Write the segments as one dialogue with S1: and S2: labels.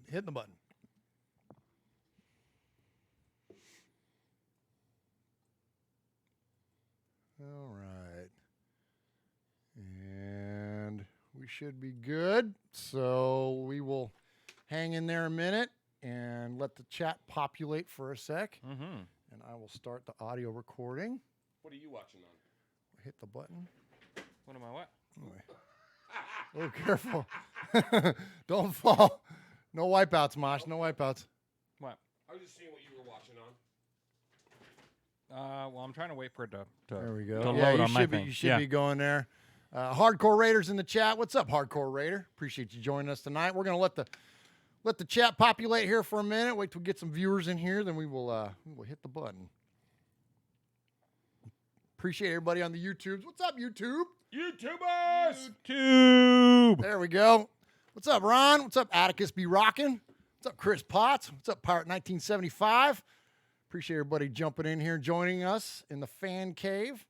S1: Hit the button. All right. And we should be good. So we will hang in there a minute and let the chat populate for a sec.
S2: Mm-hmm.
S1: And I will start the audio recording.
S3: What are you watching on?
S1: Hit the button.
S2: What am I what?
S1: Oh, careful. Don't fall. No wipeouts, Mosh. No wipeouts.
S2: What?
S3: I was just seeing what you were watching on.
S2: Well, I'm trying to wait for it to
S1: There we go.
S2: to
S1: Yeah,
S2: load
S1: you
S2: on my
S1: should be.
S2: thing.
S1: You should
S2: Yeah.
S1: be going there. Hardcore Raiders in the chat. What's up, Hardcore Raider? Appreciate you joining us tonight. We're gonna let the chat populate here for a minute. Wait till we get some viewers in here, then we will hit the button. Appreciate everybody on the YouTubes. What's up, YouTube?
S3: YouTubers!
S2: Tube.
S1: There we go. What's up, Ron? What's up, Atticus B. Rockin'? What's up, Chris Potts? What's up, Pirate 1975? Appreciate everybody jumping in here, joining us in the fan cave.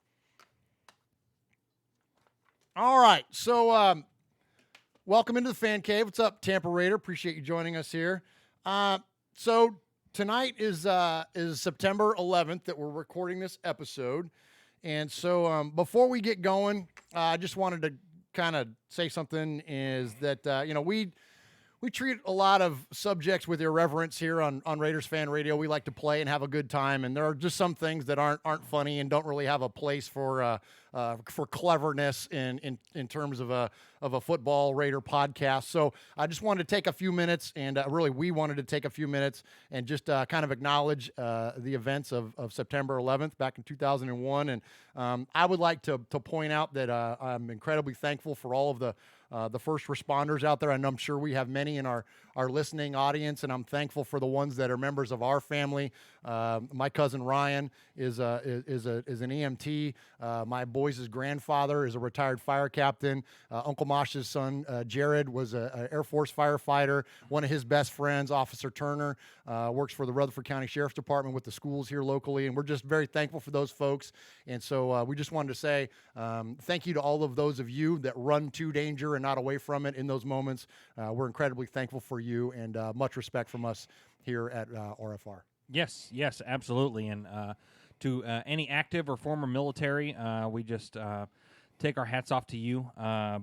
S1: All right, so welcome into the fan cave. What's up, Tampa Raider? Appreciate you joining us here. So tonight is September 11th that we're recording this episode. And so before we get going, I just wanted to kind of say something is that, we treat a lot of subjects with irreverence here on Raiders Fan Radio. We like to play and have a good time, and there are just some things that aren't funny and don't really have a place for cleverness in terms of a football Raider podcast. So I just wanted to take a few minutes, and really we wanted to take a few minutes and just kind of acknowledge the events of September 11th back in 2001. And I would like to point out that I'm incredibly thankful for all of the first responders out there, and I'm sure we have many in our listening audience, and I'm thankful for the ones that are members of our family. My cousin Ryan is an EMT. My boys' grandfather is a retired fire captain. Uncle Mosh's son, Jared, was an Air Force firefighter. One of his best friends, Officer Turner, works for the Rutherford County Sheriff's Department with the schools here locally, and we're just very thankful for those folks. And so we just wanted to say thank you to all of those of you that run to danger and not away from it in those moments. We're incredibly thankful for you, and much respect from us here at RFR.
S2: Yes, absolutely. And to any active or former military, we just take our hats off to you. I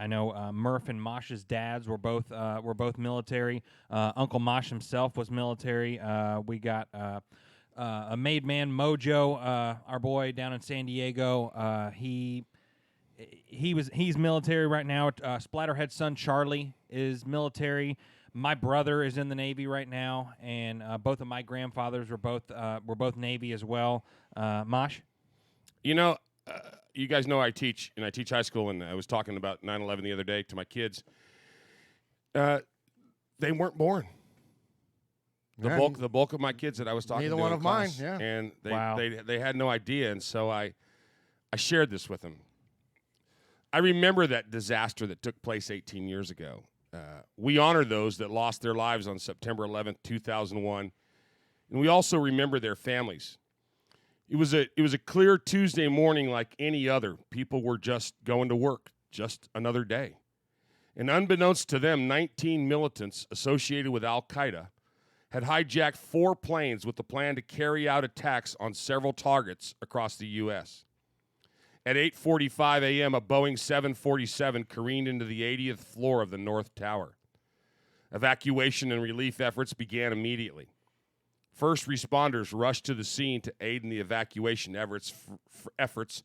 S2: know Murph and Mosh's dads were both military. Uncle Mosh himself was military. We got a made man, Mojo, our boy down in San Diego. He's military right now. Splatterhead's son Charlie is military. My brother is in the Navy right now, and both of my grandfathers were both Navy as well. Mosh?
S3: You guys know I teach, and I teach high school, and I was talking about 9/11 the other day to my kids. They weren't born. The bulk of my kids that I was talking to
S1: neither one of mine, yeah.
S3: And
S2: Wow.
S3: they had no idea, and so I shared this with them. I remember that disaster that took place 18 years ago. We honor those that lost their lives on September 11th, 2001, and we also remember their families. It was a clear Tuesday morning like any other. People were just going to work, just another day. And unbeknownst to them, 19 militants associated with Al-Qaeda had hijacked 4 planes with the plan to carry out attacks on several targets across the U.S. At 8:45 a.m., a Boeing 747 careened into the 80th floor of the North Tower. Evacuation and relief efforts began immediately. First responders rushed to the scene to aid in the evacuation efforts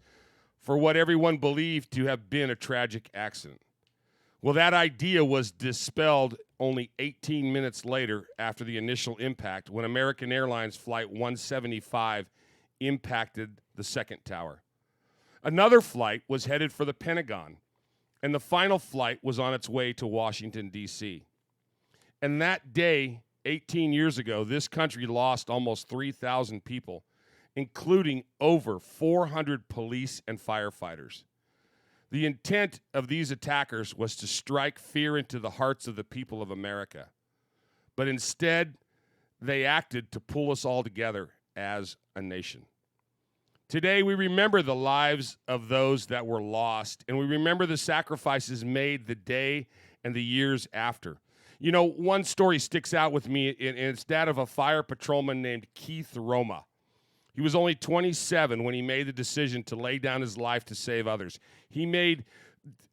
S3: for what everyone believed to have been a tragic accident. Well, that idea was dispelled only 18 minutes later after the initial impact when American Airlines Flight 175 impacted the second tower. Another flight was headed for the Pentagon, and the final flight was on its way to Washington, D.C. And that day, 18 years ago, this country lost almost 3,000 people, including over 400 police and firefighters. The intent of these attackers was to strike fear into the hearts of the people of America. But instead, they acted to pull us all together as a nation. Today, we remember the lives of those that were lost, and we remember the sacrifices made the day and the years after. You know, one story sticks out with me, and it's that of a fire patrolman named Keith Roma. He was only 27 when he made the decision to lay down his life to save others. He made,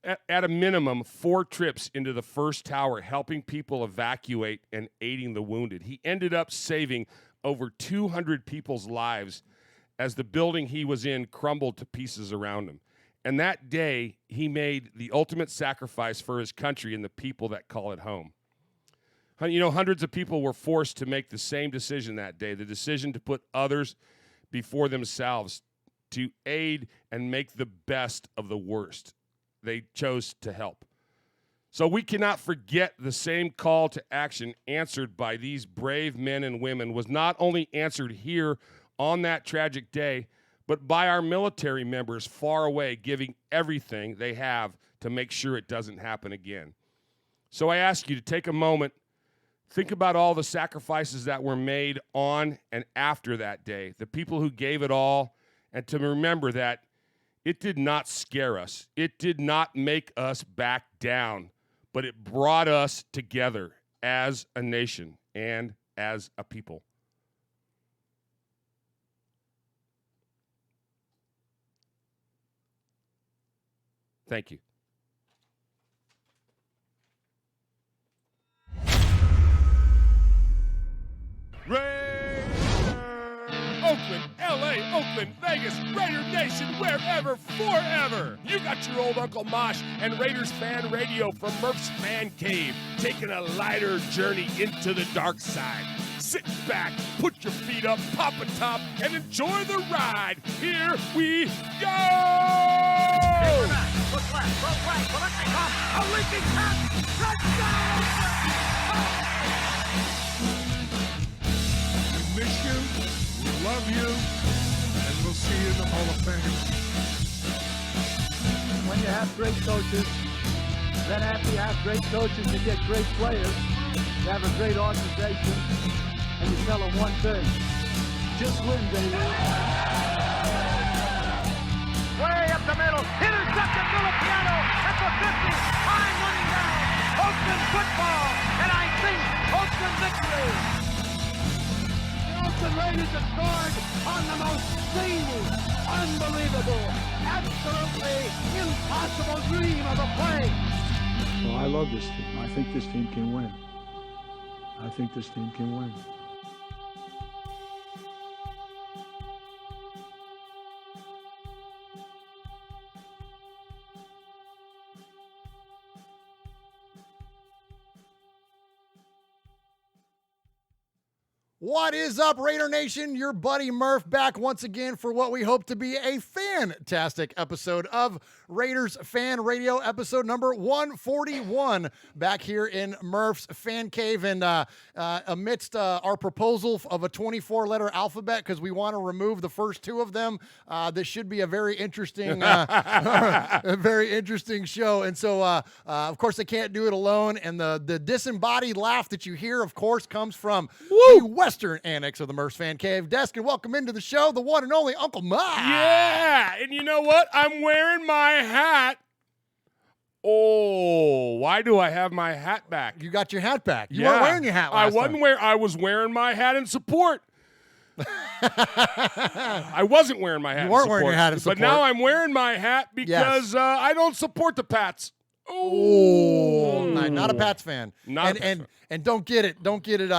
S3: at a minimum, 4 trips into the first tower, helping people evacuate and aiding the wounded. He ended up saving over 200 people's lives as the building he was in crumbled to pieces around him. And that day, he made the ultimate sacrifice for his country and the people that call it home. You know, hundreds of people were forced to make the same decision that day, the decision to put others before themselves, to aid and make the best of the worst. They chose to help. So we cannot forget the same call to action answered by these brave men and women was not only answered here on that tragic day, but by our military members far away, giving everything they have to make sure it doesn't happen again. So I ask you to take a moment, think about all the sacrifices that were made on and after that day, the people who gave it all, and to remember that it did not scare us. It did not make us back down, but it brought us together as a nation and as a people. Thank you. Oakland, LA, Oakland, Vegas, Raider Nation, wherever, forever. You got your old Uncle Mosh and Raiders Fan Radio from Murph's Fan Cave, taking a lighter journey into the dark side. Sit back, put your feet up, pop a top, and enjoy the ride. Here we go!
S4: Look left, look right, Biletnikoff, a leaping pass, touchdown!
S5: We miss you, we love you, and we'll see you in the Hall of Fame.
S6: When you have great coaches, then after you have great coaches, you get great players, you have a great organization, and you tell them one thing, just win, baby.
S4: Way up the middle, intercepted Filipiano at the 50, time running down, Oakland football, and I think Oakland victory.
S6: The Oakland Raiders have scored on the most seamless, unbelievable, absolutely impossible dream of a play. Well, I love this team. I think this team can win. I think this team can win.
S1: What is up, Raider Nation? Your buddy Murph back once again for what we hope to be a fantastic episode of Raiders Fan Radio, episode number 141, back here in Murph's Fan Cave. And amidst our proposal of a 24-letter alphabet, because we want to remove the first 2 of them, this should be a very interesting, a very interesting show. And so, of course, I can't do it alone. And the disembodied laugh that you hear, of course, comes from the Western Annex of the Murph's Fan Cave. Desk, and welcome into the show, the one and only Uncle Mike.
S3: Yeah, and you know what? I'm wearing my hat. Oh, why do I have my hat back?
S1: You got your hat back. You weren't wearing your hat last time.
S3: I was wearing my hat in support. I wasn't wearing my hat in support.
S1: You weren't wearing your hat in support.
S3: But now I'm wearing my hat because I don't support the Pats.
S1: Oh, not a Pats fan.
S3: Not a Pats fan.
S1: And don't get it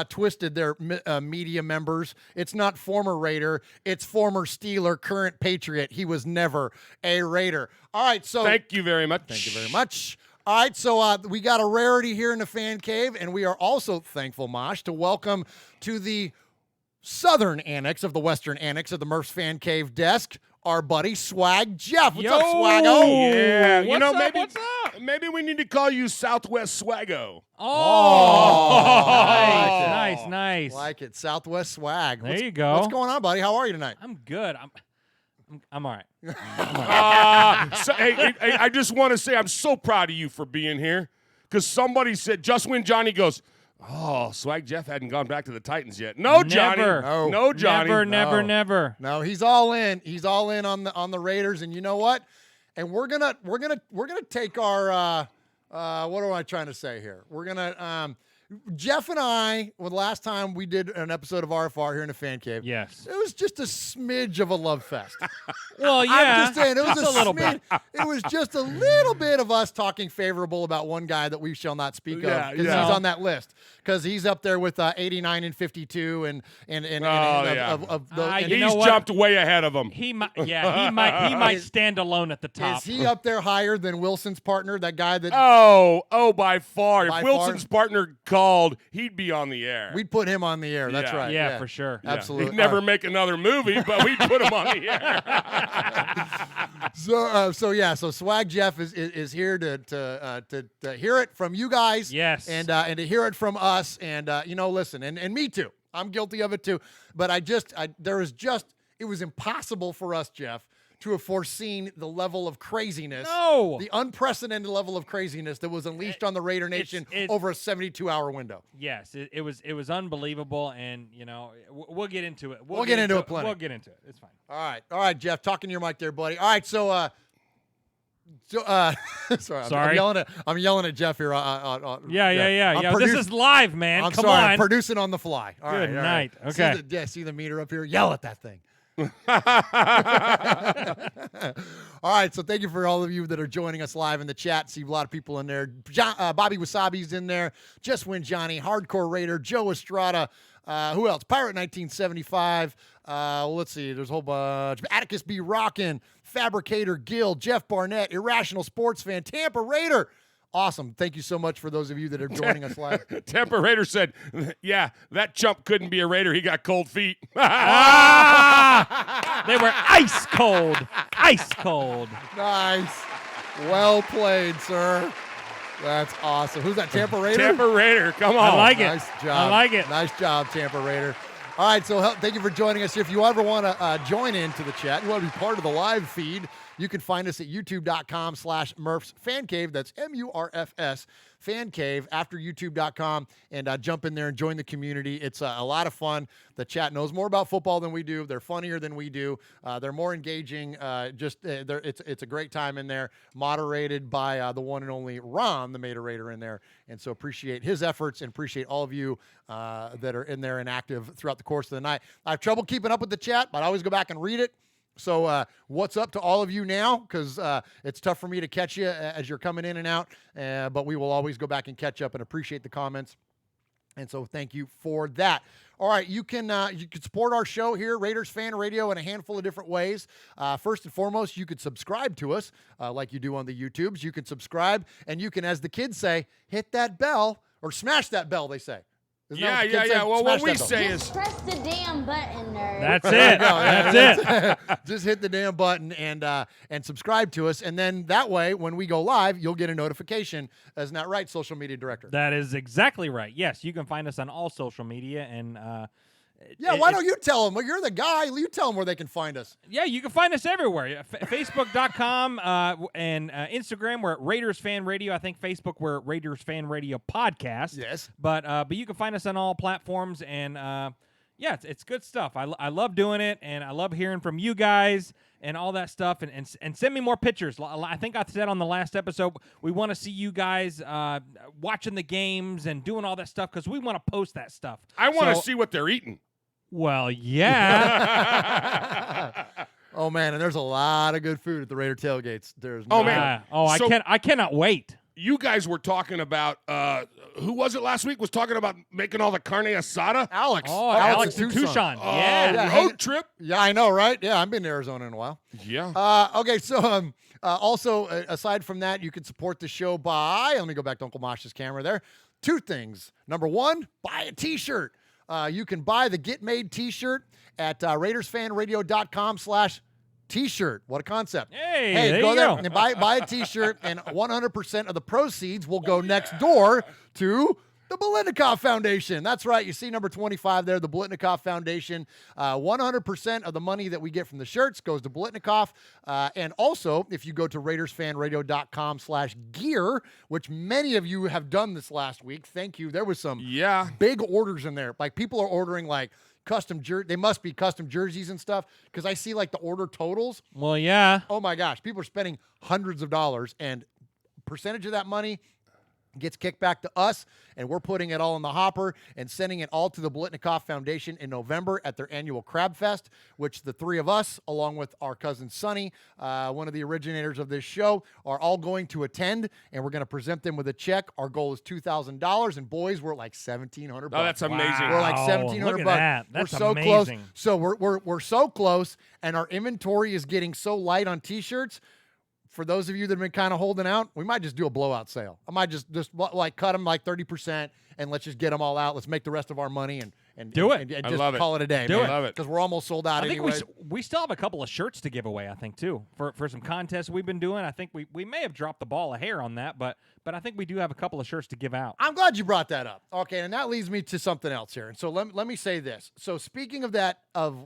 S1: twisted there, media members. It's not former Raider. It's former Steeler, current Patriot. He was never a Raider. All right, so
S3: thank you very much.
S1: Thank you very much. All right, so we got a rarity here in the Fan Cave, and we are also thankful, Mosh, to welcome to the Southern Annex of the Western Annex of the Murph's Fan Cave desk, our buddy Swag Jeff. What's up, Swaggo?
S3: Yeah,
S2: What's up?
S3: Maybe we need to call you Southwest Swaggo.
S2: Nice.
S1: Like it, Southwest Swag.
S2: There you go.
S1: What's going on, buddy? How are you tonight?
S2: I'm good. I'm all right.
S3: Hey, I just want to say I'm so proud of you for being here, because somebody said just when Johnny goes, oh, Swag Jeff hadn't gone back to the Titans yet. No, Johnny.
S2: Never.
S3: No, Johnny.
S2: Never.
S1: No, he's all in. He's all in on the Raiders, and you know what? And we're gonna take our what am I trying to say here? We're gonna Jeff and I, well, the last time we did an episode of RFR here in the Fan Cave,
S2: Yes.
S1: it was just a smidge of a love fest.
S2: Well, yeah.
S1: I'm just saying, it was
S2: just a little bit.
S1: It was just a little bit of us talking favorable about one guy that we shall not speak of because he's on that list. Because he's up there with 89 and 52 and
S3: You
S2: know what?
S3: jumped way ahead of him.
S2: He might. Yeah, he might stand alone at the top.
S1: Is he up there higher than Wilson's partner? That guy that
S3: By far.
S1: By
S3: If Wilson's partner called, he'd be on the air.
S1: we'd put him on the air. That's
S3: Yeah.
S1: right.
S2: Yeah, for sure.
S3: Yeah.
S1: Absolutely.
S3: He'd never make another movie, but we'd put him on the air.
S1: So Swag Jeff is here to hear it from you guys.
S2: Yes.
S1: And to hear it from us. And listen, and me too. I'm guilty of it too. But it was impossible for us, Jeff, to have foreseen the level of craziness.
S2: No.
S1: The unprecedented level of craziness that was unleashed on the Raider Nation over a 72-hour window.
S2: Yes, it was unbelievable, and we'll get into it.
S1: We'll get into it plenty.
S2: We'll get into it. It's fine.
S1: All right, Jeff, talking to your mic there, buddy. All right, sorry,
S2: Sorry.
S1: I'm yelling at Jeff here.
S2: Yeah. This is live, man.
S1: I'm
S2: Come
S1: sorry,
S2: on.
S1: I'm producing on the fly. All
S2: Good
S1: right, all
S2: night.
S1: right.
S2: Okay.
S1: See the meter up here? Yell at that thing. All right, so thank you for all of you that are joining us live in the chat. See a lot of people in there. Bobby Wasabi's in there. Just Win Johnny, Hardcore Raider, Joe Estrada. Who else? Pirate 1975. Let's see. There's a whole bunch. Atticus B. Rockin', Fabricator Gil, Jeff Barnett, Irrational Sports Fan, Tampa Raider. Awesome. Thank you so much for those of you that are joining us live.
S3: Tampa Raider said, yeah, that chump couldn't be a Raider. He got cold feet.
S2: They were ice cold. Ice cold.
S1: Nice. Well played, sir. That's awesome. Who's that, Tampa Raider?
S3: Tampa Raider, come on.
S2: I like it.
S1: Nice job.
S2: I like it.
S1: Nice job, Tampa Raider. All right, so thank you for joining us. If you ever want to join into the chat, you want to be part of the live feed, you can find us at youtube.com/Murph's Fan Cave. That's MURFS Fan Cave after youtube.com, and jump in there and join the community. It's a lot of fun. The chat knows more about football than we do. They're funnier than we do. They're more engaging. It's a great time in there, moderated by the one and only Ron, the Mater Raider, in there. And so appreciate his efforts and appreciate all of you that are in there and active throughout the course of the night. I have trouble keeping up with the chat, but I always go back and read it. So what's up to all of you now? Because it's tough for me to catch you as you're coming in and out, but we will always go back and catch up and appreciate the comments. And so thank you for that. All right, you can support our show here, Raiders Fan Radio, in a handful of different ways. First and foremost, you could subscribe to us like you do on the YouTubes. You can subscribe, and you can, as the kids say, hit that bell or smash that bell, they say. Isn't that what the kids say?
S3: Well, what
S1: Smash
S3: we
S1: that bell.
S3: say
S7: Just
S3: is,
S7: press the damn button, nerd.
S2: That's it. That's it.
S1: Just hit the damn button and subscribe to us, and then that way, when we go live, you'll get a notification. Isn't that right, social media director?
S2: That is exactly right. Yes, you can find us on all social media, and
S1: Why don't you tell them? Well, you're the guy. You tell them where they can find us.
S2: yeah, you can find us everywhere. Facebook.com and Instagram, we're at Raiders Fan Radio. I think Facebook, we're at Raiders Fan Radio Podcast.
S1: Yes.
S2: But you can find us on all platforms, and it's good stuff. I love doing it, and I love hearing from you guys and all that stuff, and send me more pictures. I think I said on the last episode, we want to see you guys watching the games and doing all that stuff because we want to post that stuff.
S3: I want to see what they're eating.
S2: Well, yeah.
S1: Oh man, and there's a lot of good food at the Raider tailgates. There's
S3: Oh,
S1: no
S3: man.
S1: doubt.
S3: So-
S2: I cannot wait.
S3: You guys were talking about, who was it last week? Was talking about making all the carne asada?
S1: Alex.
S2: Oh, Alex
S1: in
S2: and Tucson.
S3: Oh,
S2: Yeah.
S3: road trip?
S1: Yeah, I know, right? Yeah, I've been to Arizona in a while.
S3: Yeah.
S1: Okay, so also, aside from that, you can support the show by, let me go back to Uncle Mosh's camera there. Two things. Number one, buy a T-shirt. You can buy the Get Made T-shirt at RaidersFanRadio.com/T-shirt. What a concept.
S2: Hey, there
S1: go
S2: you
S1: there
S2: go.
S1: and buy a T-shirt, and 100% of the proceeds will go next door to the Biletnikoff Foundation. That's right. You see number 25 there, the Biletnikoff Foundation. 100% of the money that we get from the shirts goes to Biletnikoff. And also, if you go to RaidersFanRadio.com/gear, which many of you have done this last week, thank you. There was some big orders in there. Like people are ordering like custom they must be custom jerseys and stuff because I see like the order totals.
S2: Well, yeah.
S1: Oh my gosh, people are spending hundreds of dollars, and percentage of that money gets kicked back to us, and we're putting it all in the hopper and sending it all to the Biletnikoff Foundation in November at their annual Crab Fest, which the three of us, along with our cousin Sonny, one of the originators of this show, are all going to attend, and we're going to present them with a check. Our goal is $2,000, and boys, we're like $1,700.
S3: Oh, that's amazing.
S1: We're like
S2: Wow,
S1: $1,700.
S2: look at that. That's
S1: we're so
S2: amazing.
S1: close. So we're so close, and our inventory is getting so light on T-shirts. For those of you that have been kind of holding out, we might just do a blowout sale. I might just like cut them like 30% and let's just get them all out. Let's make the rest of our money and
S2: Do it.
S1: and
S3: I
S1: just
S3: love it.
S1: call it a day.
S3: Do
S1: man.
S3: it. Love it.
S1: Because we're almost sold out
S2: I think
S1: anyway.
S2: we still have a couple of shirts to give away, I think, too, for some contests we've been doing. I think we may have dropped the ball a hair on that, but I think we do have a couple of shirts to give out.
S1: I'm glad you brought that up. Okay, and that leads me to something else here. And so let me say this. So speaking of that,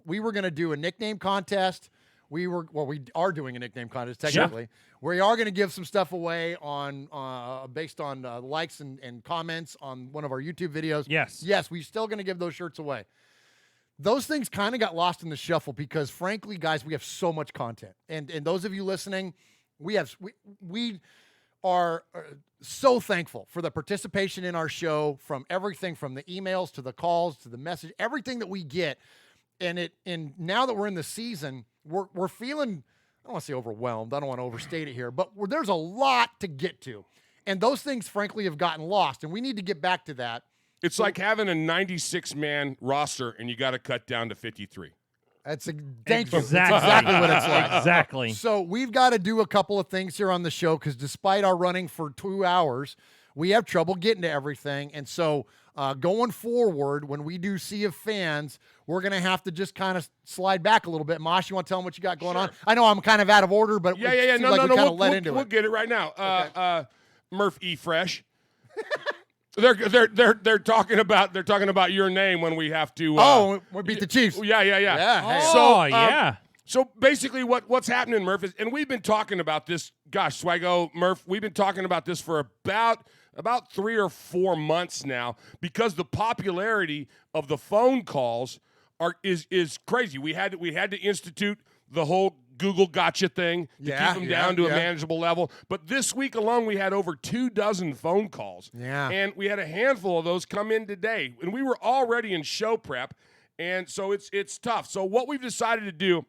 S1: we were going to do a nickname contest. We are doing a nickname contest technically. We are going to give some stuff away on based on likes and comments on one of our YouTube videos. Yes, we're still going to give those shirts away. Those things kind of got lost in the shuffle because, frankly, guys, we have so much content, and those of you listening, we are so thankful for the participation in our show, from everything from the emails to the calls to the message, everything that we get, and now that we're in the season, we're feeling, I don't want to say overwhelmed. I don't want to overstate it here, but there's a lot to get to. And those things, frankly, have gotten lost, and we need to get back to that.
S3: It's like having a 96-man roster, and you got to cut down to 53.
S1: Thank you.
S2: Exactly.
S1: That's exactly what it's like.
S2: Exactly.
S1: So we've got to do a couple of things here on the show because despite our running for 2 hours, we have trouble getting to everything. And so going forward, when we do Sea of Fans, we're going to have to just kind of slide back a little bit. Mosh, you want to tell them what you got going on? I know I'm kind of out of order, but
S3: Yeah.
S1: it seems
S3: No,
S1: like we kind of
S3: we'll,
S1: led into
S3: we'll
S1: it.
S3: get it right now. Murph E. Fresh. They're talking about your name when we have to.
S1: We beat the Chiefs.
S3: Yeah.
S1: Yeah.
S2: Oh,
S3: So basically, what's happening, Murph, is, and we've been talking about this. Gosh, Swago, Murph, we've been talking about this for about 3 or 4 months now because the popularity of the phone calls is crazy. We had to institute the whole Google Gotcha thing to keep them down to a manageable level. But this week alone, we had over 24 phone calls.
S1: Yeah.
S3: And we had a handful of those come in today. And we were already in show prep. And so it's tough. So what we've decided to do,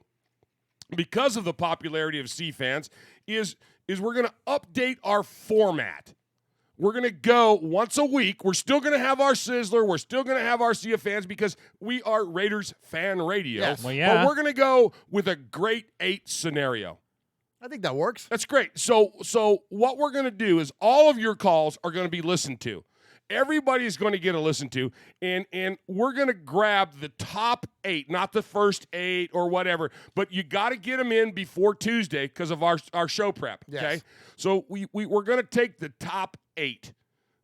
S3: because of the popularity of Sea Fans, is we're going to update our format. We're going to go once a week. We're still going to have our Sizzler. We're still going to have our Sea of Fans because we are Raiders fan radio.
S1: Yes.
S2: Well, yeah.
S3: But we're going to go with a great 8 scenario.
S1: I think that works.
S3: That's great. So what we're going to do is all of your calls are going to be listened to. Everybody's going to get a listen to, and we're going to grab the top 8, not the first 8 or whatever, but you got to get them in before Tuesday because of our show prep, okay?
S1: Yes.
S3: So we're going to take the top 8,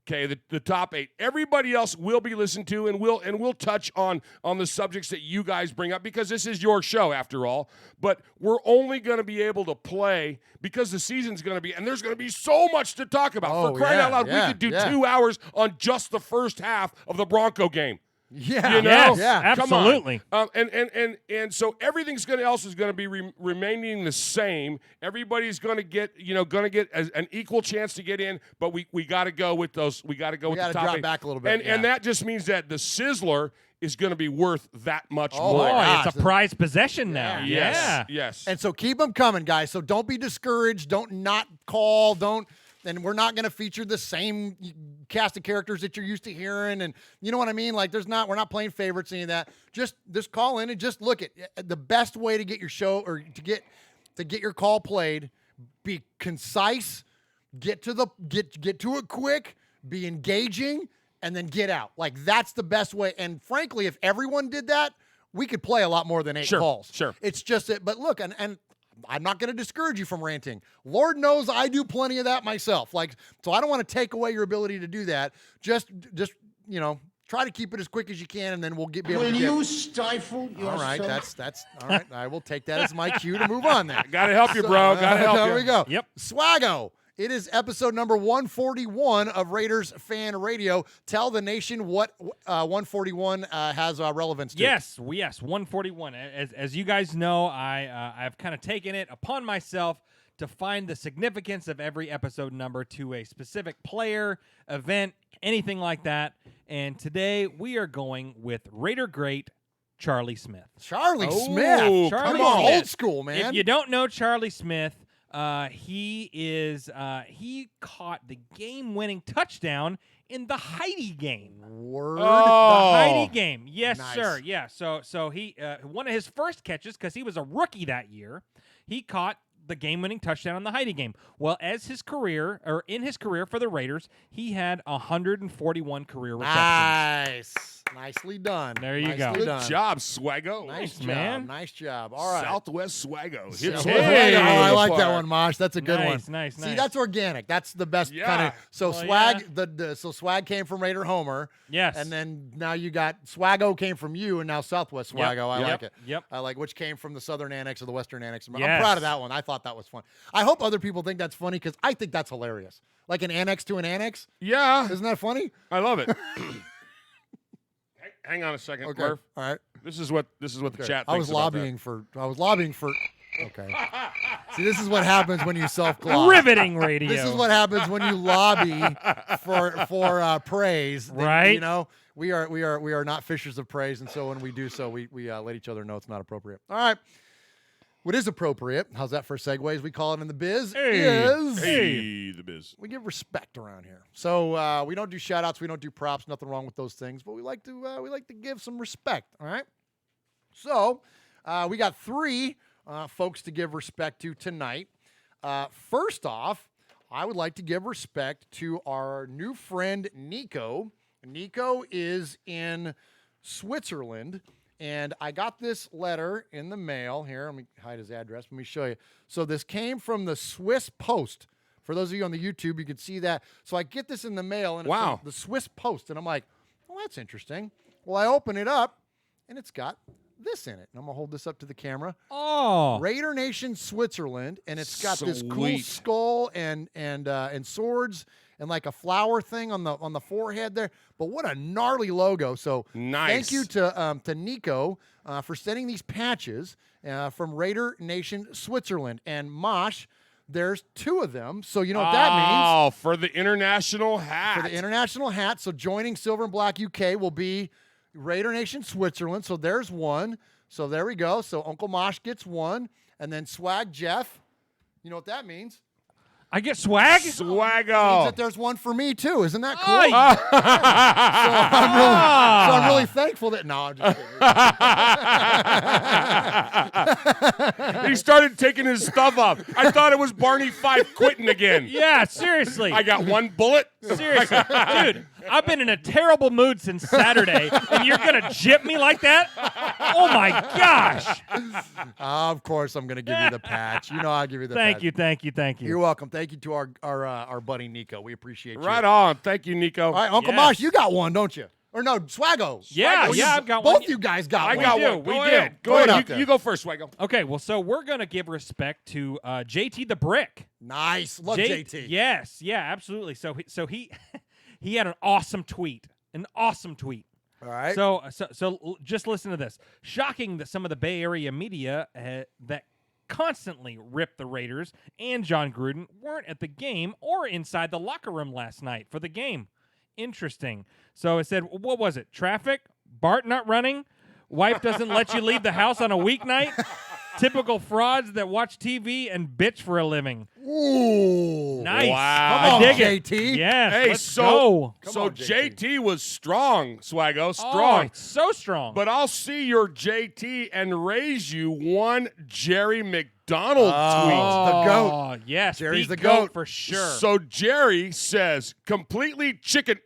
S3: okay, the top 8. Everybody else will be listened to, and we'll touch on the subjects that you guys bring up because this is your show after all, but we're only going to be able to play because the season's going to be, and there's going to be so much to talk about.
S1: Oh,
S3: For crying
S1: yeah,
S3: out loud,
S1: yeah,
S3: we could do
S1: yeah.
S3: 2 hours on just the first half of the Bronco game.
S1: Yeah.
S3: You know?
S2: Yes,
S1: Yeah.
S3: Come on.
S2: absolutely.
S3: And so everything's else is going to be remaining the same. Everybody's going to get an equal chance to get in, but we got to go with those. We got to go with the
S1: gotta
S3: top
S1: drop
S3: 8.
S1: back a little bit,
S3: And that just means that the Sizzler is going to be worth that much
S1: Oh,
S3: more.
S1: my gosh.
S2: It's a prized possession now.
S3: Yes.
S2: Yeah.
S3: Yes.
S1: And so keep them coming, guys. So don't be discouraged. Don't not call. And we're not going to feature the same cast of characters that you're used to hearing. And you know what I mean? Like we're not playing favorites, any of that. Just call in and just look at the best way to get your show or to get your call played. Be concise, get to it quick, be engaging, and then get out. Like that's the best way. And frankly, if everyone did that, we could play a lot more than 8 calls.
S3: Sure.
S1: It's just that, but look, and I'm not going to discourage you from ranting. Lord knows I do plenty of that myself. So I don't want to take away your ability to do that. Just try to keep it as quick as you can, and then we'll be able to get.
S6: Will you stifle yourself?
S1: All right, that's all right. I will take that as my cue to move on then.
S3: Got to help you, bro. Got to help you.
S1: There we go.
S2: Yep.
S1: Swago. It is episode number 141 of Raiders Fan Radio. Tell the nation what 141 has relevance to.
S2: Yes, 141. As you guys know, I've kind of taken it upon myself to find the significance of every episode number to a specific player, event, anything like that. And today we are going with Raider great Charlie Smith.
S1: Charlie
S3: Oh,
S1: Smith.
S2: Charlie
S1: Come on,
S2: Smith.
S1: old school, man.
S2: If you don't know Charlie Smith, he caught the game-winning touchdown in the Heidi game.
S1: Word.
S2: The
S3: Oh.
S2: Heidi game. Yes,
S1: Nice.
S2: sir. Yeah. So he one of his first catches, because he was a rookie that year, he caught the game-winning touchdown in the Heidi game. Well, in his career for the Raiders, he had 141 career receptions.
S1: Nice. Nicely done.
S2: There you
S1: Nicely
S2: go.
S3: Good
S1: done.
S3: job, Swaggo.
S1: Nice job,
S2: man.
S1: Nice job. All right.
S3: Southwest Swaggo.
S1: Southwest
S3: Hits
S1: Swaggo.
S3: it.
S1: I like that
S3: Park.
S1: one, Mosh. That's a good one.
S2: Nice.
S1: See, that's organic. That's the best
S3: Yeah.
S1: kind of. So
S2: Well,
S1: swag, so swag came from Raider Homer.
S2: Yes.
S1: And then now you got Swaggo came from you, and now Southwest
S2: Yep,
S1: Swaggo. I
S2: yep,
S1: like it.
S2: yep.
S1: I like which came from the Southern Annex or the Western Annex. I'm
S2: Yes.
S1: proud of that one. I thought that was fun. I hope other people think that's funny because I think that's hilarious. Like an annex to an annex.
S3: Yeah,
S1: Isn't that funny?
S3: I love it. Hang on a second,
S1: Okay.
S3: Murph.
S1: All right.
S3: This is what the
S1: Okay.
S3: chat thinks
S1: I was
S3: about that.
S1: lobbying for. Okay. See, this is what happens when you self-gloss.
S2: Riveting radio.
S1: This is what happens when you lobby for praise. Then,
S2: Right.
S1: You know, we are not fishers of praise, and so when we do so, we let each other know it's not appropriate. All right. What is appropriate? How's that for segues? We call it in the biz. Is
S3: Hey, the biz.
S1: we give respect around here. So we don't do shout outs, we don't do props, nothing wrong with those things, but we like to give some respect. All right. So we got 3 folks to give respect to tonight. First off, I would like to give respect to our new friend Nico. Nico is in Switzerland. And I got this letter in the mail. Here, let me hide his address. Let me show you. So this came from the Swiss Post. For those of you on the YouTube, you can see that. So I get this in the mail, and it's
S3: Wow.
S1: from the Swiss Post. And I'm like, well, that's interesting. Well, I open it up, and it's got this in it. And I'm going to hold this up to the camera.
S2: Oh.
S1: Raider Nation Switzerland, and it's got this cool
S3: Sweet.
S1: skull and swords and like a flower thing on the forehead there. But what a gnarly logo! So
S3: Nice.
S1: thank you to Nico for sending these patches from Raider Nation Switzerland. And Mosh, there's 2 of them. So you know what that means
S3: Oh, for the international hat.
S1: for the international hat. So joining Silver and Black UK will be Raider Nation Switzerland. So there's one. So there we go. So Uncle Mosh gets one, and then Swag Jeff. You know what that means?
S2: I get swag?
S1: Means
S3: Swaggo.
S1: that there's one for me too. Isn't that cool?
S2: Oh,
S1: So I'm really thankful that. No, I'm just kidding.
S3: He started taking his stuff off. I thought it was Barney Fife quitting again.
S2: Yeah, seriously.
S3: I got 1 bullet.
S2: Seriously. Dude, I've been in a terrible mood since Saturday, and you're going to jip me like that? Oh, my gosh.
S1: Of course, I'm going to give you the patch. You know, I'll give you the patch.
S2: Thank you.
S1: You're welcome. Thank you to our buddy Nico. We appreciate you.
S3: Right on. Thank you, Nico.
S1: All right, Uncle
S2: Yes.
S1: Mosh, you got one, don't you? Or no, Swaggo.
S2: Yeah,
S1: Swaggo,
S2: yeah,
S1: you-
S2: I've got
S1: both
S2: one.
S1: you guys got
S3: I
S1: one.
S3: got
S2: do,
S3: one.
S2: we
S3: Go
S2: do.
S3: ahead. Go
S1: Throw it out
S3: ahead.
S1: there.
S3: You go first, Swaggo.
S2: Okay, well, so we're going to give respect to JT the Brick.
S1: Nice. Love JT.
S2: Yes, yeah, absolutely. So he he had an awesome tweet.
S1: All right.
S2: So just listen to this. Shocking that some of the Bay Area media that constantly ripped the Raiders and John Gruden weren't at the game or inside the locker room last night for the game. Interesting. So it said, what was it? Traffic? Bart not running? Wife doesn't let you leave the house on a weeknight? Typical frauds that watch TV and bitch for a living.
S1: Ooh.
S2: Nice.
S3: Wow.
S1: Come on,
S2: I dig it.
S1: JT.
S2: Yes.
S3: Hey,
S2: let's
S3: so
S2: go.
S1: Come
S3: so
S1: on, JT.
S3: JT was strong, Swaggo,
S2: Oh,
S3: strong.
S2: it's so strong.
S3: But I'll see your JT and raise you 1 Jerry McDonald
S1: Oh. The goat.
S2: Oh, yes.
S1: Jerry's
S2: beat
S1: the goat.
S2: for sure.
S3: So Jerry says completely chicken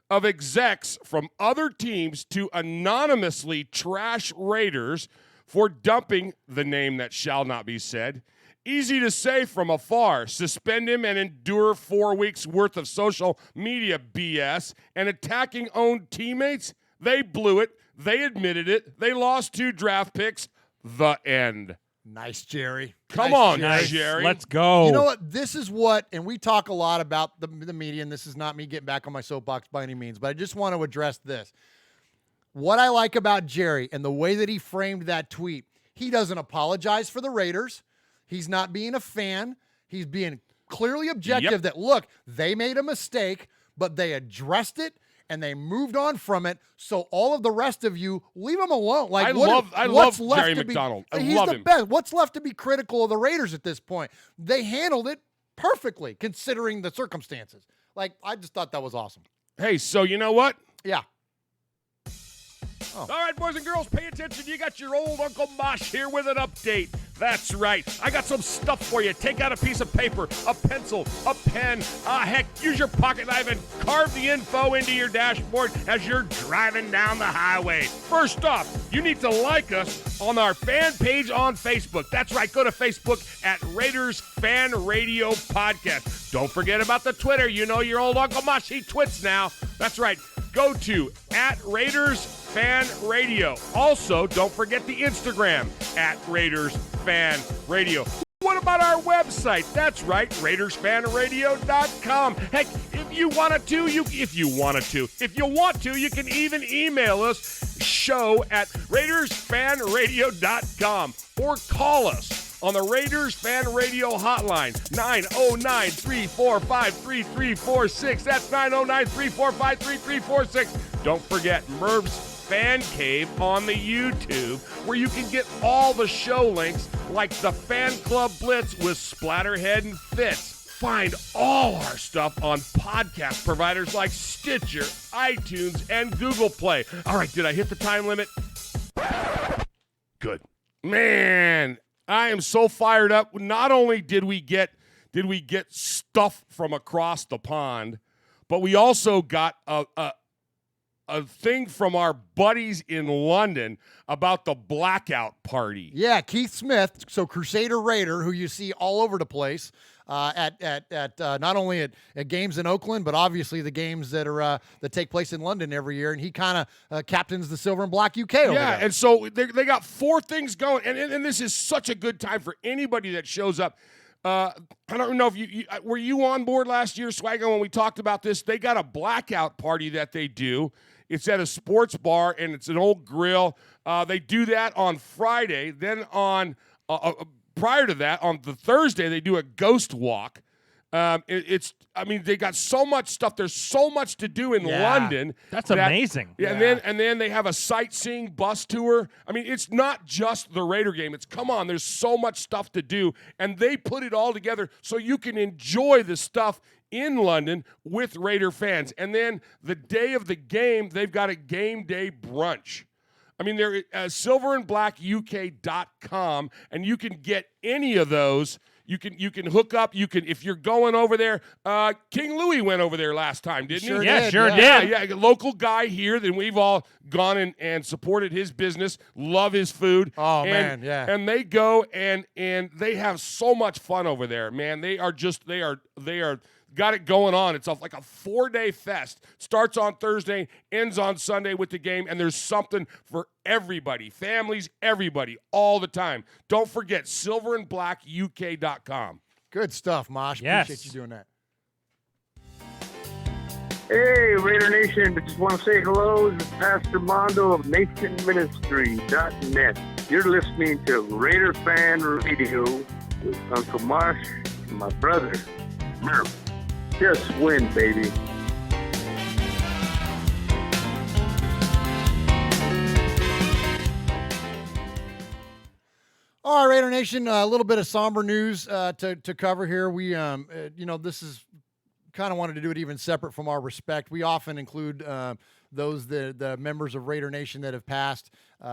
S3: of execs from other teams to anonymously trash Raiders for dumping the name that shall not be said. Easy to say from afar. Suspend him and endure 4 weeks worth of social media BS and attacking own teammates. They blew it. They admitted it. They lost 2 draft picks. The end.
S1: Nice, Jerry.
S3: Come
S1: Nice,
S3: on,
S1: Jerry.
S2: Nice.
S3: Jerry.
S2: Let's go.
S1: You know what? This is what, and we talk a lot about the media, and this is not me getting back on my soapbox by any means, but I just want to address this. What I like about Jerry and the way that he framed that tweet, he doesn't apologize for the Raiders. He's not being a fan. He's being clearly objective that, look, they made a mistake, but they addressed it and they moved on from it. So all of the rest of you, leave him alone. Like,
S3: I love Jerry McDonald.
S1: He's the best. What's left to be critical of the Raiders at this point? They handled it perfectly considering the circumstances. Like, I just thought that was awesome.
S3: Hey, so you know what?
S1: Yeah.
S3: All right, boys and girls, pay attention. You got your old Uncle Mosh here with an update. That's right. I got some stuff for you. Take out a piece of paper, a pencil, a pen. Heck, use your pocket knife and carve the info into your dashboard as you're driving down the highway. First off, you need to like us on our fan page on Facebook. That's right. Go to Facebook at Raiders Fan Radio Podcast. Don't forget about the Twitter. You know your old Uncle Mosh, he twits now. That's right. Go to at Raiders Fan Radio. Also, don't forget the Instagram at Raiders Fan Radio. What about our website? That's right, RaidersFanRadio.com. Heck, if you want to, you can even email us, show@RaidersFanRadio.com, or call us on the Raiders Fan Radio hotline, 909-345-3346. That's 909-345-3346. Don't forget Merv's Fan Cave on the YouTube, where you can get all the show links like the Fan Club Blitz with Splatterhead and Fitz. Find all our stuff on podcast providers like Stitcher, iTunes, and Google Play. All right, did I hit the time limit? Good. Man, I am so fired up. Not only did we get stuff from across the pond, but we also got a thing from our buddies in London about the blackout party.
S1: Yeah, Keith Smith, so Crusader Raider, who you see all over the place at not only at games in Oakland, but obviously the games that are that take place in London every year, and he kind of captains the Silver and Black UK over there.
S3: And so they got 4 things going, and this is such a good time for anybody that shows up. I don't know if you were you on board last year, Swaggo, when we talked about this. They got a blackout party that they do. It's at a sports bar, and it's an old grill. They do that on Friday. Then on prior to that, on the Thursday, they do a ghost walk. They got so much stuff. There's so much to do in London.
S2: That's amazing.
S3: Yeah, and then they have a sightseeing bus tour. I mean, it's not just the Raider game. There's so much stuff to do, and they put it all together so you can enjoy the stuff in London with Raider fans. And then the day of the game, they've got a game day brunch. I mean, they're silverandblackuk.com, and you can get any of those. You can hook up. You can, if you're going over there. King Louis went over there last time, didn't he?
S2: Yeah, sure did.
S3: Yeah, a local guy here. Then we've all gone and supported his business. Love his food.
S1: Oh, man, yeah.
S3: And they go and they have so much fun over there, man. They are got it going on. It's like a 4-day fest. Starts on Thursday, ends on Sunday with the game, and there's something for everybody, families, everybody, all the time. Don't forget, silverandblackuk.com.
S1: Good stuff, Mosh.
S2: Yes.
S1: Appreciate you doing that.
S8: Hey, Raider Nation. I just want to say hello. This is Pastor Mondo of NationMinistry.net. You're listening to Raider Fan Radio with Uncle Mosh and my brother, Murph. Just win, baby.
S1: All right, Raider Nation, a little bit of somber news to cover here. We, this is kind of wanted to do it even separate from our respect. We often include the members of Raider Nation that have passed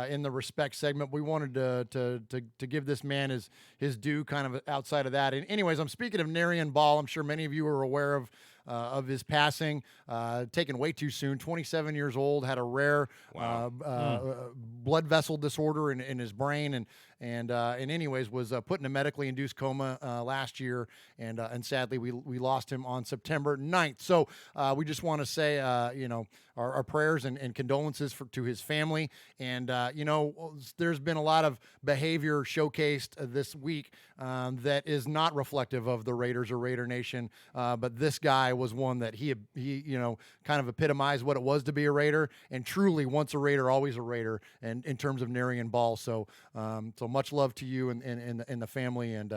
S1: in the respect segment. We wanted to give this man his due, kind of outside of that. And anyways, I'm speaking of Narian Ball. I'm sure many of you are aware of his passing, taken way too soon. 27 years old, had a rare blood vessel disorder in his brain, and anyways was put in a medically induced coma last year, and sadly we lost him on September 9th. So we just want to say our prayers and condolences to his family. And there's been a lot of behavior showcased this week that is not reflective of the Raiders or Raider Nation, but this guy was one that he kind of epitomized what it was to be a Raider, and truly once a Raider, always a Raider, and in terms of Narian Ball. So much love to you and the family, and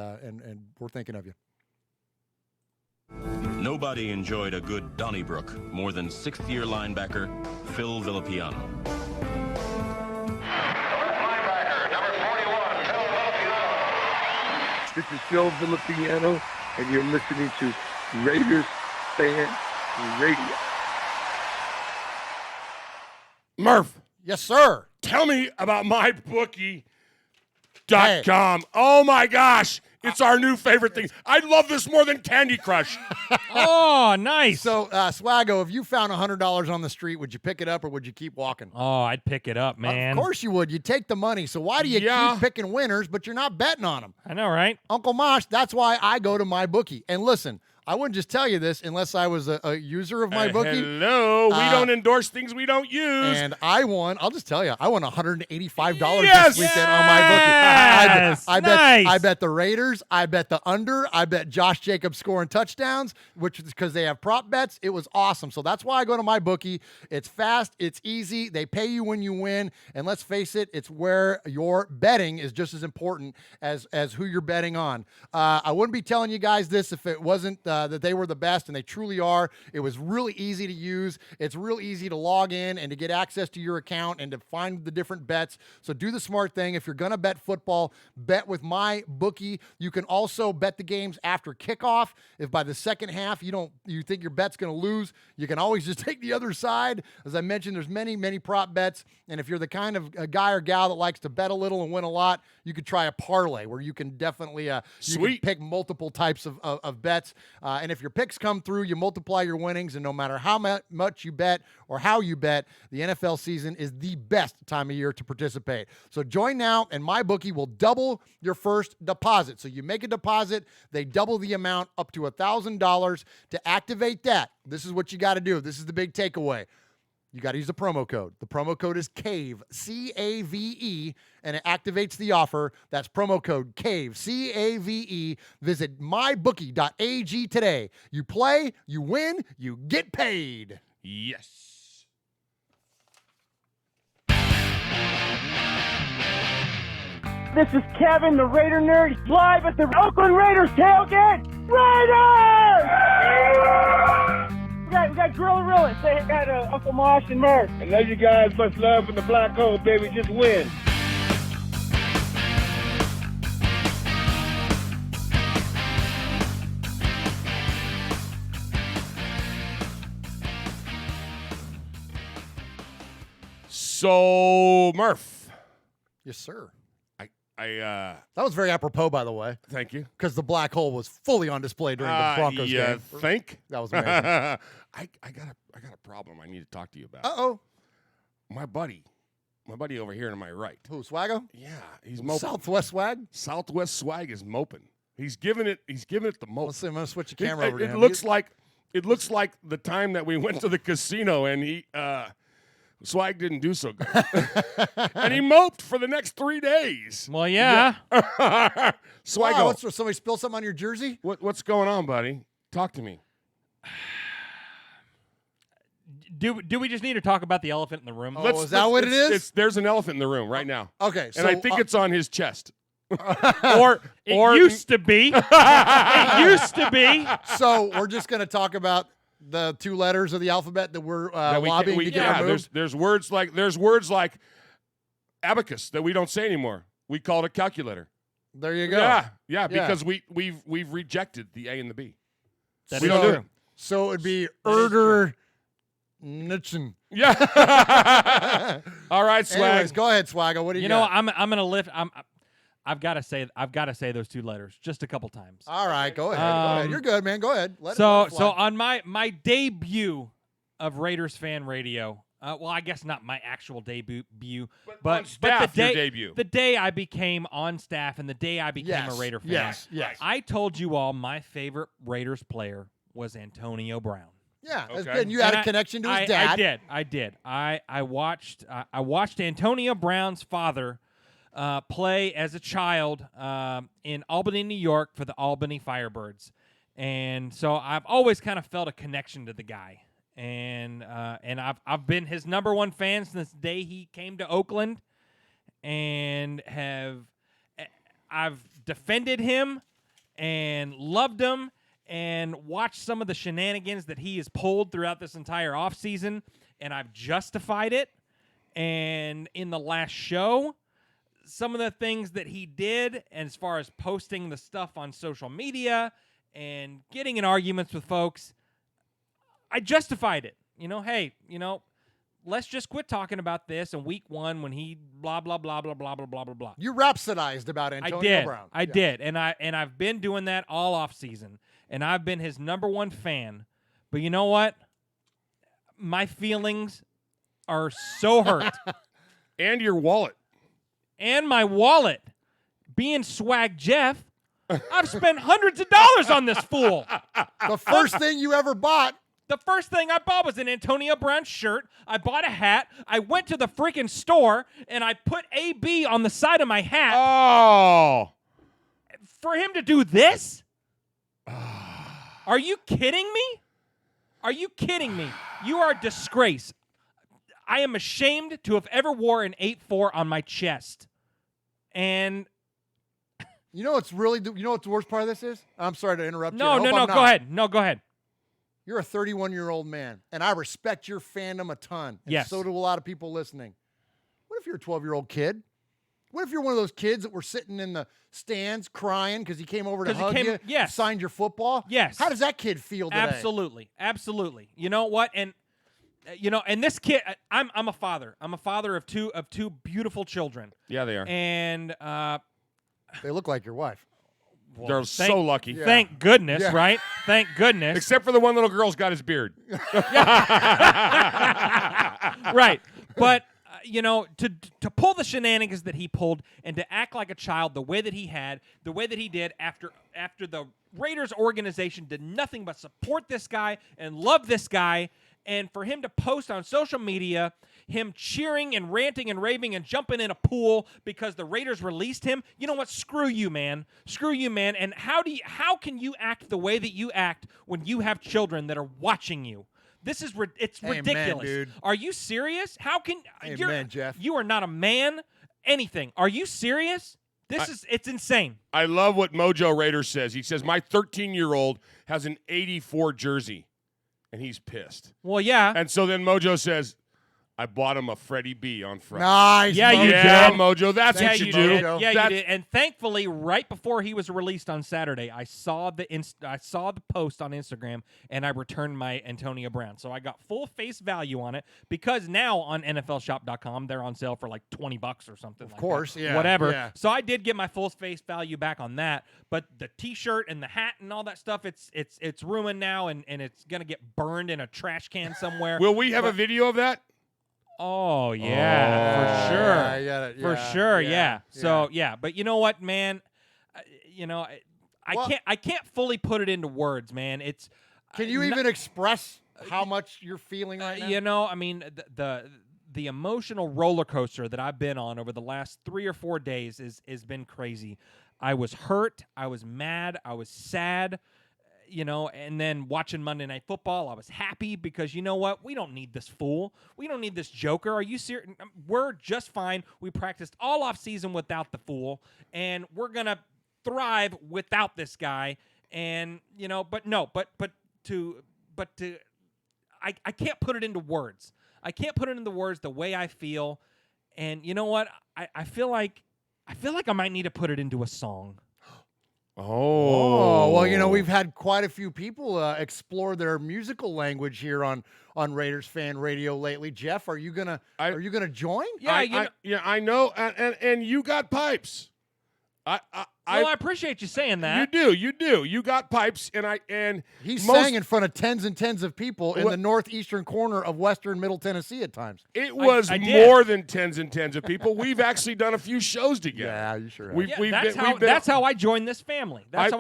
S1: we're thinking of you.
S9: Nobody enjoyed a good Donnybrook more than sixth-year linebacker Phil Villapiano.
S4: Linebacker, number 41, Phil Villapiano.
S8: This is Phil Villapiano, and you're listening to Raiders Fan Radio.
S3: Murph,
S1: Yes, sir.
S3: tell me about mybookie.com. Oh my gosh, it's our new favorite thing. I love this more than Candy Crush.
S2: Oh, nice.
S1: So, Swaggo, if you found $100 on the street, would you pick it up or would you keep walking?
S2: Oh, I'd pick it up, man.
S1: Of course you would. You take the money. So why do you
S3: Yeah.
S1: keep picking winners, but you're not betting on them?
S2: I know, right?
S1: Uncle Mosh, that's why I go to MyBookie. And listen, I wouldn't just tell you this unless I was a user of MyBookie.
S3: Hello, we don't endorse things we don't use.
S1: And I won, I'll just tell you, I won $185
S3: Yes!
S1: this weekend on MyBookie.
S2: Yes! Nice!
S1: I bet the Raiders, I bet the under, I bet Josh Jacobs scoring touchdowns, which is because they have prop bets. It was awesome. So that's why I go to MyBookie. It's fast, it's easy, they pay you when you win, and let's face it, it's where your betting is just as important as who you're betting on. I wouldn't be telling you guys this if it wasn't that they were the best, and they truly are. It was really easy to use. It's real easy to log in and to get access to your account and to find the different bets. So do the smart thing. If you're going to bet football, bet with MyBookie. You can also bet the games after kickoff. If by the second half you think your bet's going to lose, you can always just take the other side. As I mentioned, there's many prop bets, and if you're the kind of a guy or gal that likes to bet a little and win a lot, you could try a parlay where you can definitely you can pick multiple types of bets. And if your picks come through, you multiply your winnings, and no matter how much you bet or how you bet, the NFL season is the best time of year to participate. So join now, and MyBookie will double your first deposit. So you make a deposit, they double the amount up to $1,000. To activate that, this is what you got to do. This is the big takeaway. You got to use the promo code. The promo code is CAVE, C-A-V-E, and it activates the offer. That's promo code CAVE, C-A-V-E. Visit mybookie.ag today. You play, you win, you get paid.
S3: Yes.
S6: This is Kevin, the Raider Nerd, live at the Oakland Raiders tailgate. Raiders! We got Gorilla. Say hi to Uncle Mosh and Murph.
S8: I love you guys. Much love from the black hole, baby. Just win.
S3: So, Murph,
S1: Yes, sir.
S3: I
S1: That was very apropos, by the way,
S3: thank you.
S1: because the black hole was fully on display during the Broncos game.
S3: Think?
S1: That was amazing.
S3: I got a problem I need to talk to you about.
S1: Uh-oh.
S3: My buddy over here to my right.
S1: Who, Swaggo?
S3: Yeah, he's moping.
S1: Southwest Swag?
S3: Southwest Swag is moping. He's giving it the mope.
S1: Let's see. I'm going to switch the camera over to
S3: It
S1: him.
S3: looks like the time that we went to the casino and he Swag didn't do so good. And he moped for the next 3 days.
S2: Well, yeah.
S3: Swag,
S1: Wow, somebody spill something on your jersey?
S3: what's going on, buddy? Talk to me.
S2: Do we just need to talk about the elephant in the room?
S1: Oh, is that what it is?
S3: There's an elephant in the room right now.
S1: Okay,
S3: And I think it's on his chest.
S2: It used to be. It used to be.
S1: So we're just going to talk about the two letters of the alphabet that we're lobbying to get removed.
S3: There's words like abacus that we don't say anymore. We call it a calculator.
S1: There you go.
S3: Yeah, because we've rejected the A and the B.
S2: That
S3: We
S2: is
S3: don't do
S2: true.
S3: it.
S1: So it'd be Erder Nitchen.
S3: Yeah. All right, Swag.
S1: Anyways, go ahead, Swaggo. What do you
S2: know,
S1: got?
S2: I'm gonna lift. I've got to say those two letters just a couple times.
S1: All right, go ahead. You're good, man. Go ahead. Let it
S2: So
S1: fly.
S2: on my debut of Raiders Fan Radio, well, I guess not my actual debut,
S3: But on staff, your debut.
S2: the day I became on staff and the day I became a Raider fan.
S1: Yes.
S2: I told you all my favorite Raiders player was Antonio Brown.
S1: Yeah, that's
S3: Okay.
S1: good. And you had a connection to his dad.
S2: I did. I watched Antonio Brown's father play as a child in Albany, New York for the Albany Firebirds, and so I've always kind of felt a connection to the guy, and I've been his number one fan since the day he came to Oakland, and have I've defended him and loved him and watched some of the shenanigans that he has pulled throughout this entire offseason, and I've justified it. And in the last show, some of the things that he did, and as far as posting the stuff on social media and getting in arguments with folks, I justified it. Hey, let's just quit talking about this in week 1 when he blah, blah, blah, blah, blah, blah, blah, blah, blah.
S1: You rhapsodized about Antonio Brown.
S2: I did. And I've been doing that all off season. And I've been his number 1 fan. But you know what? My feelings are so hurt.
S3: And your wallet.
S2: And my wallet. Being Swag Jeff, I've spent hundreds of dollars on this fool.
S1: The first thing you ever bought.
S2: The first thing I bought was an Antonio Brown shirt. I bought a hat. I went to the freaking store, and I put AB on the side of my hat.
S3: Oh.
S2: For him to do this? Are you kidding me? Are you kidding me? You are a disgrace. I am ashamed to have ever wore an 8-4 on my chest. And
S1: you know what's the worst part of this is? I'm sorry to interrupt you.
S2: No, go ahead. No, go ahead.
S1: You're a 31-year-old man, and I respect your fandom a ton. And
S2: yes.
S1: So do a lot of people listening. What if you're a 12-year-old kid? What if you're one of those kids that were sitting in the stands crying because he came over to hug you,
S2: yes.
S1: signed your football?
S2: Yes.
S1: How does that kid feel today?
S2: Absolutely. You know what? And and this kid, I'm a father. I'm a father of two beautiful children.
S3: Yeah, they are.
S2: And
S1: they look like your wife.
S3: Well, they're so lucky.
S2: Yeah. Thank goodness, right? Thank goodness.
S3: Except for the one little girl's got his beard.
S2: Right. But to pull the shenanigans that he pulled and to act like a child the way that he did after the Raiders organization did nothing but support this guy and love this guy, and for him to post on social media him cheering and ranting and raving and jumping in a pool because the Raiders released him, you know what? Screw you, man. And how can you act the way that you act when you have children that are watching you? It's ridiculous.
S1: Dude.
S2: Are you serious? How can
S1: Jeff?
S2: You are not a man. Anything? Are you serious? It's insane.
S3: I love what Mojo Raider says. He says my 13-year-old has an 84 jersey, and he's pissed.
S2: Well, yeah.
S3: And so then Mojo says, I bought him a Freddie B on Friday.
S1: Nice.
S2: Yeah, you
S3: did.
S2: did.
S3: Mojo. That's what you do.
S2: Did. Yeah, you did. And thankfully, right before he was released on Saturday, I saw the post on Instagram, and I returned my Antonio Brown. So I got full face value on it because now on NFLShop.com they're on sale for like $20 or something.
S1: Of course, yeah.
S2: Whatever.
S1: Yeah.
S2: So I did get my full face value back on that. But the T-shirt and the hat and all that stuff, it's ruined now, and it's gonna get burned in a trash can somewhere.
S3: Will we have a video of that?
S2: Oh, yeah, for sure.
S1: Yeah, I got it.
S2: For sure, yeah. So, yeah, but you know what, man? I can't fully put it into words, man. It's
S1: Can you even express how much you're feeling right now?
S2: I mean, the emotional roller coaster that I've been on over the last 3 or 4 days has been crazy. I was hurt, I was mad, I was sad. And then watching Monday Night Football, I was happy because you know what? We don't need this fool. We don't need this joker. Are you serious? We're just fine. We practiced all off season without the fool, and we're gonna thrive without this guy. And I can't put it into words. I can't put it into words the way I feel. And you know what? I feel like I might need to put it into a song.
S1: Oh, well, we've had quite a few people explore their musical language here on Raiders Fan Radio lately. Jeff, are you gonna join?
S2: Yeah,
S3: I know, and you got pipes.
S2: I appreciate you saying that.
S3: You do. You got pipes, and
S1: he's sang in front of tens and tens of people in the northeastern corner of western Middle Tennessee at times.
S3: It was more than tens and tens of people. We've actually done a few shows together.
S1: Yeah, you sure have.
S2: That's how I joined this family. That's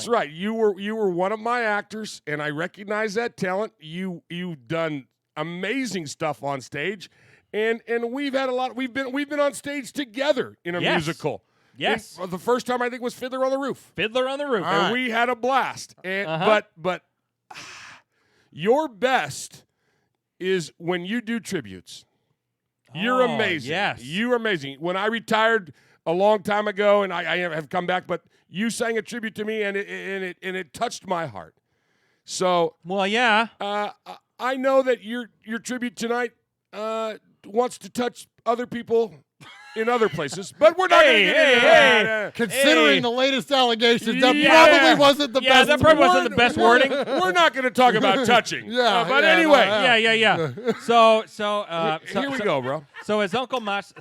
S3: right. You were one of my actors, and I recognize that talent. You've done amazing stuff on stage, and we've had a lot. We've been on stage together in a musical.
S2: Yes.
S3: The first time I think was Fiddler on the Roof.
S2: Fiddler on the Roof.
S3: And we had a blast. And, But your best is when you do tributes. You're amazing.
S2: Yes.
S3: You're amazing. When I retired, a long time ago, and I have come back. But you sang a tribute to me, and it touched my heart. So,
S2: Well, yeah.
S3: I know that your tribute tonight wants to touch other people in other places, but we're not going to get into that.
S1: Considering the latest allegations, that
S3: Yeah.
S1: probably wasn't the best.
S2: Yeah, that probably wasn't the best wording.
S3: We're not going to talk about touching.
S1: Yeah,
S3: but
S1: yeah,
S3: anyway,
S2: Yeah. So
S3: here we go, bro.
S2: So as Uncle Mosh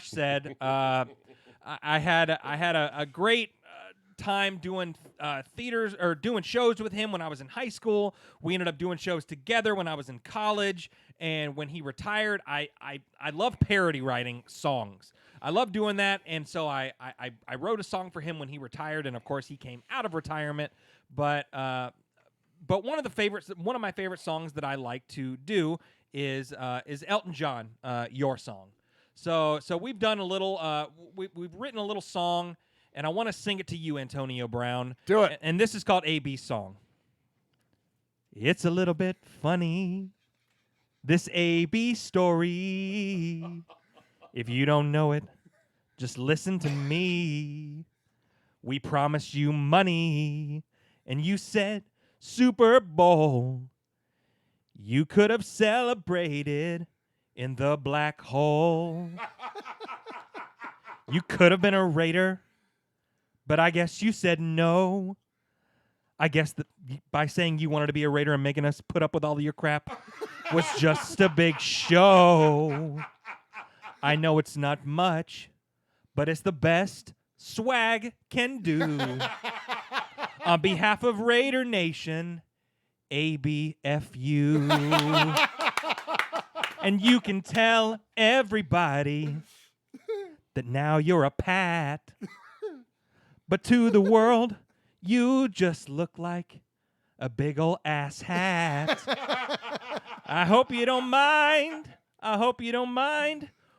S2: said, I had a great time doing theaters or doing shows with him when I was in high school. We ended up doing shows together when I was in college, and when he retired, I love parody writing songs. I love doing that, and so I wrote a song for him when he retired, and of course he came out of retirement. But one of my favorite songs that I like to do is Elton John, Your Song. So we've done a little we've written a little song, and I want to sing it to you, Antonio Brown.
S1: Do it.
S2: And this is called AB's song. It's a little bit funny, this AB story. If you don't know it, just listen to me. We promised you money, and you said Super Bowl. You could have celebrated in the black hole. You could have been a Raider, but I guess you said no. I guess that by saying you wanted to be a Raider and making us put up with all of your crap was just a big show. I know it's not much, but it's the best swag can do. On behalf of Raider Nation, ABFU. And you can tell everybody that now you're a Pat. But to the world, you just look like a big ol' ass hat. I hope you don't mind.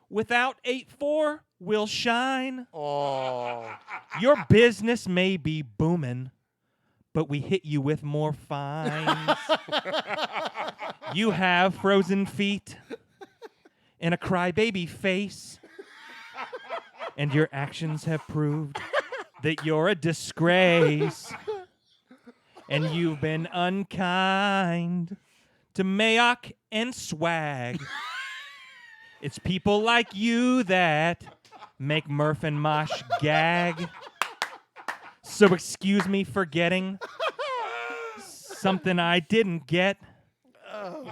S2: Without 8-4, we'll shine.
S1: Oh.
S2: Your business may be booming, but we hit you with more fines. You have frozen feet and a crybaby face, and your actions have proved that you're a disgrace, and you've been unkind to Mayock and Swag. It's people like you that make Murph and Mosh gag. So excuse me for getting something I didn't get.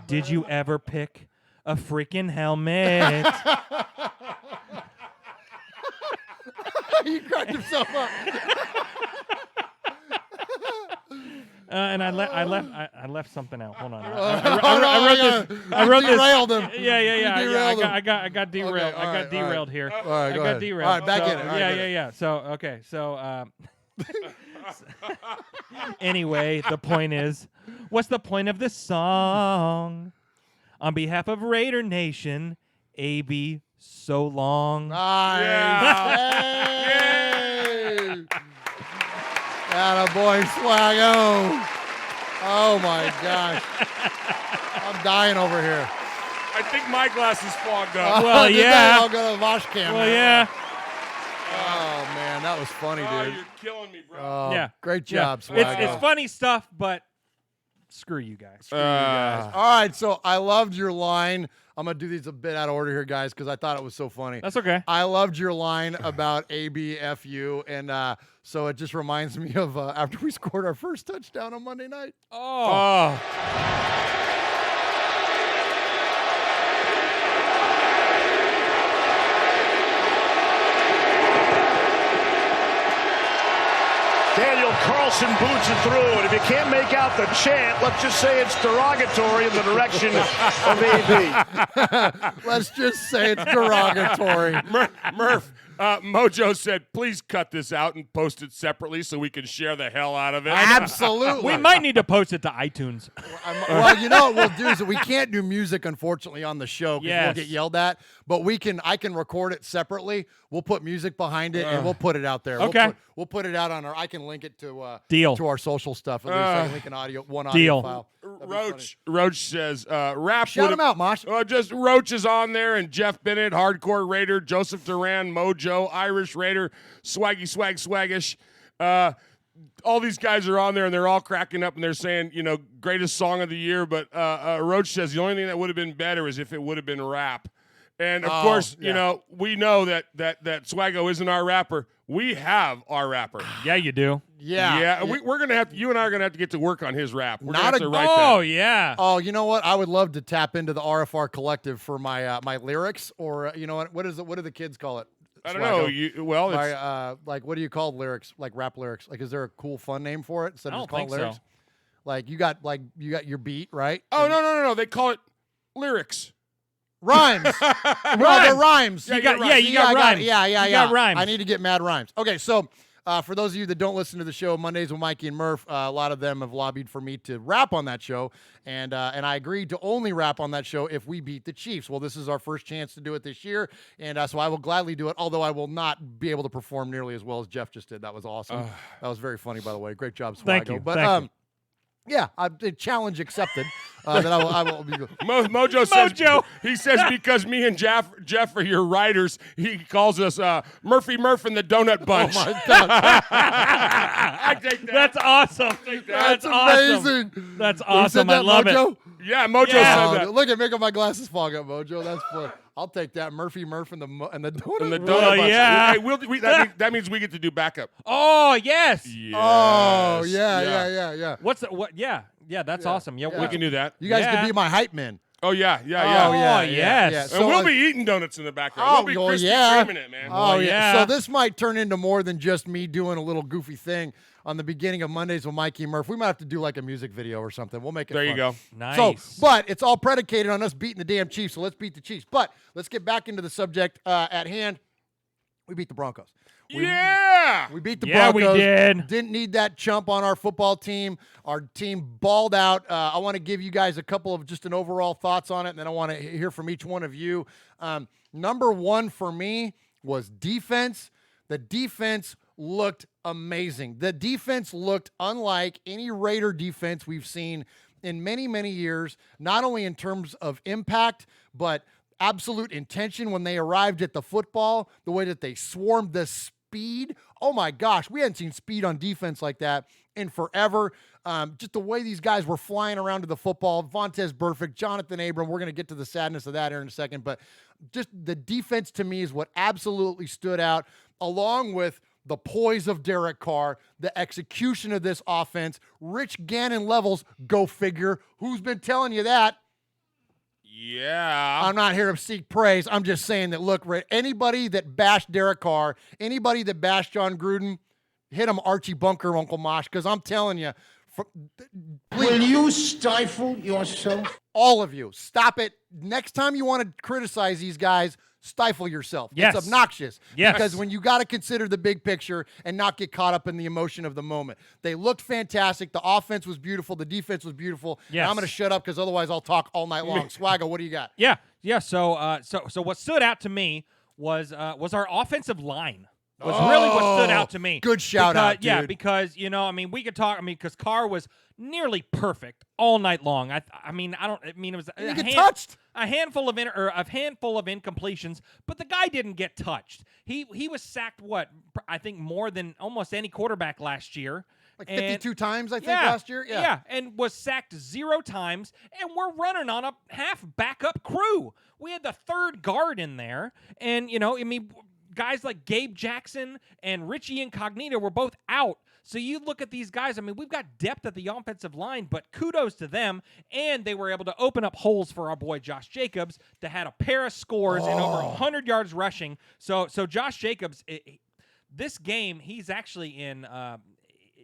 S2: Did you ever pick a freaking helmet?
S1: He cracked himself up.
S2: And I left something out. Hold on.
S1: I wrote this. Derailed him.
S2: Yeah. I got derailed.
S1: Okay,
S2: I got derailed here.
S1: All right,
S2: I
S1: go
S2: got
S1: ahead.
S2: derailed.
S1: All right, back in it. All right,
S2: Yeah. So okay. So anyway, the point is, what's the point of this song? On behalf of Raider Nation, AB, so long.
S1: Nice.
S3: Yeah.
S1: Hey. Attaboy, Swaggo. Oh, my gosh. I'm dying over here.
S3: I think my glass is fogged up.
S2: Well, yeah.
S1: I'll go to the Vosh camera.
S2: Well, yeah.
S1: Oh, man, that was funny,
S3: Oh,
S1: dude.
S3: you're killing me, bro.
S1: Oh,
S2: Yeah.
S1: Great job,
S2: Yeah.
S1: Swaggo.
S2: It's funny stuff, but screw you guys.
S1: All right, so I loved your line. I'm going to do these a bit out of order here, guys, because I thought it was so funny.
S2: That's okay.
S1: I loved your line about ABFU, and so it just reminds me of after we scored our first touchdown on Monday night.
S2: Oh.
S10: Daniel Carlson boots it through, and if you can't make out the chant, let's just say it's derogatory in the direction of AB.
S1: Let's just say it's derogatory.
S3: Murph, Mojo said, please cut this out and post it separately so we can share the hell out of it.
S1: Absolutely.
S2: We might need to post it to iTunes.
S1: Well, you know what we'll do is we can't do music, unfortunately, on the show because we'll
S2: Yes.
S1: get yelled at. But I can record it separately. We'll put music behind it and we'll put it out there.
S2: Okay.
S1: We'll put it out on I can link it to
S2: Deal.
S1: to our social stuff. At least I can link an audio
S2: Deal.
S1: file. That'd be
S3: Roach
S1: funny.
S3: says, rap
S1: Shout
S3: would
S1: him out, Mosh.
S3: Just Roach is on there, and Jeff Bennett, Hardcore Raider, Joseph Duran, Mojo. Joe, Irish Raider, Swaggy Swag Swaggish. All these guys are on there, and they're all cracking up, and they're saying, greatest song of the year. But Roach says the only thing that would have been better is if it would have been rap. And, of course, we know that Swaggo isn't our rapper. We have our rapper.
S2: Yeah, you do.
S3: Yeah. We're going to have to, you and I are going to have to get to work on his rap. We're
S1: Not
S3: going to
S1: a-
S3: write
S2: Oh,
S3: that.
S2: yeah.
S1: Oh, you know what? I would love to tap into the RFR collective for my my lyrics, or you know what is it? What do the kids call it?
S3: I don't know.
S1: Swaggo. Like what do you call lyrics? Like rap lyrics? Like, is there a cool fun name for it instead
S2: I
S1: of just
S2: don't
S1: calling
S2: think
S1: lyrics?
S2: so.
S1: Like you got your beat, right?
S3: Oh, no. They call it lyrics.
S1: Rhymes. Well, they're rhymes.
S3: Yeah,
S2: You got
S3: right.
S2: rhymes.
S1: Yeah.
S2: You got rhymes.
S1: I need to get mad rhymes. Okay, so for those of you that don't listen to the show, Mondays with Mikey and Murph, a lot of them have lobbied for me to rap on that show, and I agreed to only rap on that show if we beat the Chiefs. Well, this is our first chance to do it this year, and so I will gladly do it, although I will not be able to perform nearly as well as Jeff just did. That was awesome. That was very funny, by the way. Great job, Swaggo.
S2: Thank you.
S1: But,
S2: Thank you.
S1: yeah, challenge accepted. That I will be.
S3: Mojo says he says because me and Jeff are your writers, he calls us Murphy Murph and the Donut Bunch.
S1: Oh my God.
S3: I take that.
S2: That's awesome.
S1: That's
S2: awesome.
S1: amazing.
S2: That's
S1: Who said
S2: awesome. I
S1: that,
S2: love
S1: Mojo?
S2: it.
S3: Yeah, Mojo
S2: Yeah.
S3: said that.
S1: Look at making my glasses fog up, Mojo. That's fun. I'll take that. Murphy Murph and the donut.
S3: And the
S1: Bunch.
S3: Donut Bunch.
S2: yeah.
S3: Hey, that means we get to do backup.
S2: Oh, yes.
S1: Oh
S3: Yes.
S1: yeah.
S2: What's the, what? Yeah. Yeah, that's awesome. Yeah,
S3: We can do that.
S1: You guys
S2: Yeah.
S1: could be my hype men.
S3: Oh, yeah.
S2: Oh,
S1: yeah,
S2: yes.
S1: yeah.
S3: And
S1: So,
S3: we'll be eating donuts in the background.
S1: Oh,
S3: We'll be
S1: well,
S3: crispy
S1: yeah.
S3: creaming it, man.
S1: Oh
S2: yeah.
S1: So this might turn into more than just me doing a little goofy thing on the beginning of Mondays with Mikey and Murph. We might have to do like a music video or something. We'll make it
S3: There
S1: fun.
S3: you go.
S2: Nice.
S1: So, but it's all predicated on us beating the damn Chiefs. So let's beat the Chiefs. But let's get back into the subject at hand. We beat the Broncos. We beat the
S2: Yeah, we
S1: Broncos.
S2: did.
S1: Didn't need that chump on our football team. Our team balled out. I want to give you guys a couple of just an overall thoughts on it, and then I want to hear from each one of you. Number one for me was defense. The defense looked amazing. The defense looked unlike any Raider defense we've seen in many, many years, not only in terms of impact, but absolute intention when they arrived at the football, the way that they swarmed, the speed. Oh my gosh, we hadn't seen speed on defense like that in forever. Just the way these guys were flying around to the football. Vontaze Burfict, Jonathan Abram. We're going to get to the sadness of that here in a second, but just the defense to me is what absolutely stood out, along with the poise of Derek Carr, the execution of this offense. Rich Gannon levels, go figure. Who's been telling you that?
S3: Yeah.
S1: I'm not here to seek praise. I'm just saying that, look, anybody that bashed Derek Carr, anybody that bashed John Gruden, hit him Archie Bunker, Uncle Mosh, because I'm telling you,
S6: Will you stifle yourself?
S1: all of you, stop it. Next time you want to criticize these guys, stifle yourself.
S2: Yes.
S1: It's obnoxious.
S2: Yes.
S1: Because when you got to consider the big picture and not get caught up in the emotion of the moment. They looked fantastic. The offense was beautiful. The defense was beautiful.
S2: Yes.
S1: And I'm going to shut up because otherwise I'll talk all night long. Swaggo, what do you got?
S2: Yeah. So what stood out to me was our offensive line. Was really what stood out to me.
S1: Good shout out,
S2: Yeah,
S1: dude.
S2: because we could talk. Because Carr was nearly perfect all night long. It was
S1: He get touched.
S2: a handful of incompletions, but the guy didn't get touched. He was sacked I think more than almost any quarterback last year.
S1: Like 52 times, I think,
S2: Yeah,
S1: last year? Yeah.
S2: and was sacked 0 times, and we're running on a half backup crew. We had the third guard in there, and, guys like Gabe Jackson and Richie Incognito were both out. So you look at these guys, we've got depth at the offensive line, but kudos to them, and they were able to open up holes for our boy Josh Jacobs that had a pair of scores and over 100 yards rushing. So Josh Jacobs, this game, he's actually in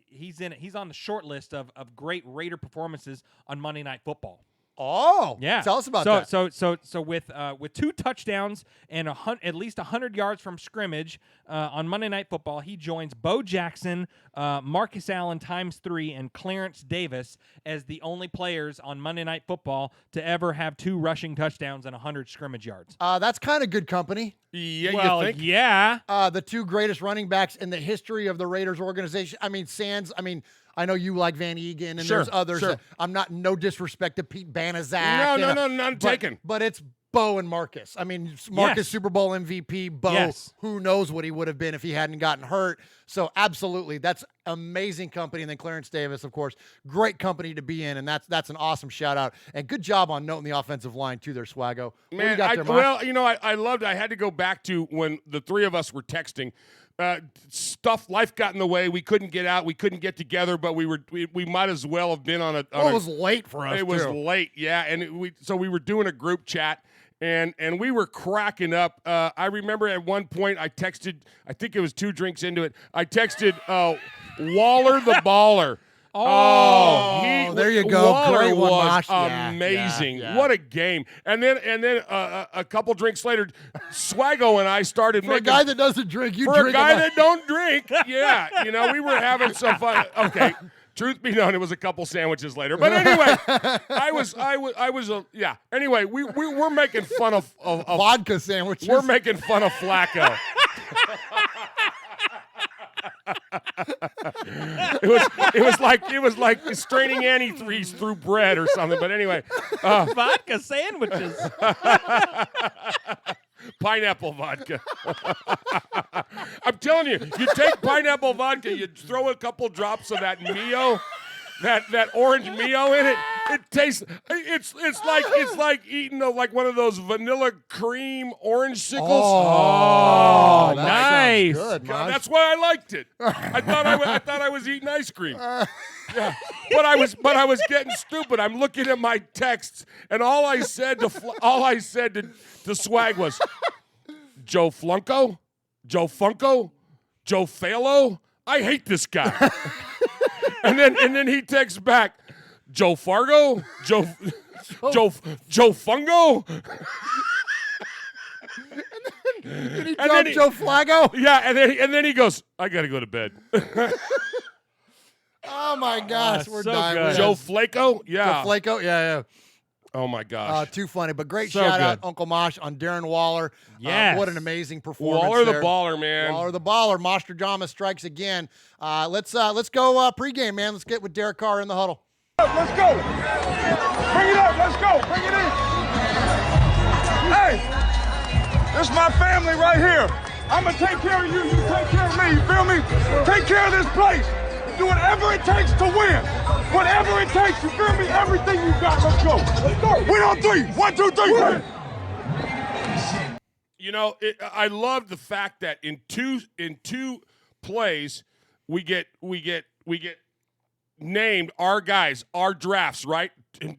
S2: he's on the short list of great Raider performances on Monday Night Football.
S1: Oh,
S2: yeah.
S1: Tell us about that.
S2: So with 2 touchdowns and at least 100 yards from scrimmage on Monday Night Football, he joins Bo Jackson, Marcus Allen × 3, and Clarence Davis as the only players on Monday Night Football to ever have 2 rushing touchdowns and 100 scrimmage yards.
S1: That's kind of good company.
S3: Yeah,
S2: Well,
S3: you think?
S2: yeah.
S1: The 2 greatest running backs in the history of the Raiders organization. Sands, I know you like Van Egan, and
S3: Sure,
S1: there's others.
S3: sure.
S1: I'm not, no disrespect to Pete Banaszak.
S3: No, none taken.
S1: But it's Bo and Marcus. I mean, Marcus
S2: Yes.
S1: Super Bowl MVP, Bo,
S2: Yes.
S1: who knows what he would have been if he hadn't gotten hurt. So absolutely, that's amazing company. And then Clarence Davis, of course, great company to be in, and that's an awesome shout out. And good job on noting the offensive line too there, Swaggo. What do you
S3: Man,
S1: got there, Mosh?
S3: well, you know, I loved it. I had to go back to when the three of us were texting. Life got in the way. We couldn't get out. We couldn't get together, but we might as well have been on a.
S1: It was late for us.
S3: It was late, yeah. And so we were doing a group chat, and we were cracking up. I remember at one point I texted. I think it was 2 drinks into it. I texted Waller the Baller.
S1: There you go.
S3: Waller
S1: Great one,
S3: was
S1: Mosh. Yeah,
S3: amazing.
S1: yeah.
S3: What a game! And then a couple drinks later, Swaggo and I started
S1: For a
S3: making.
S1: guy that doesn't drink, you
S3: For
S1: drink
S3: a guy
S1: about-
S3: that don't drink, yeah, you know, we were having some fun. Okay, truth be known, it was a couple sandwiches later. But anyway, I was yeah. Anyway, we're making fun of
S1: vodka sandwiches.
S3: We're making fun of Flacco. it was like straining antifreeze through bread or something. But anyway,
S2: Vodka sandwiches.
S3: pineapple vodka. I'm telling you, you take pineapple vodka, you throw a couple drops of that Mio, that orange Mio in it. It tastes. It's like eating like one of those vanilla cream orange sickles.
S1: Oh, that
S2: nice.
S1: sounds good, Mosh.
S3: That's why I liked it. I thought I was eating ice cream. Yeah. But I was getting stupid. I'm looking at my texts, and all I said to Swag was, Joe Flunko, Joe Funko, Joe Falo. I hate this guy. and then he texts back, Joe Fargo, Joe Fungo.
S1: Did he drop Joe Flacco?
S3: Yeah, and then he goes, I gotta go to bed.
S1: Oh my gosh, we're
S2: so
S1: dying.
S2: good.
S3: Joe Flacco? Yeah.
S1: Joe Flacco? Yeah.
S3: Oh my gosh.
S1: Too funny, but great
S2: So
S1: shout out,
S2: good.
S1: Uncle Mosh, on Darren Waller.
S2: Yes.
S1: What an amazing performance.
S3: Waller the
S1: there.
S3: baller, man.
S1: Waller the baller. Mostradamus strikes again. Let's go pregame, man. Let's get with Derek Carr in the huddle.
S10: Let's go. Bring it up. Let's go. Bring it in. Hey, this is my family right here. I'm going to take care of you. You take care of me. You feel me? Take care of this place. Do whatever it takes to win. Whatever it takes. You feel me? Everything you got. Let's go. Let's go. Win on 3. 1, 2, 3. Win.
S3: You know, I love the fact that in two plays we get named our guys, our drafts, right?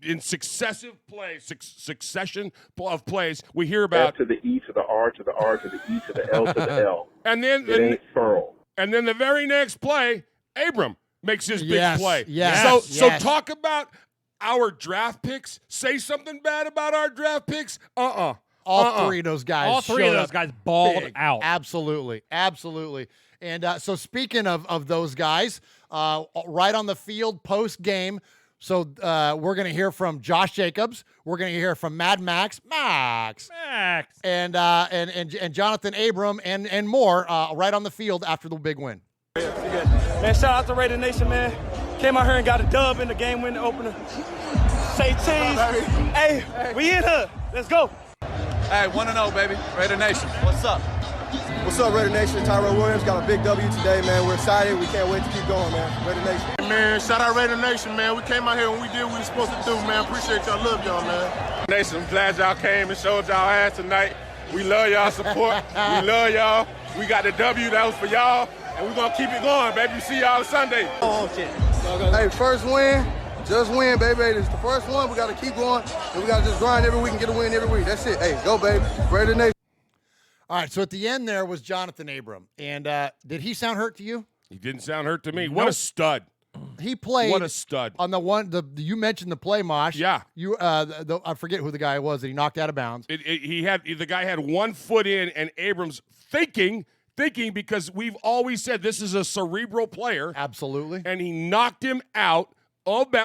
S3: In successive plays, succession of plays, we hear about
S8: F to the E to the R to the R to the E to the L to the L.
S3: and then
S8: It ain't furl.
S3: and then the very next play, Abram makes his big play.
S1: yes,
S3: So
S1: yes.
S3: talk about our draft picks. Say something bad about our draft picks.
S1: All three of those guys.
S2: All three of
S1: showed
S2: those
S1: up
S2: guys balled
S1: big.
S2: out.
S1: Absolutely. And so speaking of those guys, right on the field post game. So we're going to hear from Josh Jacobs. We're going to hear from Mad Max, and Jonathan Abram and more right on the field after the big win.
S11: Man, shout out to Raider Nation, man. Came out here and got a dub in the game winning opener. Say cheese. Hey, we in here. Let's go.
S12: Hey, 1-0, baby. Raider Nation. What's up? What's up, Raider Nation? Tyrell Williams got a big W today, man. We're excited. We can't wait to keep going, man. Raider Nation.
S10: Man, shout out Raider Nation, man. We came out here and we did what we were supposed to do, man. Appreciate y'all. Love y'all, man.
S12: Nation, I'm glad y'all came and showed y'all ass tonight. We love y'all support. We love y'all. We got the W that was for y'all, and we're going to keep it going, baby. See y'all Sunday.
S11: Oh, shit.
S12: Hey, first win. Just win, baby. It's the first one. We got to keep going, and we got to just grind every week and get a win every week. That's it. Hey, go, baby. Raider Nation.
S1: All right, so at the end there was Jonathan Abram. And did he sound hurt to you?
S3: He didn't sound hurt to me. What a stud.
S1: He played.
S3: What a stud.
S1: On the one, you mentioned the play, Mosh.
S3: Yeah.
S1: You, I forget who the guy was that he knocked out of bounds.
S3: The guy had 1 foot in, and Abrams thinking because we've always said this is a cerebral player.
S1: Absolutely.
S3: And he knocked him out.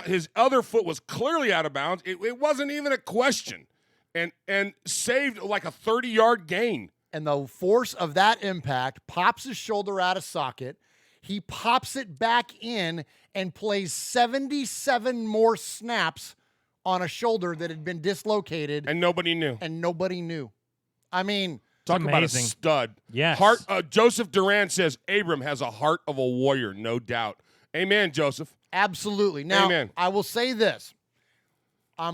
S3: His other foot was clearly out of bounds. It wasn't even a question. And saved like a 30-yard gain.
S1: And the force of that impact pops his shoulder out of socket. He pops it back in and plays 77 more snaps on a shoulder that had been dislocated.
S3: And nobody knew.
S1: I mean,
S3: talk about a
S2: amazing.
S3: stud.
S2: Yes.
S3: Joseph Duran says Abram has a heart of a warrior, no doubt. Amen, Joseph.
S1: Absolutely. Now,
S3: Amen.
S1: I will say this. I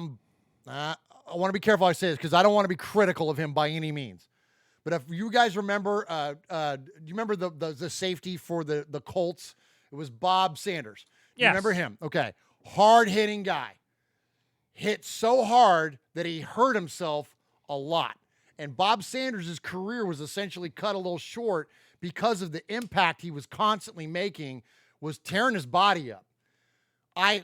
S1: want to be careful I say this because I don't want to be critical of him by any means. But if you guys remember, do you remember the safety for the Colts? It was Bob Sanders. Do you remember him? Okay. Hard-hitting guy. Hit so hard that he hurt himself a lot. And Bob Sanders' career was essentially cut a little short because of the impact he was constantly making, was tearing his body up. I'm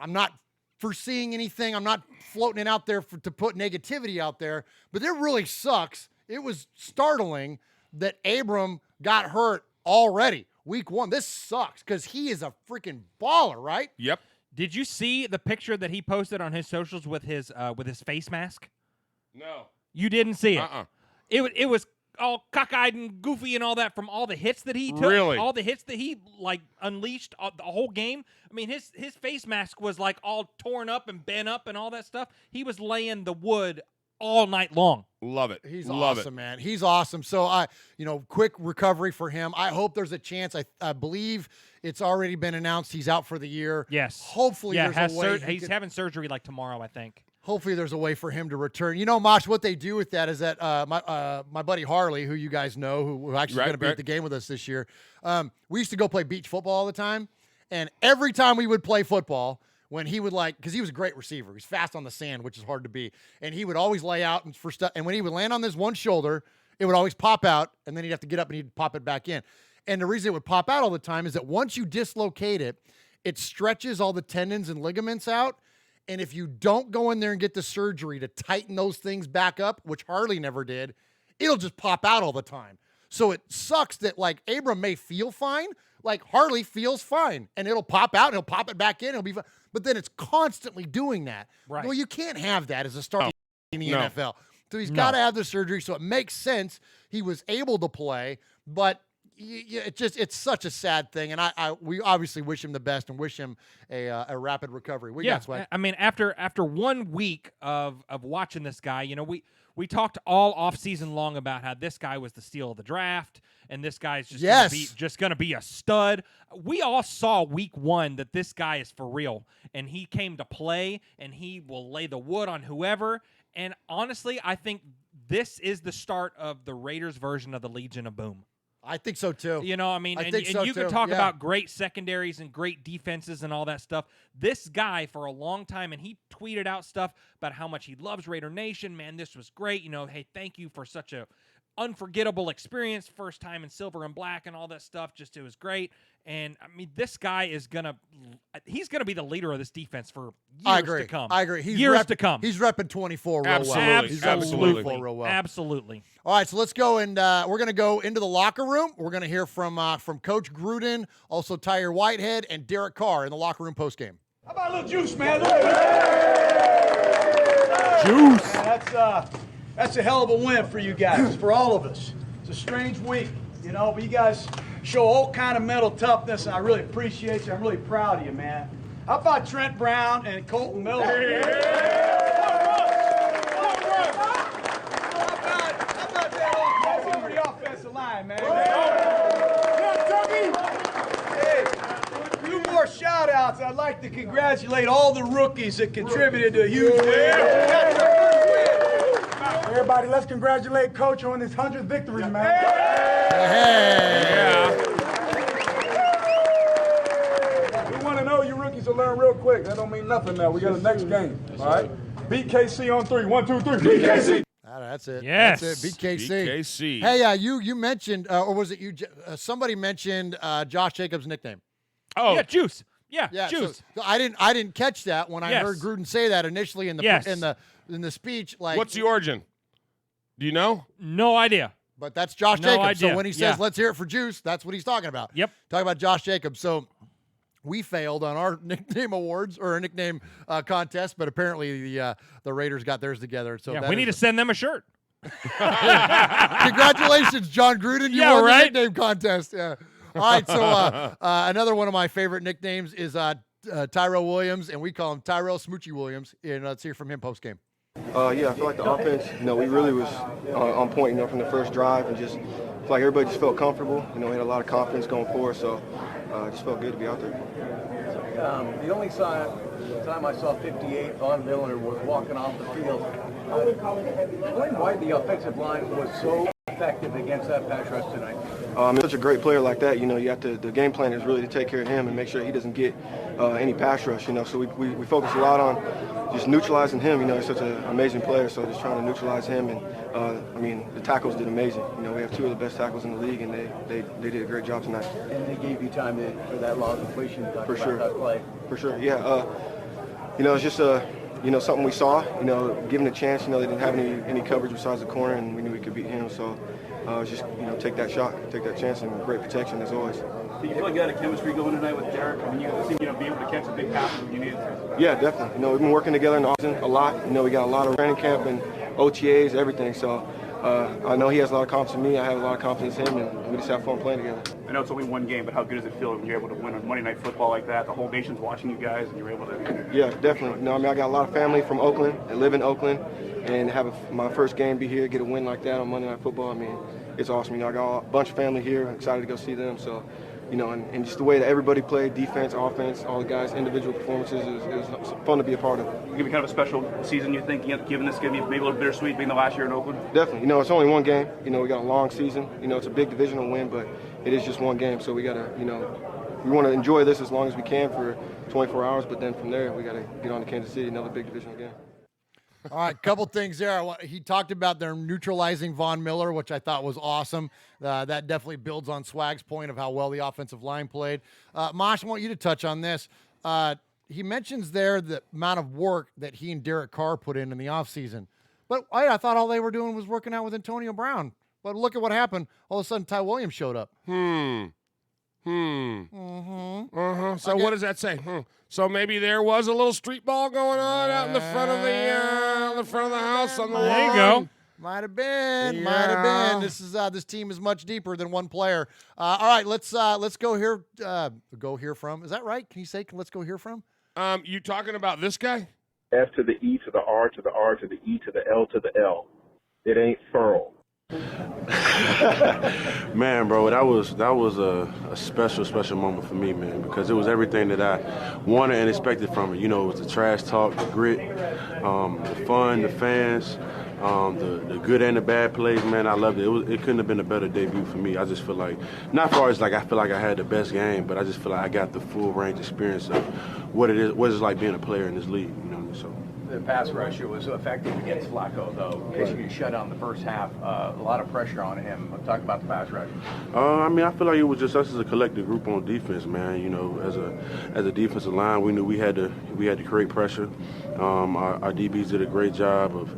S1: not foreseeing anything. I'm not floating it out there to put negativity out there, but it really sucks. It was startling that Abram got hurt already. Week 1. This sucks because he is a freaking baller, right?
S3: Yep.
S2: Did you see the picture that he posted on his socials with his face mask?
S3: No.
S2: You didn't see it. It was all cockeyed and goofy and all that from all the hits that he took.
S3: Really?
S2: All the hits that he unleashed the whole game. I mean, his face mask was all torn up and bent up and all that stuff. He was laying the wood all night long.
S3: Love it.
S1: He's
S3: Love
S1: awesome, man. He's awesome. So quick recovery for him. I hope there's a chance. I believe it's already been announced he's out for the year.
S2: Yes.
S1: Hopefully there's a way.
S2: He's having surgery tomorrow, I think.
S1: Hopefully there's a way for him to return. You know, Mosh, what they do with that is that my buddy Harley, who you guys know, who actually is going to be at the game with us this year, we used to go play beach football all the time. And every time we would play football, when he would because he was a great receiver. He's fast on the sand, which is hard to be. And he would always lay out for stuff. And when he would land on this one shoulder, it would always pop out, and then he'd have to get up and he'd pop it back in. And the reason it would pop out all the time is that once you dislocate it, it stretches all the tendons and ligaments out. And if you don't go in there and get the surgery to tighten those things back up, which Harley never did, it'll just pop out all the time. So it sucks that Abram may feel fine, Harley feels fine, and it'll pop out and he'll pop it back in. It'll be fine. But then it's constantly doing that.
S2: Right.
S1: Well, you can't have that as a starter in the NFL. So he's got to have the surgery. So it makes sense he was able to play, but it's such a sad thing, and we obviously wish him the best and wish him a rapid recovery.
S2: I mean, after 1 week of watching this guy, we talked all off season long about how this guy was the steal of the draft, and this guy's just gonna be a stud. We all saw week 1 that this guy is for real, and he came to play, and he will lay the wood on whoever. And honestly, I think this is the start of the Raiders' version of the Legion of Boom.
S1: I think so too.
S2: You can talk
S1: Yeah.
S2: about great secondaries and great defenses and all that stuff. This guy for a long time, and he tweeted out stuff about how much he loves Raider Nation. Man, this was great. Hey, thank you for such a unforgettable experience. First time in silver and black and all that stuff. It was great. And I mean, this guy he's gonna be the leader of this defense for years to come.
S1: I agree.
S2: Years to come.
S1: He's repping 24 real
S3: Absolutely.
S1: well.
S3: He's
S1: He's
S3: repping
S1: absolutely
S3: 24
S1: real well.
S2: Absolutely.
S1: All right, so let's go and we're going to go into the locker room. We're going to hear from Coach Gruden, also Tyre Whitehead, and Derek Carr in the locker room postgame.
S10: How about a little juice, man?
S2: Juice.
S13: That's a hell of a win for you guys, for all of us. It's a strange week, but you guys show all kind of mental toughness, and I really appreciate you. I'm really proud of you, man. How about Trent Brown and Colton Miller? How about that offense over the offensive line, man? Hey, two more shout-outs. I'd like to congratulate all the rookies that contributed to a huge win.
S10: Everybody, let's congratulate Coach on his 100th victory, man.
S1: Hey!
S10: We want to know you rookies will learn real quick. That don't mean nothing now. We got the next game, all right? Beat KC on 3. 1, 2, 3. Beat KC.
S1: That's it.
S2: Yes.
S1: That's it. Beat KC.
S3: Beat KC.
S1: Hey, you mentioned, or was it you? Somebody mentioned Josh Jacobs' nickname.
S3: Oh,
S2: Yeah, Juice. Yeah,
S1: Yeah,
S2: Juice.
S1: so I didn't catch that when I
S2: Yes.
S1: heard Gruden say that initially in the
S2: Yes.
S1: in the speech.
S3: what's the origin? Do you know?
S2: No idea.
S1: But that's Josh
S2: No
S1: Jacobs.
S2: idea.
S1: So when he says,
S2: Yeah.
S1: let's hear it for Juice, that's what he's talking about.
S2: Yep.
S1: Talking about Josh Jacobs. So we failed on our nickname awards or a nickname contest, but apparently the Raiders got theirs together. So
S2: We need to send them a shirt.
S1: Congratulations, John Gruden. You
S2: Yeah,
S1: won
S2: right?
S1: the nickname contest. Yeah. All right. So another one of my favorite nicknames is Tyrell Williams, and we call him Tyrell Smoochie Williams. And let's hear from him post game.
S14: Yeah, I feel like the offense, we really was on point, from the first drive, and just feel like everybody just felt comfortable. We had a lot of confidence going forward, so it just felt good to be out there.
S15: The only time I saw 58, Von Miller was walking off the field. Explain why the offensive line was so effective against that pass rush tonight.
S14: Such a great player like that, you have to. The game plan is really to take care of him and make sure he doesn't get any pass rush. So we focus a lot on just neutralizing him. He's such an amazing player, so just trying to neutralize him. And the tackles did amazing. We have two of the best tackles in the league, and they did a great job tonight.
S15: And they gave you time for that long completion.
S14: For sure.
S15: That play.
S14: For sure. Yeah. It's just something we saw. Given a chance. They didn't have any coverage besides the corner, and we knew we could beat him. So. Just take that shot, take that chance, and great protection as always.
S16: Do you feel like you had a chemistry going tonight with Derek? I mean, you seem to be able to catch a big pass when you needed to.
S14: Yeah, definitely. We've been working together in the offseason a lot. We got a lot of training camp and OTAs, everything. So I know he has a lot of confidence in me. I have a lot of confidence in him, and we just have fun playing together.
S16: I know it's only one game, but how good does it feel when you're able to win on Monday Night Football like that? The whole nation's watching you guys, and you're able to.
S14: Yeah, definitely. I got a lot of family from Oakland. I live in Oakland, and have my first game be here, get a win like that on Monday Night Football. It's awesome. I got a bunch of family here. Excited to go see them. So, and just the way that everybody played, defense, offense, all the guys' individual performances, it was fun to be a part of.
S16: It's going to be kind of a special season, you think, given this going to be maybe a little bittersweet being the last year in Oakland?
S14: Definitely. It's only one game. We got a long season. It's a big divisional win, but it is just one game. So we got to, we want to enjoy this as long as we can for 24 hours, but then from there, we got to get on to Kansas City, another big divisional game.
S1: All right, couple things there. He talked about their neutralizing Von Miller, which I thought was awesome. That definitely builds on Swag's point of how well the offensive line played. Mosh, I want you to touch on this. He mentions there the amount of work that he and Derek Carr put in the offseason. But I thought all they were doing was working out with Antonio Brown. But look at what happened. All of a sudden, Ty Williams showed up.
S3: So what does that say? So maybe there was a little street ball going on out in the front of the house on the lawn.
S2: There you go.
S1: Might have been. This team is much deeper than one player. All right, let's go hear from. Is that right? Can you say let's go hear from?
S3: You talking about this guy?
S17: F to the E to the R to the R to the E to the L to the L. It ain't furl.
S18: Man, bro, that was a special moment for me, man, because it was everything that I wanted and expected from it. It was the trash talk, the grit, the fun, the fans, the good and the bad plays, man. I loved it. It couldn't have been a better debut for me. I just feel like, not far as I feel like I had the best game, but I just feel like I got the full range experience of what it's like being a player in this league. So.
S15: The pass rush, it was effective against Flacco, though. Basically shut down the first half. A lot of pressure on him. Talk about the pass rush.
S18: I feel like it was just us as a collective group on defense, man. As a defensive line, we knew we had to create pressure. Our DBs did a great job of,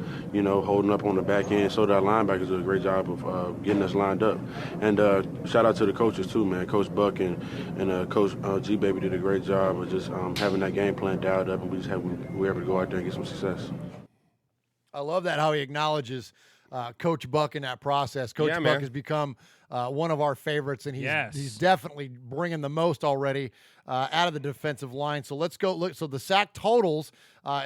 S18: holding up on the back end. So did our linebackers did a great job of getting us lined up. And shout out to the coaches too, man. Coach Buck and Coach G Baby did a great job of just having that game plan dialed up, and we were able to go out there and get some success.
S1: I love that how he acknowledges Coach Buck in that process. Coach Buck has become one of our favorites, and he's definitely bringing the most already out of the defensive line. So let's go look. So the sack totals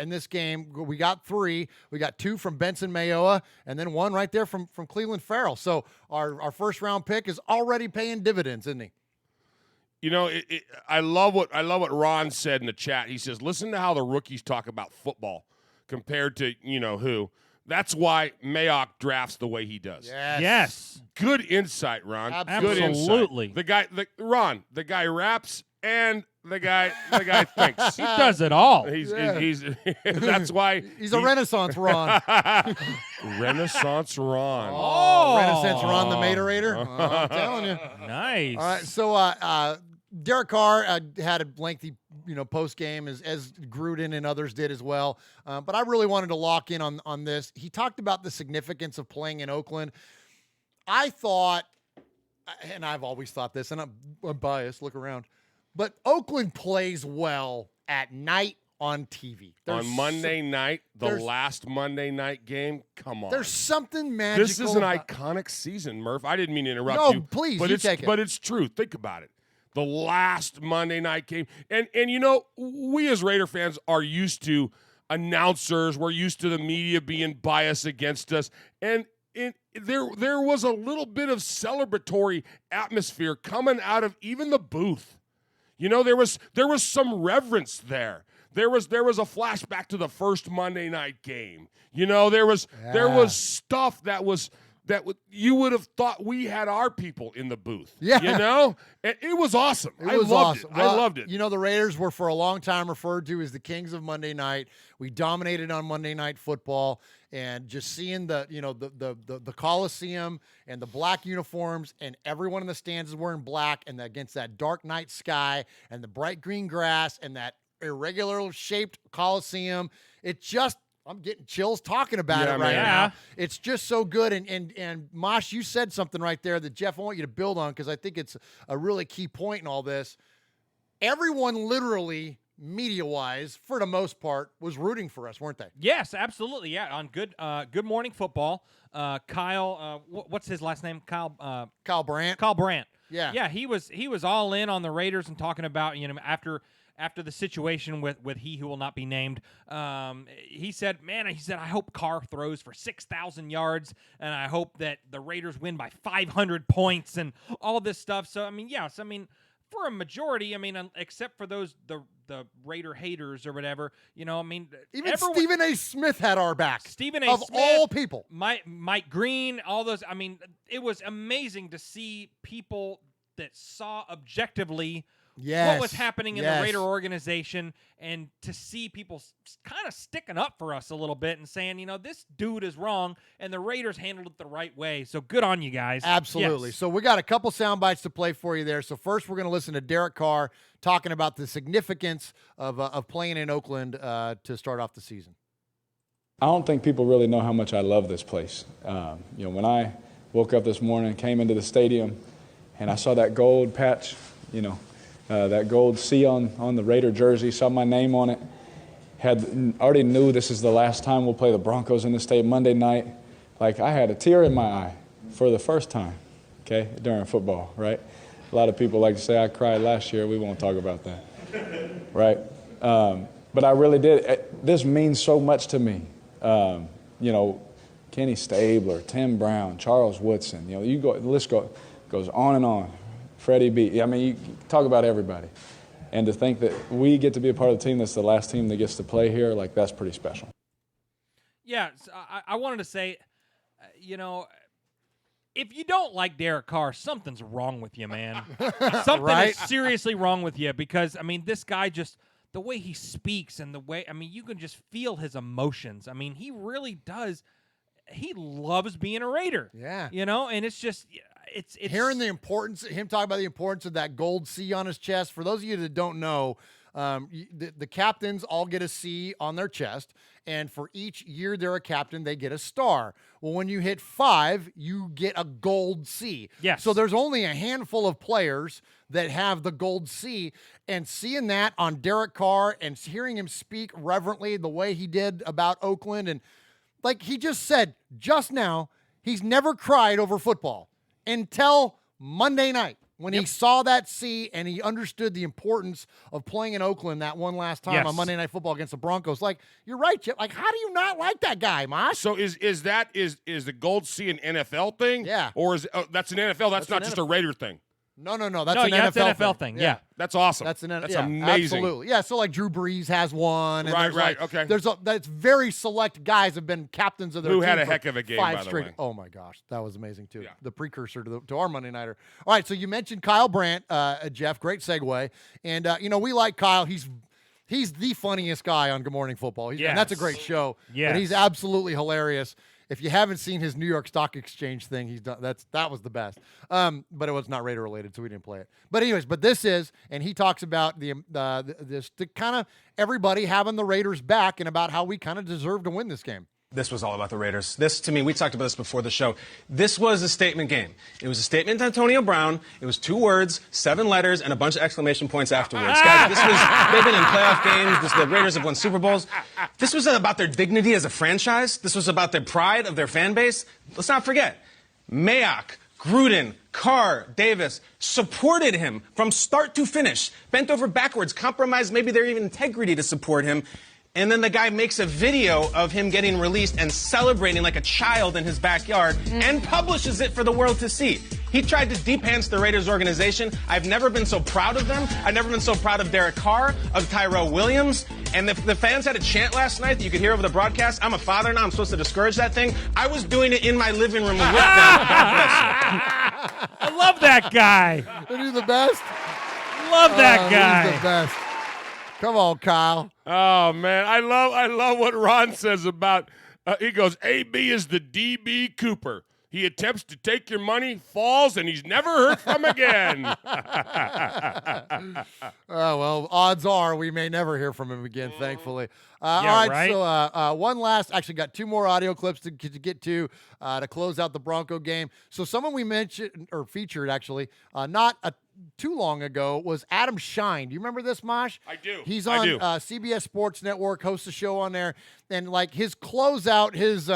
S1: in this game, we got 3. We got 2 from Benson Mayoa, and then 1 right there from Cleveland Farrell. So our first round pick is already paying dividends, isn't he?
S3: I love what Ron said in the chat. He says, listen to how the rookies talk about football compared to who. That's why Mayock drafts the way he does.
S2: Yes.
S3: Good insight, Ron.
S2: Absolutely.
S3: Good insight. The guy raps and the guy thinks.
S2: He does it all.
S3: He's that's why
S1: he's a Renaissance Ron.
S3: Renaissance Ron.
S1: Oh, Renaissance Ron the Materator. I'm telling you.
S2: Nice.
S1: All right, so Derek Carr had a lengthy, post game as Gruden and others did as well. But I really wanted to lock in on this. He talked about the significance of playing in Oakland. I thought, and I've always thought this, and I'm biased. Look around, but Oakland plays well at night on TV.
S3: On Monday night, the last Monday night game. Come on,
S1: there's something magical.
S3: This is an iconic season, Murph. I didn't mean to interrupt you.
S1: No, please,
S3: but
S1: take it.
S3: But it's true. Think about it. the last Monday night game. And you know, we as Raider fans are used to announcers. We're used to the media being biased against us. And there was a little bit of celebratory atmosphere coming out of even the booth. You know, there was some reverence there. There was a flashback to the first Monday night game. You know, there was stuff that you would have thought we had our people in the booth.
S1: Yeah.
S3: You know? And it was awesome. I loved it.
S1: Well,
S3: I loved it.
S1: You know, the Raiders were for a long time referred to as the kings of Monday night. We dominated on Monday Night Football, and just seeing the Coliseum and the black uniforms and everyone in the stands is wearing black, and against that dark night sky and the bright green grass and that irregular shaped Coliseum, I'm getting chills talking about it right now. It's just so good. And Mosh, you said something right there that, Jeff, I want you to build on, because I think it's a really key point in all this. Everyone literally, media-wise, for the most part, was rooting for us, weren't they?
S2: Yes, absolutely. Yeah, on Good Morning Football, Kyle, what's his last name? Kyle
S1: Brandt.
S2: Kyle Brandt.
S1: Yeah,
S2: he was all in on the Raiders and talking about, you know, after the situation with he who will not be named, he said, I hope Carr throws for 6,000 yards, and I hope that the Raiders win by 500 points and all this stuff. So, I mean, yes, I mean, for a majority, I mean, except for those, the Raider haters or whatever, you know, I mean.
S1: Even Stephen A. Smith had our back.
S2: Stephen A.
S1: Of
S2: Smith,
S1: all people.
S2: Mike Green, all those. I mean, it was amazing to see people that saw objectively what was happening in the Raider organization, and to see people kind of sticking up for us a little bit and saying, you know, this dude is wrong, and the Raiders handled it the right way. So good on you guys.
S1: Absolutely.
S2: Yes.
S1: So we got a couple sound bites to play for you there. So first, we're going to listen to Derek Carr talking about the significance of playing in Oakland to start off the season.
S19: I don't think people really know how much I love this place. You know, when I woke up this morning, came into the stadium, and I saw that gold patch, you know, that gold C on the Raider jersey, saw my name on it, already knew this is the last time we'll play the Broncos in the state Monday night. Like, I had a tear in my eye for the first time, okay, during football, right? A lot of people like to say I cried last year. We won't talk about that, right? But I really did. This means so much to me. You know, Kenny Stabler, Tim Brown, Charles Woodson, you know, the list goes on and on. Freddie B. I mean, you talk about everybody. And to think that we get to be a part of the team that's the last team that gets to play here, like, that's pretty special.
S2: Yeah, so I wanted to say, you know, if you don't like Derek Carr, something's wrong with you, man. Something is seriously wrong with you, because, I mean, this guy just, the way he speaks and the way, I mean, you can just feel his emotions. I mean, he really does. He loves being a Raider.
S1: Yeah.
S2: You know, and it's just... It's
S1: hearing him talking about the importance of that gold C on his chest. For those of you that don't know, the captains all get a C on their chest, and for each year they're a captain, they get a star. Well, when you hit 5, you get a gold C.
S2: Yes.
S1: So there's only a handful of players that have the gold C, and seeing that on Derek Carr and hearing him speak reverently the way he did about Oakland, and like he just said just now, he's never cried over football until Monday night when he saw that C and he understood the importance of playing in Oakland that one last time on Monday Night Football against the Broncos. Like, you're right, Chip. Like, how do you not like that guy, Mosh?
S3: So is the gold C an NFL thing?
S1: Yeah.
S3: Or is that's an NFL? That's not just a Raider thing.
S1: No. That's an NFL
S2: thing. Yeah.
S3: That's awesome.
S1: That's
S3: amazing.
S1: Absolutely. Yeah. So like Drew Brees has one. And
S3: Right. Okay.
S1: That's very select guys have been captains of their
S3: Who
S1: team
S3: had a
S1: for
S3: heck of a game,
S1: 5
S3: by the
S1: straight.
S3: way.
S1: Oh my gosh, that was amazing too.
S3: Yeah.
S1: The precursor to our Monday nighter. All right. So you mentioned Kyle Brandt, Jeff. Great segue. And you know, we like Kyle. He's the funniest guy on Good Morning Football. And that's a great show.
S2: Yeah.
S1: But he's absolutely hilarious. If you haven't seen his New York Stock Exchange thing, he's done. That was the best. But it was not Raider related, so we didn't play it. But anyways, this is, and he talks about the kind of everybody having the Raiders back, and about how we kind of deserve to win this game.
S20: This was all about the Raiders. This, to me, we talked about this before the show. This was a statement game. It was a statement to Antonio Brown. It was 2 words, 7 letters, and a bunch of exclamation points afterwards. Guys, they've been in playoff games. The Raiders have won Super Bowls. This was about their dignity as a franchise. This was about their pride of their fan base. Let's not forget, Mayock, Gruden, Carr, Davis supported him from start to finish, bent over backwards, compromised maybe their even integrity to support him. And then the guy makes a video of him getting released and celebrating like a child in his backyard and publishes it for the world to see. He tried to de-pants the Raiders organization. I've never been so proud of them. I've never been so proud of Derek Carr, of Tyrell Williams. And the fans had a chant last night that you could hear over the broadcast. I'm a father now. I'm supposed to discourage that thing. I was doing it in my living room with them.
S2: I love that guy.
S1: Isn't he the best?
S2: Love that guy.
S1: He's the best. Come on, Kyle.
S3: Oh man, I love what Ron says about. He goes, AB is the DB Cooper. He attempts to take your money, falls, and he's never heard from again.
S1: Well, odds are we may never hear from him again, thankfully. All right, so one last, actually got two more audio clips to get to close out the Bronco game. So someone we mentioned, or featured actually, not too long ago, was Adam Shine. Do you remember this, Mosh?
S3: I do.
S1: He's on CBS Sports Network, hosts a show on there, and like his closeout, his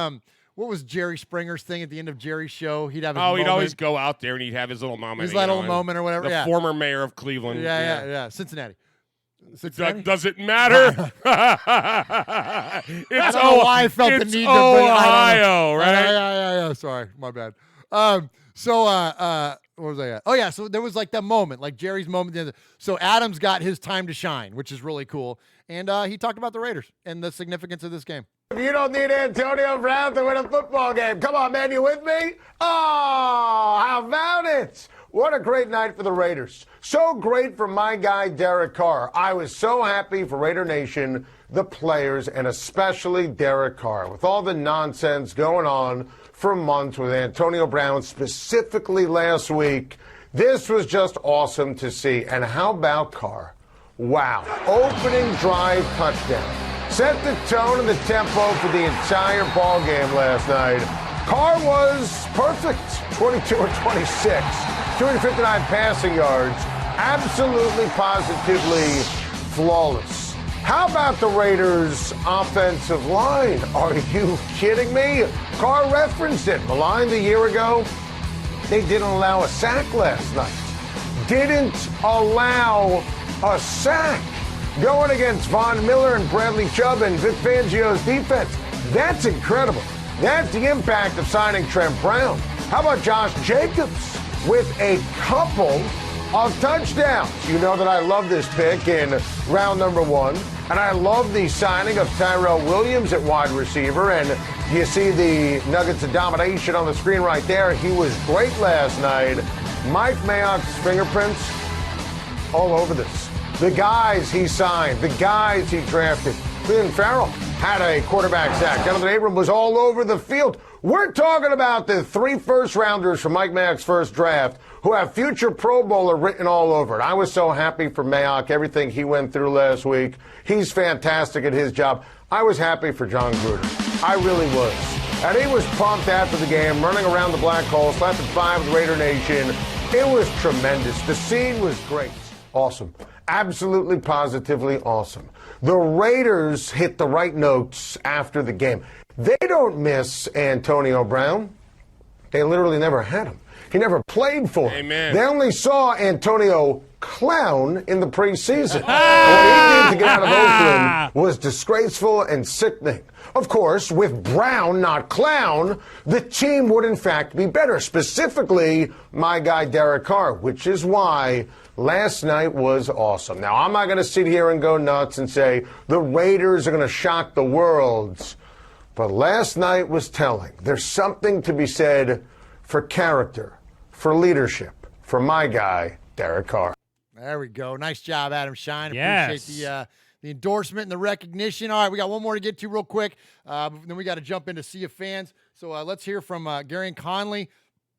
S1: what was Jerry Springer's thing at the end of Jerry's show? He'd have his moment.
S3: He'd always go out there and he'd have his little moment.
S1: His little moment or whatever.
S3: The former mayor of Cleveland.
S1: Yeah. Cincinnati.
S3: Does it matter?
S1: I don't know why I felt the need to bring
S3: Ohio, right?
S1: Yeah. Sorry, my bad. Where was I at? Oh, yeah, so there was like that moment, like Jerry's moment. So Adam's got his time to shine, which is really cool. And he talked about the Raiders and the significance of this game.
S21: You don't need Antonio Brown to win a football game. Come on, man, you with me? Oh, how about it? What a great night for the Raiders. So great for my guy, Derek Carr. I was so happy for Raider Nation, the players, and especially Derek Carr. With all the nonsense going on for months with Antonio Brown, specifically last week, this was just awesome to see. And how about Carr? Wow. Opening drive touchdown. Set the tone and the tempo for the entire ball game last night. Carr was perfect. 22 or 26. 259 passing yards. Absolutely, positively flawless. How about the Raiders' offensive line? Are you kidding me? Carr referenced it. Maligned a year ago. They didn't allow a sack last night. Didn't allow a sack. Going against Von Miller and Bradley Chubb and Vic Fangio's defense. That's incredible. That's the impact of signing Trent Brown. How about Josh Jacobs with a couple of touchdowns? You know that I love this pick in round number 1. And I love the signing of Tyrell Williams at wide receiver. And you see the Nuggets of domination on the screen right there. He was great last night. Mike Mayock's fingerprints all over this. The guys he signed, the guys he drafted. Clelin Ferrell had a quarterback sack. Jonathan Abram was all over the field. We're talking about the 3 first-rounders from Mike Mayock's first draft who have future Pro Bowler written all over it. I was so happy for Mayock, everything he went through last week. He's fantastic at his job. I was happy for John Gruden. I really was. And he was pumped after the game, running around the black hole, slapping 5 with Raider Nation. It was tremendous. The scene was great. Awesome. Absolutely, positively awesome. The Raiders hit the right notes after the game. They don't miss Antonio Brown. They literally never had him. He never played for them.
S3: Amen.
S21: They only saw Antonio clown in the preseason. What he did to get out of Oakland was disgraceful and sickening. Of course, with Brown, not clown, the team would in fact be better. Specifically, my guy Derek Carr, which is why last night was awesome. Now, I'm not going to sit here and go nuts and say the Raiders are going to shock the world. But last night was telling. There's something to be said for character, for leadership, for my guy, Derek Carr.
S1: There we go. Nice job, Adam Shine.
S2: Yes.
S1: Appreciate the endorsement and the recognition. All right, we got one more to get to real quick. Then we got to jump into Sea of Fans. So let's hear from Gary and Conley.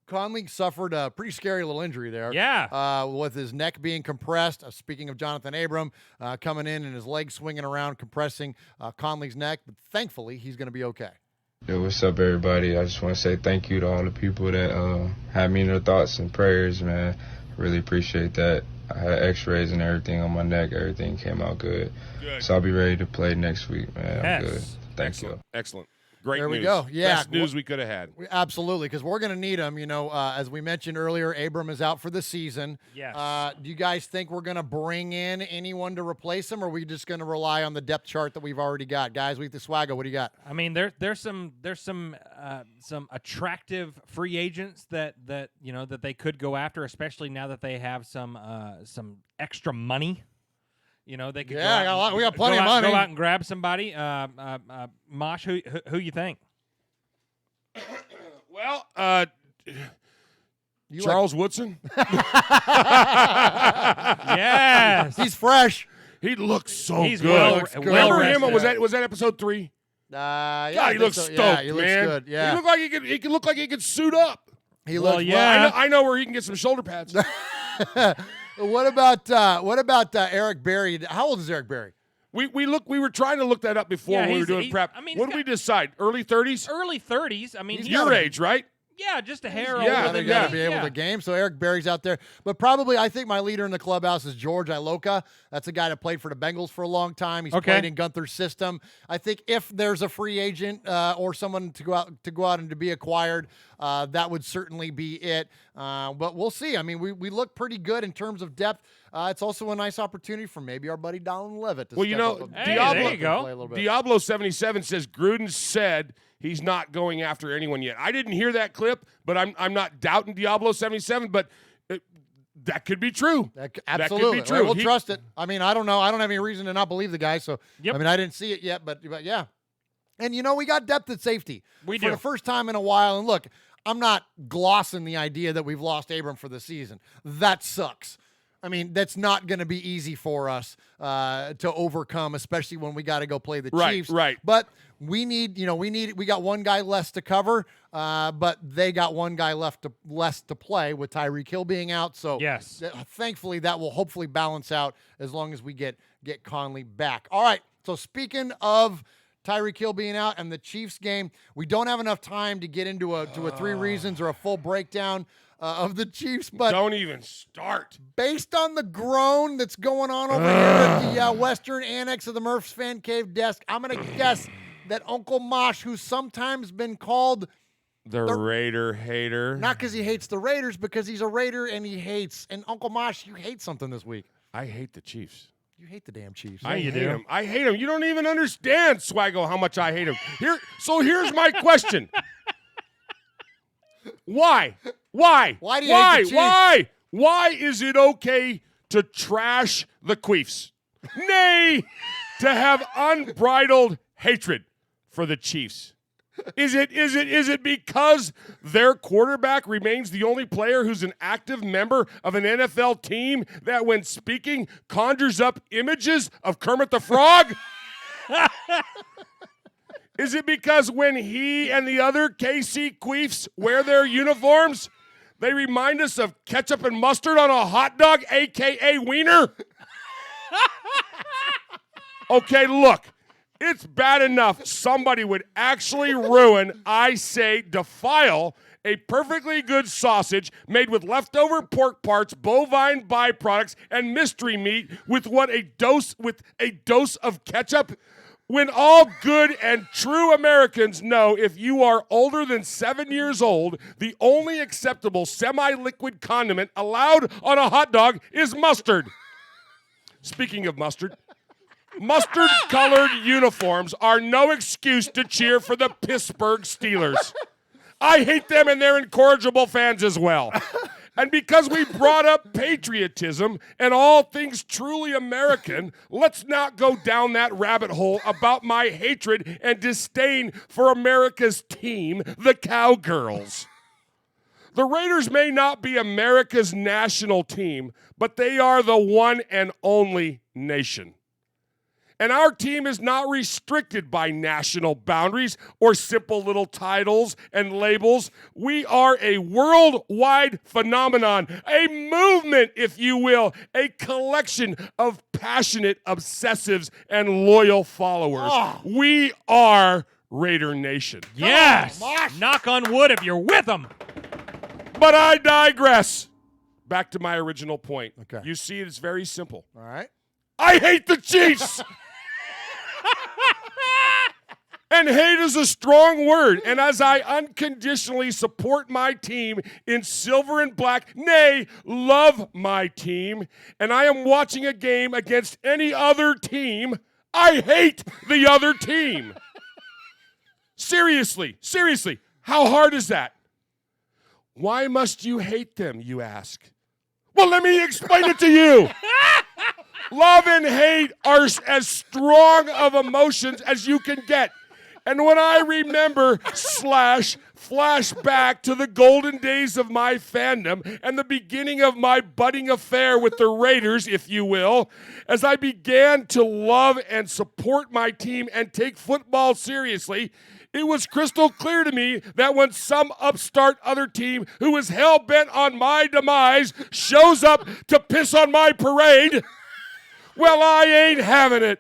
S1: Conley suffered a pretty scary little injury there.
S2: Yeah.
S1: With his neck being compressed. Speaking of Jonathan Abram, coming in and his legs swinging around, compressing Conley's neck. But thankfully, he's going to be okay.
S22: Yo, what's up, everybody? I just want to say thank you to all the people that had me in their thoughts and prayers, man. Really appreciate that. I had x-rays and everything on my neck. Everything came out good. So I'll be ready to play next week, man. I'm good. Thank you.
S3: Excellent. Great
S1: there
S3: news.
S1: we go. Yeah.
S3: Best news we could have had.
S1: Absolutely, because we're going to need him. As we mentioned earlier, Abram is out for the season.
S2: Yes.
S1: Do you guys think we're going to bring in anyone to replace him, or are we just going to rely on the depth chart that we've already got? Guys, with the Swaggo, what do you got?
S2: I mean, there's some attractive free agents that they could go after, especially now that they have some extra money. They could
S1: we got plenty of money.
S2: Go out and grab somebody. Mosh, who you think?
S3: Well, Charles Woodson.
S2: Yes,
S1: he's fresh.
S3: He looks so
S2: He's
S3: good.
S2: well
S3: Remember him?
S2: rested.
S3: Was that episode 3?
S1: Yeah,
S3: God, he looks stoked,
S1: yeah, he looks
S3: man.
S1: good. Yeah,
S3: he look like he could suit up.
S1: He
S2: Well,
S1: looks
S2: yeah.
S3: I know where he can get some shoulder pads.
S1: What about Eric Berry? How old is Eric Berry?
S3: We were trying to look that up before
S2: Yeah,
S3: when we were
S2: he's-
S3: doing
S2: he's-
S3: prep.
S2: I mean,
S3: What
S2: he's
S3: did we decide? Early 30s?
S2: Early 30s. I mean,
S3: He's
S2: he's
S3: your age, right?
S2: Yeah, just a hair
S3: Yeah,
S2: older
S1: They
S2: than
S1: got
S2: me.
S1: to be able
S2: Yeah.
S1: to game. So Eric Berry's out there, but probably I think my leader in the clubhouse is George Iloka. That's a guy that played for the Bengals for a long time. He's
S2: Okay.
S1: played in Gunther's system. I think if there's a free agent or someone to go out and to be acquired, that would certainly be it. But we'll see. I mean, we look pretty good in terms of depth. It's also a nice opportunity for maybe our buddy Donald Levitt to
S3: Well,
S1: step up and
S2: Hey,
S3: Diablo,
S2: there you go.
S1: play a little bit.
S3: Diablo 77 says Gruden said he's not going after anyone yet. I didn't hear that clip, but I'm not doubting Diablo 77, but that could be true.
S1: Absolutely.
S3: That could be true.
S1: We'll trust it. I mean, I don't know. I don't have any reason to not believe the guy. So,
S2: Yep.
S1: I mean, I didn't see it yet, but yeah. And, we got depth at safety.
S2: We
S1: for
S2: do.
S1: the first time in a while. And look, I'm not glossing the idea that we've lost Abram for the season. That sucks. I mean, that's not going to be easy for us to overcome, especially when we got to go play the Chiefs.
S3: Right.
S1: But we got one guy less to cover, but they got one guy less to play with Tyreek Hill being out. So
S2: Yes.
S1: Thankfully that will hopefully balance out as long as we get Conley back. All right. So speaking of Tyreek Hill being out and the Chiefs game, we don't have enough time to get into a 3 reasons or a full breakdown of the Chiefs, but
S3: Don't even start.
S1: based on the groan that's going on over here at the Western Annex of the Murph's Fan Cave desk, I'm going to guess that Uncle Mosh, who's sometimes been called
S3: The Raider hater.
S1: not because he hates the Raiders, because he's a Raider and he hates. And Uncle Mosh, you hate something this week.
S3: I hate the Chiefs.
S1: You hate the damn Chiefs.
S3: I hate him. I hate him. You don't even understand, Swaggo, how much I hate him. Here's my question. Why?
S1: Why do you hate the Chiefs?
S3: Why is it okay to trash the Queefs? Nay, to have unbridled hatred for the Chiefs. Is it because their quarterback remains the only player who's an active member of an NFL team that, when speaking, conjures up images of Kermit the Frog? Is it because when he and the other KC Queefs wear their uniforms, they remind us of ketchup and mustard on a hot dog, a.k.a. wiener? Okay, look. It's bad enough somebody would actually ruin, I say defile, a perfectly good sausage made with leftover pork parts, bovine byproducts, and mystery meat with a dose of ketchup. When all good and true Americans know if you are older than 7 years old, the only acceptable semi-liquid condiment allowed on a hot dog is mustard. Speaking of mustard, mustard-colored uniforms are no excuse to cheer for the Pittsburgh Steelers. I hate them, and they're incorrigible fans as well. And because we brought up patriotism and all things truly American, let's not go down that rabbit hole about my hatred and disdain for America's team, the Cowgirls. The Raiders may not be America's national team, but they are the one and only nation. And our team is not restricted by national boundaries or simple little titles and labels. We are a worldwide phenomenon, a movement, if you will, a collection of passionate obsessives and loyal followers.
S1: Oh.
S3: We are Raider Nation.
S2: Yes. Knock on wood if you're with them.
S3: But I digress. Back to my original point.
S1: Okay.
S3: You see, it's very simple.
S1: All right.
S3: I hate the Chiefs. And hate is a strong word. And as I unconditionally support my team in silver and black, nay, love my team, and I am watching a game against any other team, I hate the other team. Seriously, how hard is that? Why must you hate them, you ask? Well, let me explain it to you. Love and hate are as strong of emotions as you can get. And when I remember flash back to the golden days of my fandom and the beginning of my budding affair with the Raiders, if you will, as I began to love and support my team and take football seriously, it was crystal clear to me that when some upstart other team who is hell-bent on my demise shows up to piss on my parade, well, I ain't having it.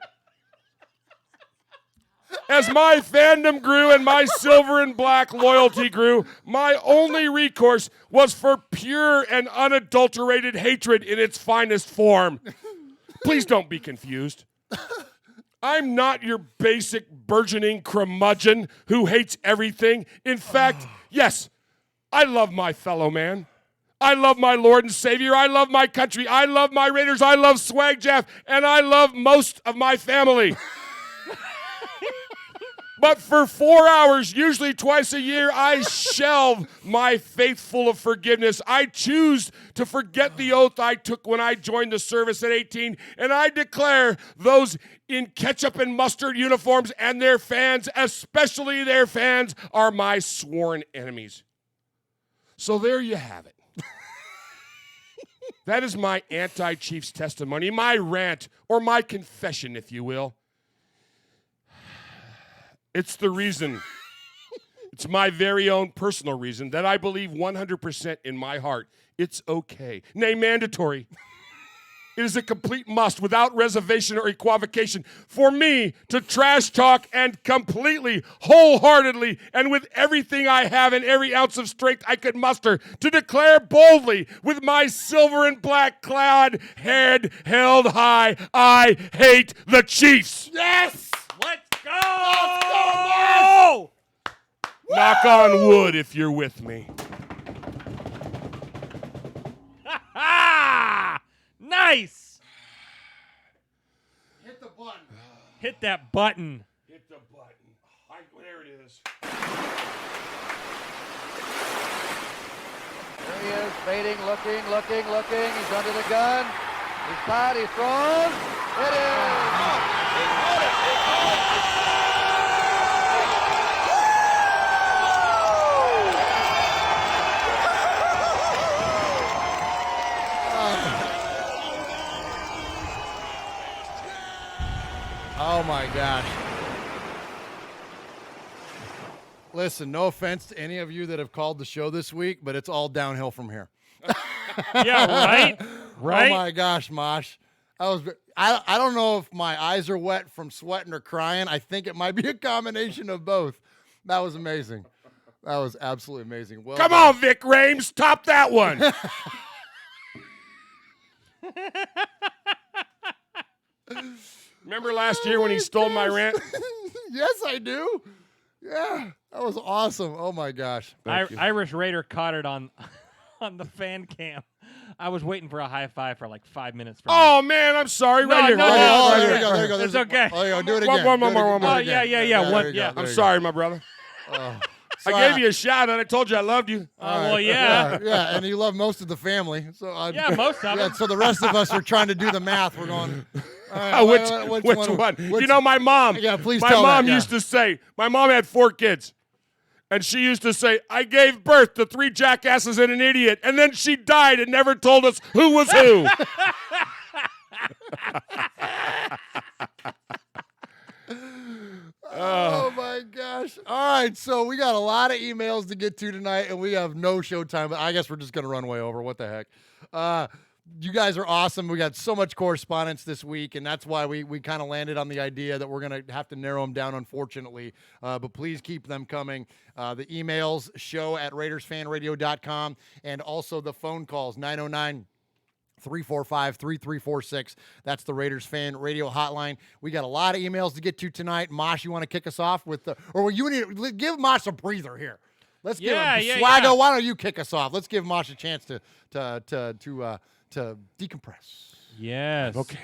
S3: As my fandom grew and my silver and black loyalty grew, my only recourse was for pure and unadulterated hatred in its finest form. Please don't be confused. I'm not your basic burgeoning curmudgeon who hates everything. In fact, yes, I love my fellow man. I love my Lord and Savior. I love my country. I love my Raiders. I love Swag Jeff. And I love most of my family. But for 4 hours, usually twice a year, I shelve my faithful of forgiveness. I choose to forget the oath I took when I joined the service at 18, and I declare those in ketchup and mustard uniforms and their fans, especially their fans, are my sworn enemies. So there you have it. That is my anti-Chiefs testimony, my rant, or my confession, if you will. It's the reason, it's my very own personal reason that I believe 100% in my heart it's okay, nay, mandatory. It is a complete must without reservation or equivocation for me to trash talk and completely, wholeheartedly, and with everything I have and every ounce of strength I could muster to declare boldly with my silver and black clad head held high, I hate the Chiefs.
S1: Yes!
S2: Let's go!
S1: Let's go, boys!
S3: Knock on wood if you're with me.
S2: Nice!
S1: Hit the button.
S2: Hit that button.
S3: Hit the button. There it is.
S5: There he is, fading, looking. He's under the gun. He's tied, he throws. It is!
S1: Oh my gosh. Listen, no offense to any of you that have called the show this week, but it's all downhill from here.
S2: Yeah, right? Right?
S1: Oh my gosh, Mosh. I don't know if my eyes are wet from sweating or crying. I think it might be a combination of both. That was amazing. That was absolutely amazing. Well
S3: Come
S1: done.
S3: on, Vic Rames, top that one. Remember last year when he stole my rant?
S1: Yes, I do. Yeah, that was awesome. Oh my gosh.
S2: Irish Raider caught it on the fan cam. I was waiting for a high five for like 5 minutes.
S3: Oh man, I'm sorry.
S2: No,
S3: right here.
S2: no,
S3: right
S2: no,
S3: here.
S1: Oh,
S2: no,
S1: there you go. There you go.
S2: It's okay.
S1: Oh, yeah, do it again.
S3: One more.
S2: Oh, yeah.
S3: I'm sorry, my brother.
S1: So
S3: I gave you a shout out. I told you I loved you.
S2: Well, yeah.
S1: Yeah, and you love most of the family. So
S2: Yeah, most of them.
S1: So the rest of us are trying to do the math. We're going. All right,
S3: Which one? You know, my mom.
S1: Yeah, please
S3: my
S1: tell
S3: mom
S1: that, yeah.
S3: used to say, my mom had 4 kids. And she used to say, I gave birth to 3 jackasses and an idiot. And then she died and never told us who was who.
S1: Oh my gosh. All right, so we got a lot of emails to get to tonight, and we have no showtime, but I guess we're just going to run way over. What the heck? You guys are awesome. We got so much correspondence this week, and that's why we kind of landed on the idea that we're going to have to narrow them down, unfortunately. But please keep them coming. The emails, show@RaidersFanRadio.com, and also the phone calls, 909 345-3346. That's the Raiders Fan Radio Hotline. We got a lot of emails to get to tonight. Mosh, you want to kick us off with or you need to give Mosh a breather here. Let's give him Swaggo. Why don't you kick us off? Let's give Mosh a chance to decompress.
S2: Yes.
S1: Okay.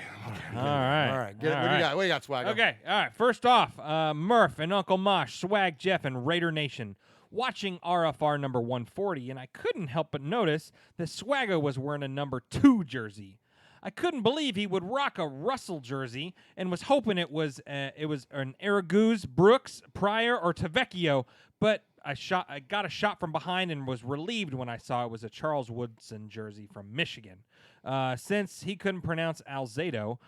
S2: All right.
S1: All right. What do you got? What do you got, Swaggo?
S2: Okay. All right. First off, Murph and Uncle Mosh, Swag Jeff, and Raider Nation. Watching RFR number 140, and I couldn't help but notice that Swaggo was wearing a number 2 jersey. I couldn't believe he would rock a Russell jersey and was hoping it was an Araguz, Brooks, Pryor, or Tavecchio, but I got a shot from behind and was relieved when I saw it was a Charles Woodson jersey from Michigan. Since he couldn't pronounce Alzado,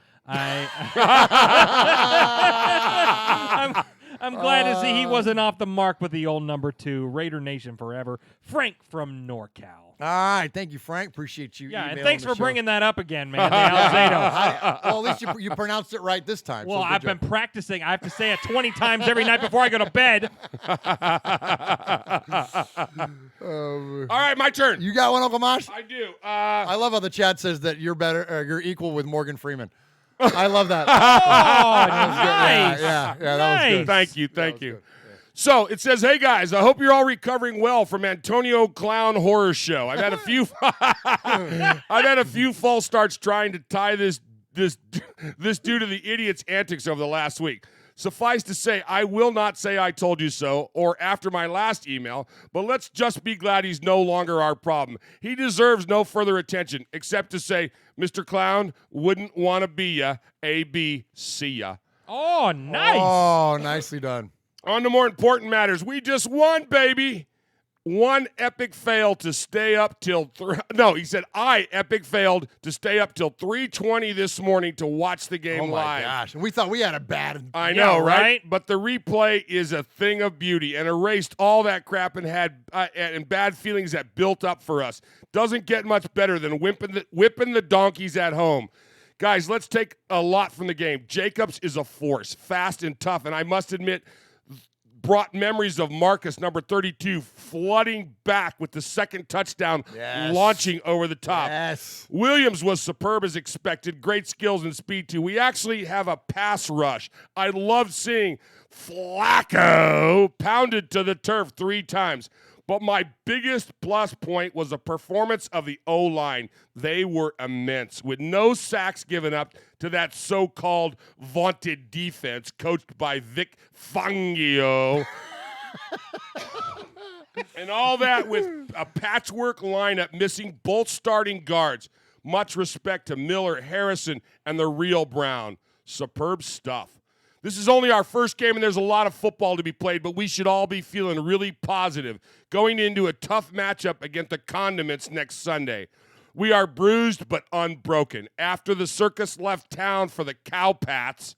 S2: I'm glad to see he wasn't off the mark with the old number 2. Raider Nation forever. Frank from NorCal.
S1: All right. Thank you, Frank. Appreciate you.
S2: Yeah, and
S1: emailing
S2: thanks
S1: the
S2: for
S1: show.
S2: bringing that up again, man. The Alzado.
S1: Well, at least you pronounced it right this time.
S2: Well,
S1: so
S2: I've been practicing. I have to say it 20 times every night before I go to bed.
S3: All right, my turn.
S1: You got one, Uncle Mosh?
S3: I do.
S1: I love how the chat says that you're better. You're equal with Morgan Freeman. I love that.
S2: Nice.
S1: Yeah, that was good.
S3: Thank you. So it says, "Hey guys, I hope you're all recovering well from Antonio Clown Horror Show. I've had a few false starts trying to tie this due to the idiot's antics over the last week. Suffice to say, I will not say I told you so or after my last email, but let's just be glad he's no longer our problem. He deserves no further attention except to say, Mr. Clown, wouldn't want to be ya, A-B, see ya."
S2: Oh, nice.
S1: Oh, nicely done.
S3: On to more important matters. We just won, baby. One epic fail to stay up till he said I epic failed to stay up till 3:20 this morning to watch the game live.
S1: Oh my gosh. And we thought we had a bad
S3: I know, right? But the replay is a thing of beauty and erased all that crap and had and bad feelings that built up for us. Doesn't get much better than whipping the donkeys at home. Guys, let's take a lot from the game. Jacobs is a force, fast and tough, and I must admit brought memories of Marcus, number 32, flooding back with the second touchdown, launching over the top.
S1: Yes.
S3: Williams was superb as expected. Great skills and speed, too. We actually have a pass rush. I loved seeing Flacco pounded to the turf 3 times. But my biggest plus point was the performance of the O-line. They were immense, with no sacks given up to that so-called vaunted defense coached by Vic Fangio. And all that with a patchwork lineup missing both starting guards. Much respect to Miller, Harrison, and the real Brown. Superb stuff. This is only our first game, and there's a lot of football to be played, but we should all be feeling really positive going into a tough matchup against the Condiments next Sunday. We are bruised but unbroken. After the circus left town for the Cowpats,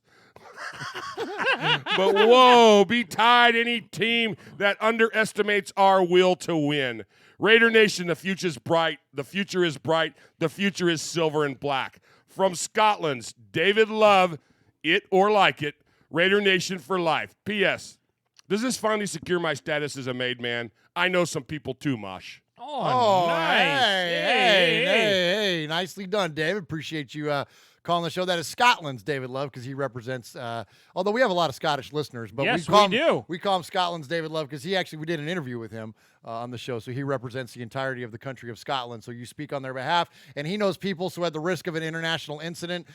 S3: but whoa, be tied any team that underestimates our will to win. Raider Nation, the future is bright. The future is bright. The future is silver and black. From Scotland's David Love, it or like it, Raider Nation for life. P.S. Does this finally secure my status as a made man? I know some people too, Mosh.
S2: Oh, nice.
S1: Hey. Nicely done, David. Appreciate you calling the show. That is Scotland's David Love because he represents, although we have a lot of Scottish listeners, but
S2: yes,
S1: we
S2: do.
S1: We call him Scotland's David Love because we did an interview with him on the show, so he represents the entirety of the country of Scotland, so you speak on their behalf, and he knows people, so at the risk of an international incident,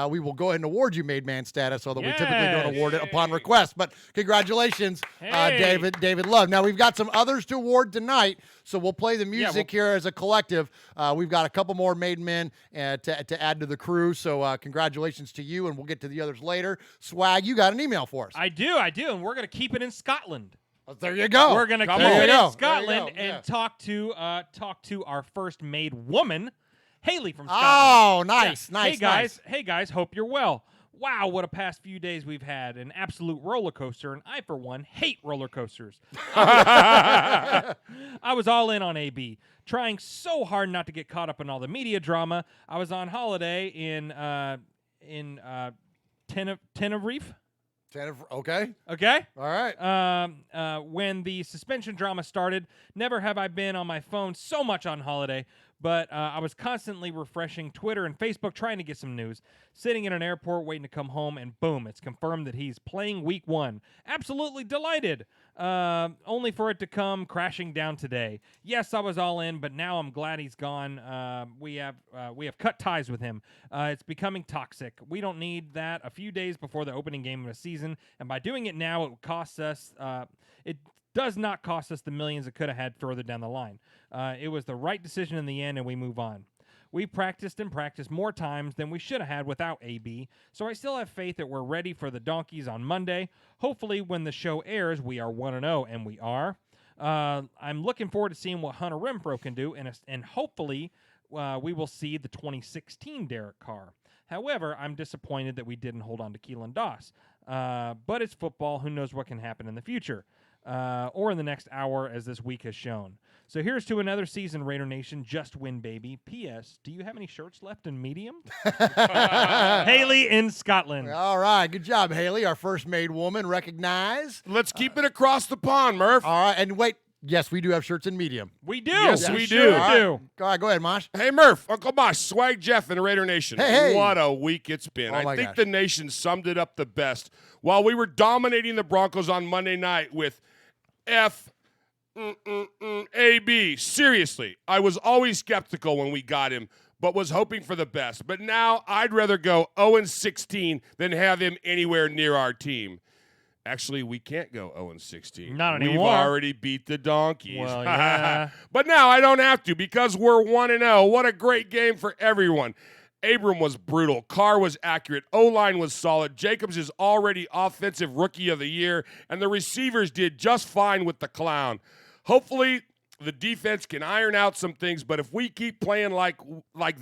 S1: we will go ahead and award you made man status, although we typically don't award it upon request, but congratulations, David Love. Now, we've got some others to award tonight, so we'll play the music here as a collective. We've got a couple more made men to add to the crew, so congratulations to you, and we'll get to the others later. Swag, you got an email for us.
S2: I do, and we're going to keep it in Scotland.
S1: There you go.
S2: We're going to keep it in Scotland and talk to our first made woman, Haley from Scotland.
S1: Oh, nice, nice.
S2: Hey guys, hope you're well. Wow, what a past few days we've had. An absolute roller coaster, and I, for one, hate roller coasters. I was all in on AB, trying so hard not to get caught up in all the media drama. I was on holiday in Tenerife.
S1: Okay.
S2: Okay.
S1: All right.
S2: When the suspension drama started, never have I been on my phone so much on holiday. But I was constantly refreshing Twitter and Facebook trying to get some news. Sitting in an airport waiting to come home, and boom, it's confirmed that he's playing week 1. Absolutely delighted. Only for it to come crashing down today. Yes, I was all in, but now I'm glad he's gone. We have cut ties with him. It's becoming toxic. We don't need that a few days before the opening game of the season, and by doing it now, it costs us. It does not cost us the millions it could have had further down the line. It was the right decision in the end, and we move on. We practiced and practiced more times than we should have had without AB, so I still have faith that we're ready for the Donkeys on Monday. Hopefully, when the show airs, we are 1-0, and we are. I'm looking forward to seeing what Hunter Renfrow can do, and hopefully we will see the 2016 Derek Carr. However, I'm disappointed that we didn't hold on to Keelan Doss. But it's football. Who knows what can happen in the future or in the next hour, as this week has shown. So here's to another season, Raider Nation. Just win, baby. P.S. Do you have any shirts left in medium? Haley in Scotland.
S1: All right. Good job, Haley. Our first made woman recognized.
S3: Let's keep it across the pond, Murph.
S1: All right. And wait. Yes, we do have shirts in medium.
S2: We do.
S3: Yes, we do.
S1: All right. All right, go ahead, Mosh.
S3: Hey, Murph, Uncle Mosh, Swag Jeff, and Raider Nation.
S1: Hey.
S3: What a week it's been.
S1: Oh,
S3: I think
S1: gosh.
S3: the nation summed it up the best. While we were dominating the Broncos on Monday night with AB. Seriously, I was always skeptical when we got him, but was hoping for the best. But now I'd rather go 0-16 than have him anywhere near our team. Actually, we can't go 0-16.
S2: Not anymore.
S3: We've already beat the Donkeys.
S2: Well, yeah.
S3: But now I don't have to because we're 1-0. What a great game for everyone. Abram was brutal. Carr was accurate. O-line was solid. Jacobs is already Offensive Rookie of the Year, and the receivers did just fine with the clown. Hopefully, the defense can iron out some things, but if we keep playing like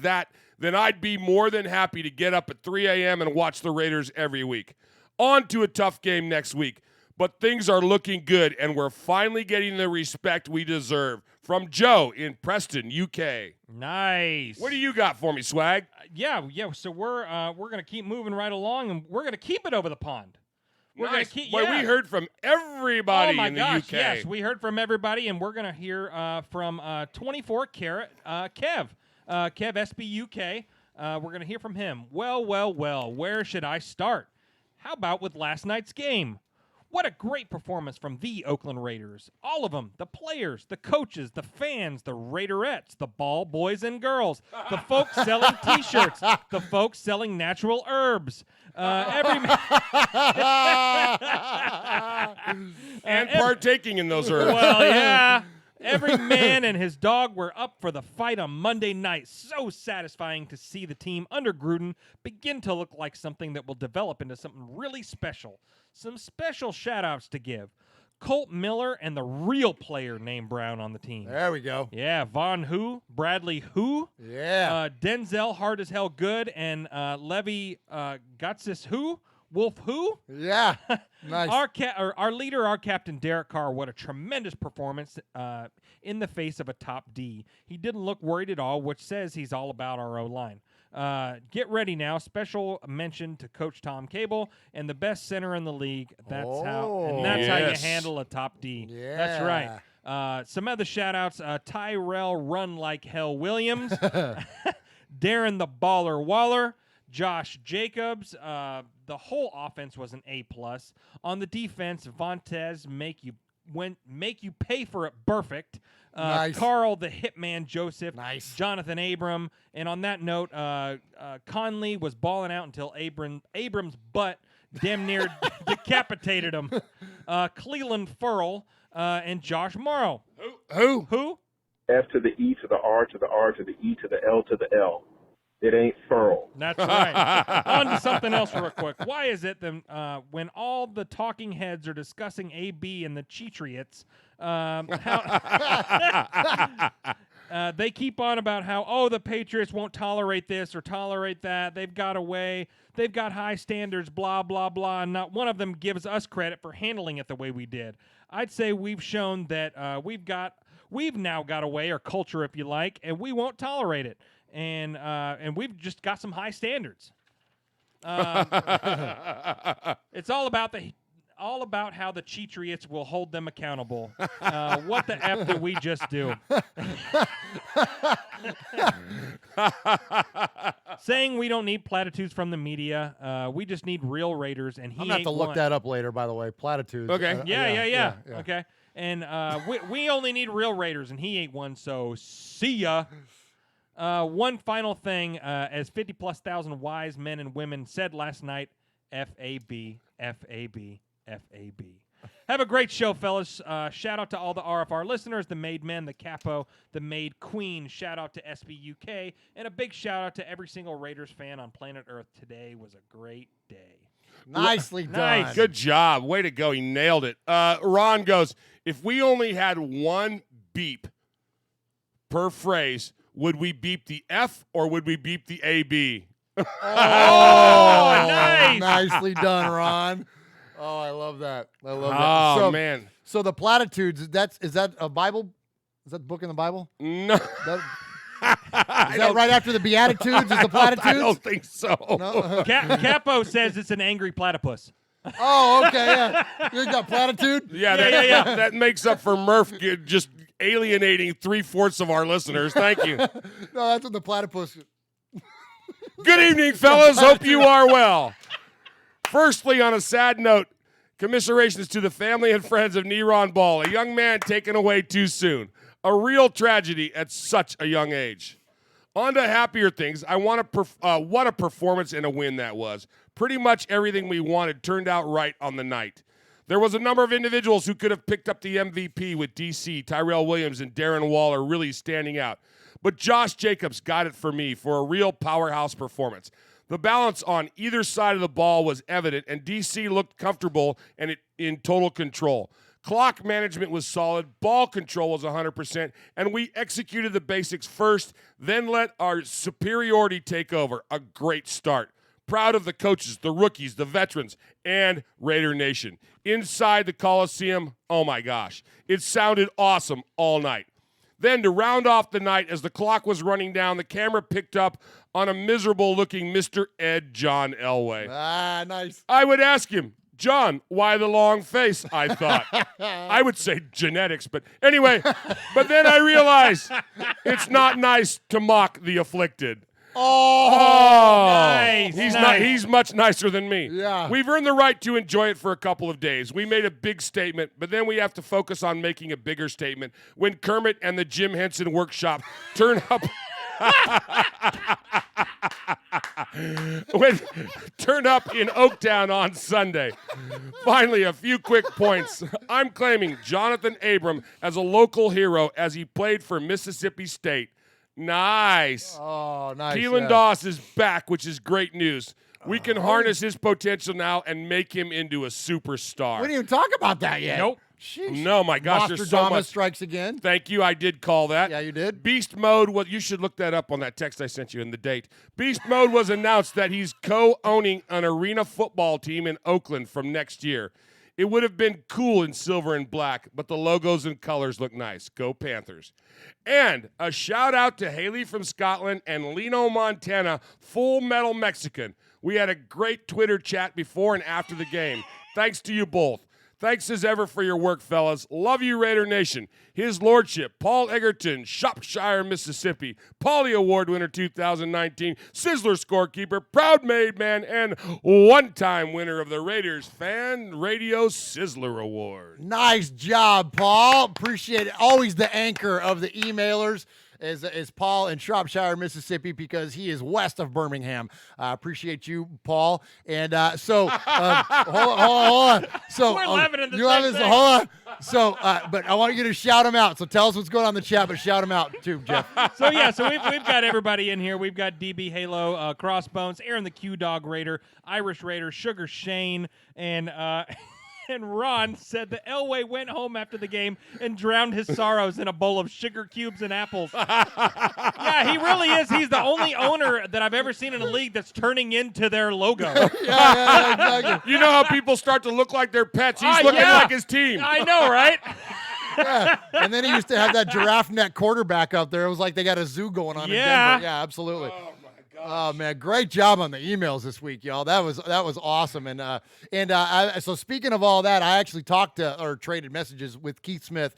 S3: that, then I'd be more than happy to get up at 3 a.m. and watch the Raiders every week. On to a tough game next week, but things are looking good, and we're finally getting the respect we deserve. From Joe in Preston, UK.
S2: Nice.
S3: What do you got for me, Swag?
S2: Yeah. So we're gonna keep moving right along, and we're gonna keep it over the pond. We're
S3: Nice.
S2: gonna keep.
S3: Boy, we heard from everybody in the UK.
S2: Yes, we heard from everybody, and we're gonna hear from 24 Carat Kev SBUK. We're gonna hear from him. Well. Where should I start? How about with last night's game? What a great performance from the Oakland Raiders. All of them, the players, the coaches, the fans, the Raiderettes, the ball boys and girls, the folks selling T-shirts, the folks selling natural herbs. And
S3: partaking in those herbs.
S2: Well, yeah. Every man and his dog were up for the fight on Monday night. So satisfying to see the team under Gruden begin to look like something that will develop into something really special. Some special shout-outs to give. Colt Miller and the real player named Brown on the team.
S1: There we go.
S2: Yeah, Von Who, Bradley Who.
S1: Yeah.
S2: Denzel Hard as Hell Good, and Levy Gutsis Who. Wolf Who?
S1: Yeah, nice.
S2: Our leader, our captain, Derek Carr, what a tremendous performance in the face of a top D. He didn't look worried at all, which says he's all about our O-line. Get ready now. Special mention to Coach Tom Cable and the best center in the league. That's how you handle a top D.
S1: Yeah.
S2: That's right. Some other shout-outs. Tyrell Run Like Hell Williams. Darren the Baller Waller. Josh Jacobs. The whole offense was an A+. On the defense, Vontez make you pay for it perfect.
S1: Nice.
S2: Carl the Hitman Joseph.
S1: Nice.
S2: Jonathan Abram. And on that note, Conley was balling out until Abram's butt damn near decapitated him. Cleveland Furl and Josh Morrow. Who?
S17: F to the E to the R to the R to the E to the L to the L. It ain't furl.
S2: That's right. On to something else real quick. Why is it that when all the talking heads are discussing AB and the Cheatriots, they keep on about how, the Patriots won't tolerate this or tolerate that. They've got a way. They've got high standards, blah, blah, blah. And not one of them gives us credit for handling it the way we did. I'd say we've shown that we've now got a way, or culture if you like, and we won't tolerate it. And we've just got some high standards. It's all about how the Cheatriots will hold them accountable. What the F did we just do? Saying we don't need platitudes from the media. We just need real Raiders, and he
S1: I'm going to have to look that up later, by the way. Platitudes.
S3: Okay.
S2: Yeah. Okay. And we only need real Raiders, and he ain't one, so see ya. One final thing, as 50-plus thousand wise men and women said last night, F-A-B, F-A-B, F-A-B. Have a great show, fellas. Shout out to all the RFR listeners, the Made Men, the Capo, the Made Queen. Shout out to SBUK, and a big shout out to every single Raiders fan on planet Earth. Today was a great day.
S1: Nicely done.
S3: Nice. Good job. Way to go. He nailed it. Ron goes, if we only had one beep per phrase, would we beep the F or would we beep the AB?
S1: Oh, nice. Nicely done, Ron. Oh, I love that. I love that.
S3: Oh, man.
S1: So the platitudes, is that a Bible? Is that the book in the Bible?
S3: No.
S1: Is that right after the Beatitudes? Is the platitudes?
S3: I don't think so.
S1: No?
S2: Capo says it's an angry platypus.
S1: Oh, okay, yeah. You got platitude?
S3: Yeah, that makes up for Murph just alienating 3/4 of our listeners. Thank you.
S1: No, that's what the platypus.
S3: Good evening, fellas. Hope you are well. Firstly, on a sad note, commiserations to the family and friends of Neron Ball, a young man taken away too soon. A real tragedy at such a young age. On to happier things. What a performance and a win that was. Pretty much everything we wanted turned out right on the night. There was a number of individuals who could have picked up the MVP with DC, Tyrell Williams, and Darren Waller really standing out. But Josh Jacobs got it for me for a real powerhouse performance. The balance on either side of the ball was evident, and DC looked comfortable and in total control. Clock management was solid, ball control was 100%, and we executed the basics first, then let our superiority take over. A great start. Proud of the coaches, the rookies, the veterans, and Raider Nation. Inside the Coliseum, oh my gosh, it sounded awesome all night. Then to round off the night, as the clock was running down, the camera picked up on a miserable-looking Mr. Ed John Elway.
S1: Ah, nice.
S3: I would ask him, John, why the long face, I thought. I would say genetics, but anyway. But then I realized it's not nice to mock the afflicted.
S1: Oh, nice.
S3: He's much nicer than me.
S1: Yeah.
S3: We've earned the right to enjoy it for a couple of days. We made a big statement, but then we have to focus on making a bigger statement when Kermit and the Jim Henson Workshop turn up. Turn up in Oaktown on Sunday. Finally, a few quick points. I'm claiming Jonathan Abram as a local hero as he played for Mississippi State. Nice.
S1: Oh, nice.
S3: Keelan Doss is back, which is great news. We can harness his potential now and make him into a superstar.
S1: We didn't even talk about that yet.
S2: Nope.
S1: Sheesh.
S3: No, my gosh, there's so
S1: Nostradamus
S3: much.
S1: strikes again.
S3: Thank you. I did call that.
S1: Yeah, you did.
S3: Beast Mode, you should look that up on that text I sent you in the date. Beast Mode was announced that he's co-owning an arena football team in Oakland from next year. It would have been cool in silver and black, but the logos and colors look nice. Go Panthers. And a shout out to Haley from Scotland and Lino Montana, Full Metal Mexican. We had a great Twitter chat before and after the game. Thanks to you both. Thanks as ever for your work, fellas. Love you, Raider Nation. His Lordship, Paul Egerton, Shropshire, Mississippi, Pauly Award winner 2019, Sizzler scorekeeper, proud made man, and one-time winner of the Raiders Fan Radio Sizzler Award.
S1: Nice job, Paul. Appreciate it. Always the anchor of the emailers is Paul in Shropshire, Mississippi, because he is west of Birmingham. Appreciate you, Paul. And hold on. So
S2: we're laughing at the
S1: you
S2: same thing.
S1: Hold on. So, but I want you to shout him out. So tell us what's going on in the chat, but shout him out too, Jeff.
S2: So we've got everybody in here. We've got DB Halo, Crossbones, Aaron the Q Dog Raider, Irish Raider, Sugar Shane, and and Ron said that Elway went home after the game and drowned his sorrows in a bowl of sugar cubes and apples. Yeah, he really is. He's the only owner that I've ever seen in a league that's turning into their logo.
S1: yeah, exactly.
S3: You know how people start to look like their pets? He's looking like his team.
S2: I know, right?
S1: Yeah. And then he used to have that giraffe neck quarterback up there. It was like they got a zoo going on in Denver. Yeah, absolutely. Oh man, great job on the emails this week, y'all. That was awesome. So speaking of all that, I actually talked to or traded messages with Keith Smith,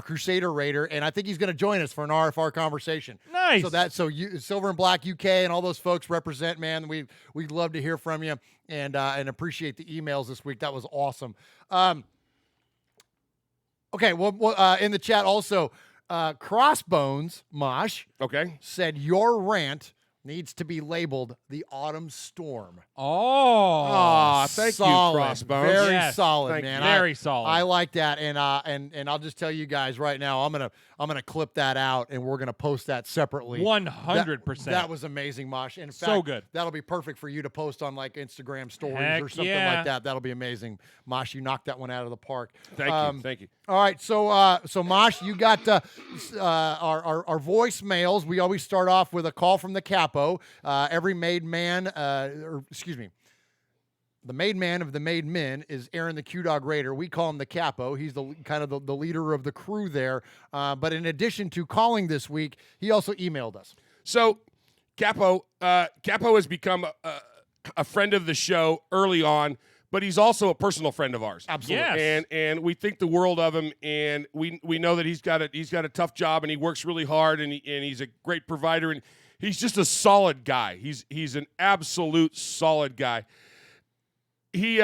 S1: Crusader Raider, and I think he's going to join us for an RFR conversation.
S2: Nice.
S1: So you Silver and Black UK and all those folks represent, man. We'd love to hear from you and appreciate the emails this week. That was awesome. Okay, well, in the chat also, Crossbones Mosh said your rant needs to be labeled the Autumn Storm.
S2: Oh,
S3: thank you,
S1: solid.
S3: Crossbones.
S1: Very solid, man.
S2: Very solid.
S1: I like that, and I'll just tell you guys right now, I'm gonna clip that out, and we're gonna post that separately.
S2: 100%.
S1: That was amazing, Mosh. In fact,
S2: So good.
S1: That'll be perfect for you to post on like Instagram stories
S2: Heck
S1: or something
S2: yeah.
S1: like that. That'll be amazing, Mosh. You knocked that one out of the park.
S3: Thank you.
S1: All right, so Mosh, you got our voicemails. We always start off with a call from the Capo. Every made man, the made man of the made men is Aaron the Q-Dog Raider. We call him the Capo. He's the kind of the leader of the crew there. But in addition to calling this week, he also emailed us.
S3: So Capo has become a friend of the show early on, but he's also a personal friend of ours.
S1: Absolutely.
S2: Yes.
S3: And we think the world of him, and we know that he's got a tough job, and he works really hard, and he's a great provider, and he's just a solid guy. He's an absolute solid guy. He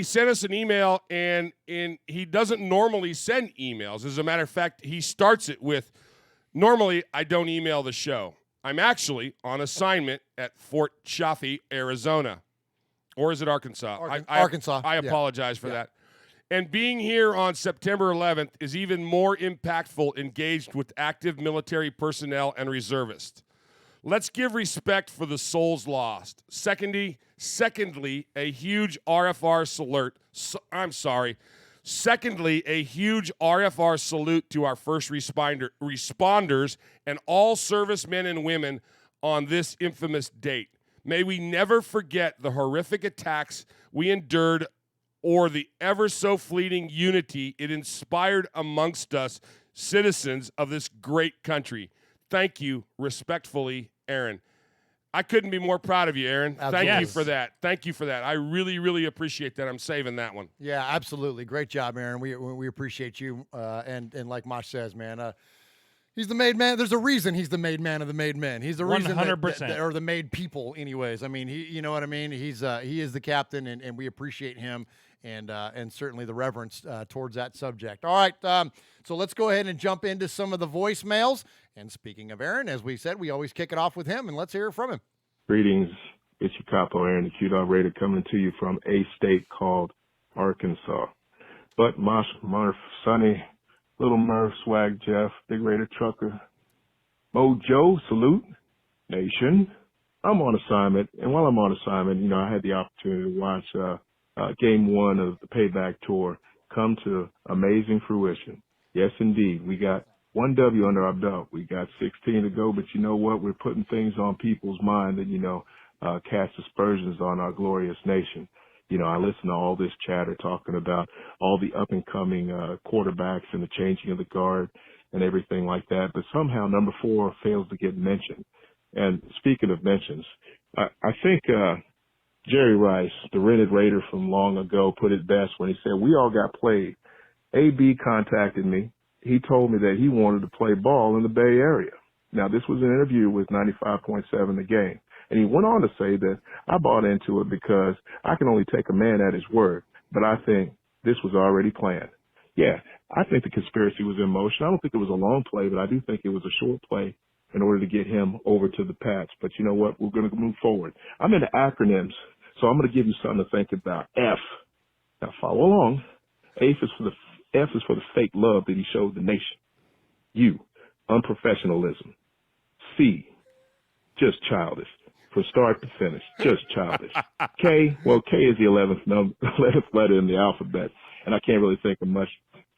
S3: sent us an email, and he doesn't normally send emails. As a matter of fact, he starts it with, normally I don't email the show. I'm actually on assignment at Fort Chaffee, Arizona. Or is it Arkansas?
S1: Arkansas.
S3: I apologize for that. And being here on September 11th is even more impactful, engaged with active military personnel and reservists. Let's give respect for the souls lost. Secondly, a huge RFR salute. Secondly, a huge RFR salute to our first responders and all servicemen and women on this infamous date. May we never forget the horrific attacks we endured or the ever so fleeting unity it inspired amongst us, citizens of this great country. Thank you, respectfully, Aaron. I couldn't be more proud of you, Aaron. Thank you for that. Thank you for that. I really, really appreciate that. I'm saving that one.
S1: Yeah, absolutely. Great job, Aaron. We appreciate you. And like Mosh says, man, he's the made man. There's a reason he's the made man of the made men. He's the reason
S2: 100%.
S1: or the made people anyways. I mean, you know what I mean? He is the captain, and we appreciate him and certainly the reverence towards that subject. All right, so let's go ahead and jump into some of the voicemails. And speaking of Aaron, as we said, we always kick it off with him, and let's hear from him.
S17: Greetings. It's your Capo, Aaron the Q-Dog Raider, coming to you from a state called Arkansas. But Mosh, Murph, Sonny, Little Murph, Swag Jeff, Big Raider Trucker, Mojo, salute, Nation. I'm on assignment, and while I'm on assignment, I had the opportunity to watch Game 1 of the Payback Tour come to amazing fruition. Yes, indeed. We got 1 W under our belt. We got 16 to go, but you know what? We're putting things on people's mind that, cast aspersions on our glorious nation. I listen to all this chatter talking about all the up-and-coming quarterbacks and the changing of the guard and everything like that, but somehow number 4 fails to get mentioned. And speaking of mentions, I think Jerry Rice, the rented Raider from long ago, put it best when he said, we all got played. AB contacted me. He told me that he wanted to play ball in the Bay Area. Now, this was an interview with 95.7 The Game. And he went on to say that I bought into it because I can only take a man at his word, but I think this was already planned. Yeah, I think the conspiracy was in motion. I don't think it was a long play, but I do think it was a short play in order to get him over to the Pats. But you know what? We're going to move forward. I'm into acronyms, so I'm going to give you something to think about. F. Now, follow along. F is for the fake love that he showed the nation. U, unprofessionalism. C, just childish. From start to finish, just childish. K, well, K is the 11th letter in the alphabet, and I can't really think of much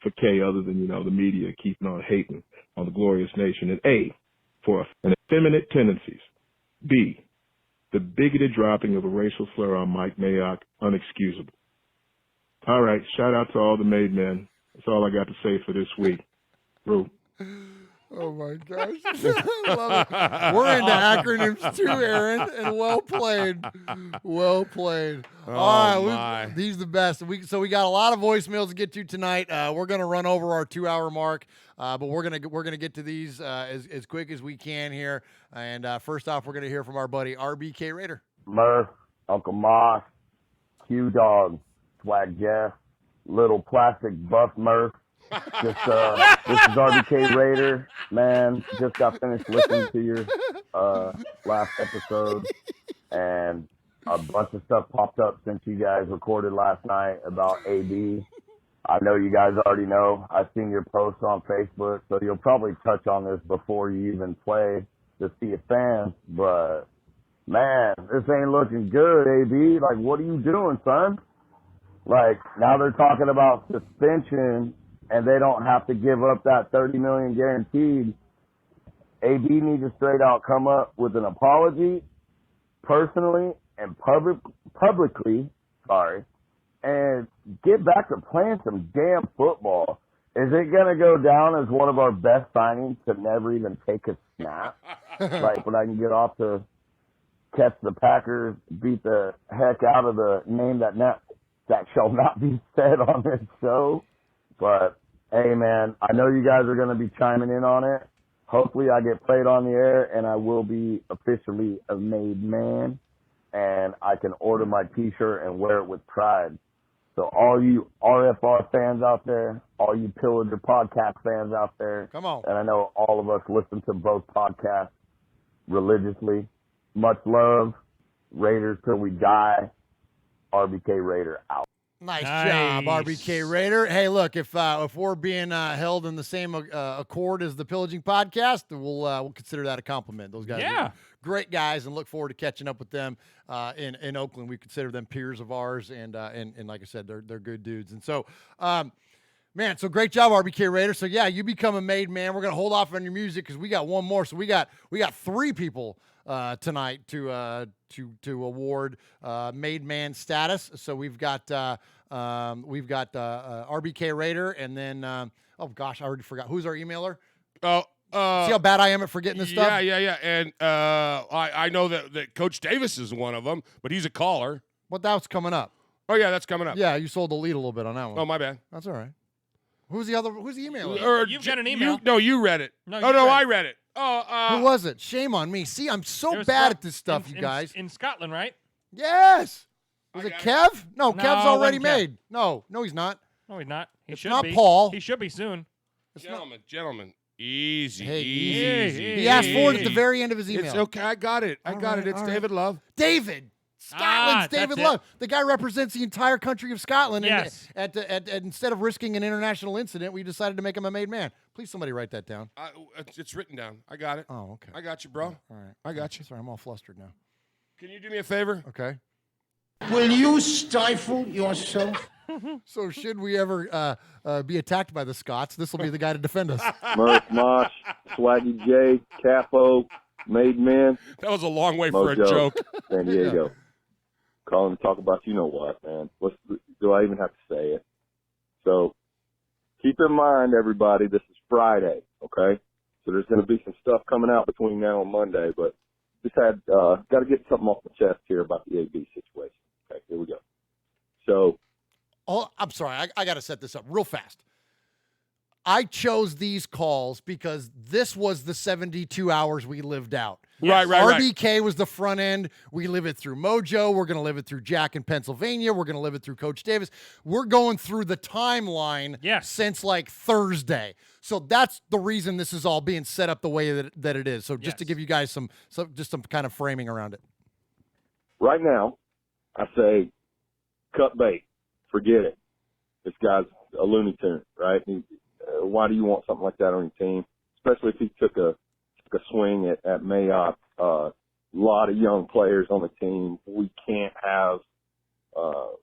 S17: for K other than, the media keeping on hating on the glorious nation. And A, for effeminate tendencies. B, the bigoted dropping of a racial slur on Mike Mayock, unexcusable. All right, shout out to all the made men. That's all I got to say for this week. Bro.
S1: Oh my gosh. I love it. We're into acronyms too, Aaron, and well played. Well played.
S3: Oh,
S1: All right,
S3: my.
S1: he's the best. So we got a lot of voicemails to get to tonight. We're gonna run over our 2-hour mark, but we're gonna get to these as quick as we can here. And first off, we're gonna hear from our buddy RBK Raider.
S7: Murph, Uncle Moss, Q Dog, Swag Jeff, Little Plastic Buff Murph. This is RBK Raider, man. Just got finished listening to your last episode, and a bunch of stuff popped up since you guys recorded last night about AB. I know you guys already know. I've seen your posts on Facebook, so you'll probably touch on this before you even play to see your fans. But man, this ain't looking good, AB. Like, what are you doing, son? Like, now they're talking about suspension, and they don't have to give up that $30 million guaranteed. AB needs to straight out come up with an apology, personally and publicly, and get back to playing some damn football. Is it gonna go down as one of our best signings to never even take a snap? Like, when I can get off to catch the Packers, beat the heck out of the name that shall not be said on this show. But, hey, man, I know you guys are going to be chiming in on it. Hopefully I get played on the air, and I will be officially a made man, and I can order my T-shirt and wear it with pride. So all you RFR fans out there, all you Pillager podcast fans out there,
S1: come on.
S7: And I know all of us listen to both podcasts religiously. Much love. Raiders till we die. RBK Raider out.
S1: Nice job, RBK Raider. Hey, look, if we're being held in the same accord as the Pillaging Podcast, we'll consider that a compliment. Those guys are great guys, and look forward to catching up with them in Oakland. We consider them peers of ours, and like I said, they're good dudes. And so, man, so great job, RBK Raider. So yeah, you become a made man. We're gonna hold off on your music because we got one more. So we got 3 people tonight to award made man status. So we've got RBK Raider, and then oh gosh, I already forgot who's our emailer.
S3: Oh,
S1: see how bad I am at forgetting this stuff.
S3: Yeah. And I know that Coach Davis is one of them, but he's a caller.
S1: But that's coming up.
S3: Oh yeah, that's coming up.
S1: Yeah, you sold the lead a little bit on that one.
S3: Oh, my bad.
S1: That's all right. Who's the emailer?
S2: You've got an email.
S3: You read it. I read it. Oh,
S1: who was it? Shame on me. See, I'm so bad at this stuff, you guys.
S2: In Scotland, right?
S1: Yes. Was it Kev? No,
S2: No,
S1: Kev's already
S2: it wasn't Kev.
S1: made. No, he's not.
S2: No, he's not. He
S1: It's
S2: should
S1: not
S2: be.
S1: Paul.
S2: He should be soon.
S3: Gentlemen, easy,
S1: Hey,
S3: easy.
S1: He asked for it at the very end of his email.
S3: It's okay. I got it. It's David Love.
S1: David. Scotland's David
S2: that's
S1: Love. The guy represents the entire country of Scotland.
S2: Yes.
S1: And instead of risking an international incident, we decided to make him a made man. Please, somebody write that down.
S3: It's written down. I got it.
S1: Oh, okay.
S3: I got you, bro.
S1: All right.
S3: I got you.
S1: Sorry, I'm all flustered now.
S3: Can you do me a favor?
S1: Okay.
S6: Will you stifle yourself?
S1: So should we ever be attacked by the Scots, this will be the guy to defend us.
S7: Murph, Mosh, Swaggy J, Capo, Made Men.
S3: That was a long way for a
S7: Mojo,
S3: joke.
S7: San Diego. Calling to talk about you know what, man. Do I even have to say it? So keep in mind, everybody, this is Friday, okay? So there's going to be some stuff coming out between now and Monday, but just got to get something off my chest here about the AB situation. Okay, here we go. So.
S1: Oh, I'm sorry. I got to set this up real fast. I chose these calls because this was the 72 hours we lived out.
S3: Right.
S1: RBK was the front end. We live it through Mojo. We're going to live it through Jack in Pennsylvania. We're going to live it through Coach Davis. We're going through the timeline since like Thursday. So that's the reason this is all being set up the way that it is. So just to give you guys some kind of framing around it.
S7: Right now, I say cut bait. Forget it. This guy's a Looney Tune, right? Why do you want something like that on your team? Especially if he took a swing at Mayock. A lot of young players on the team. We can't have, a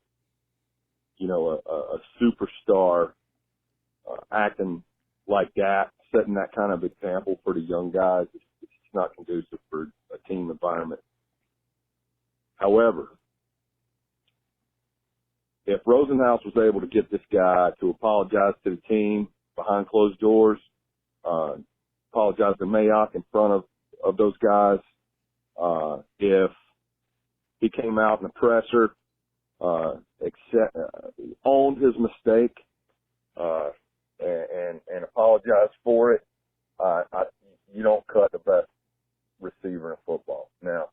S7: superstar acting like that, setting that kind of example for the young guys. It's not conducive for a team environment. However, if Rosenhaus was able to get this guy to apologize to the team behind closed doors,
S17: apologize to Mayock in front of those guys. If he came out in the presser, owned his mistake, and apologized for it, you don't cut the best receiver in football. Now,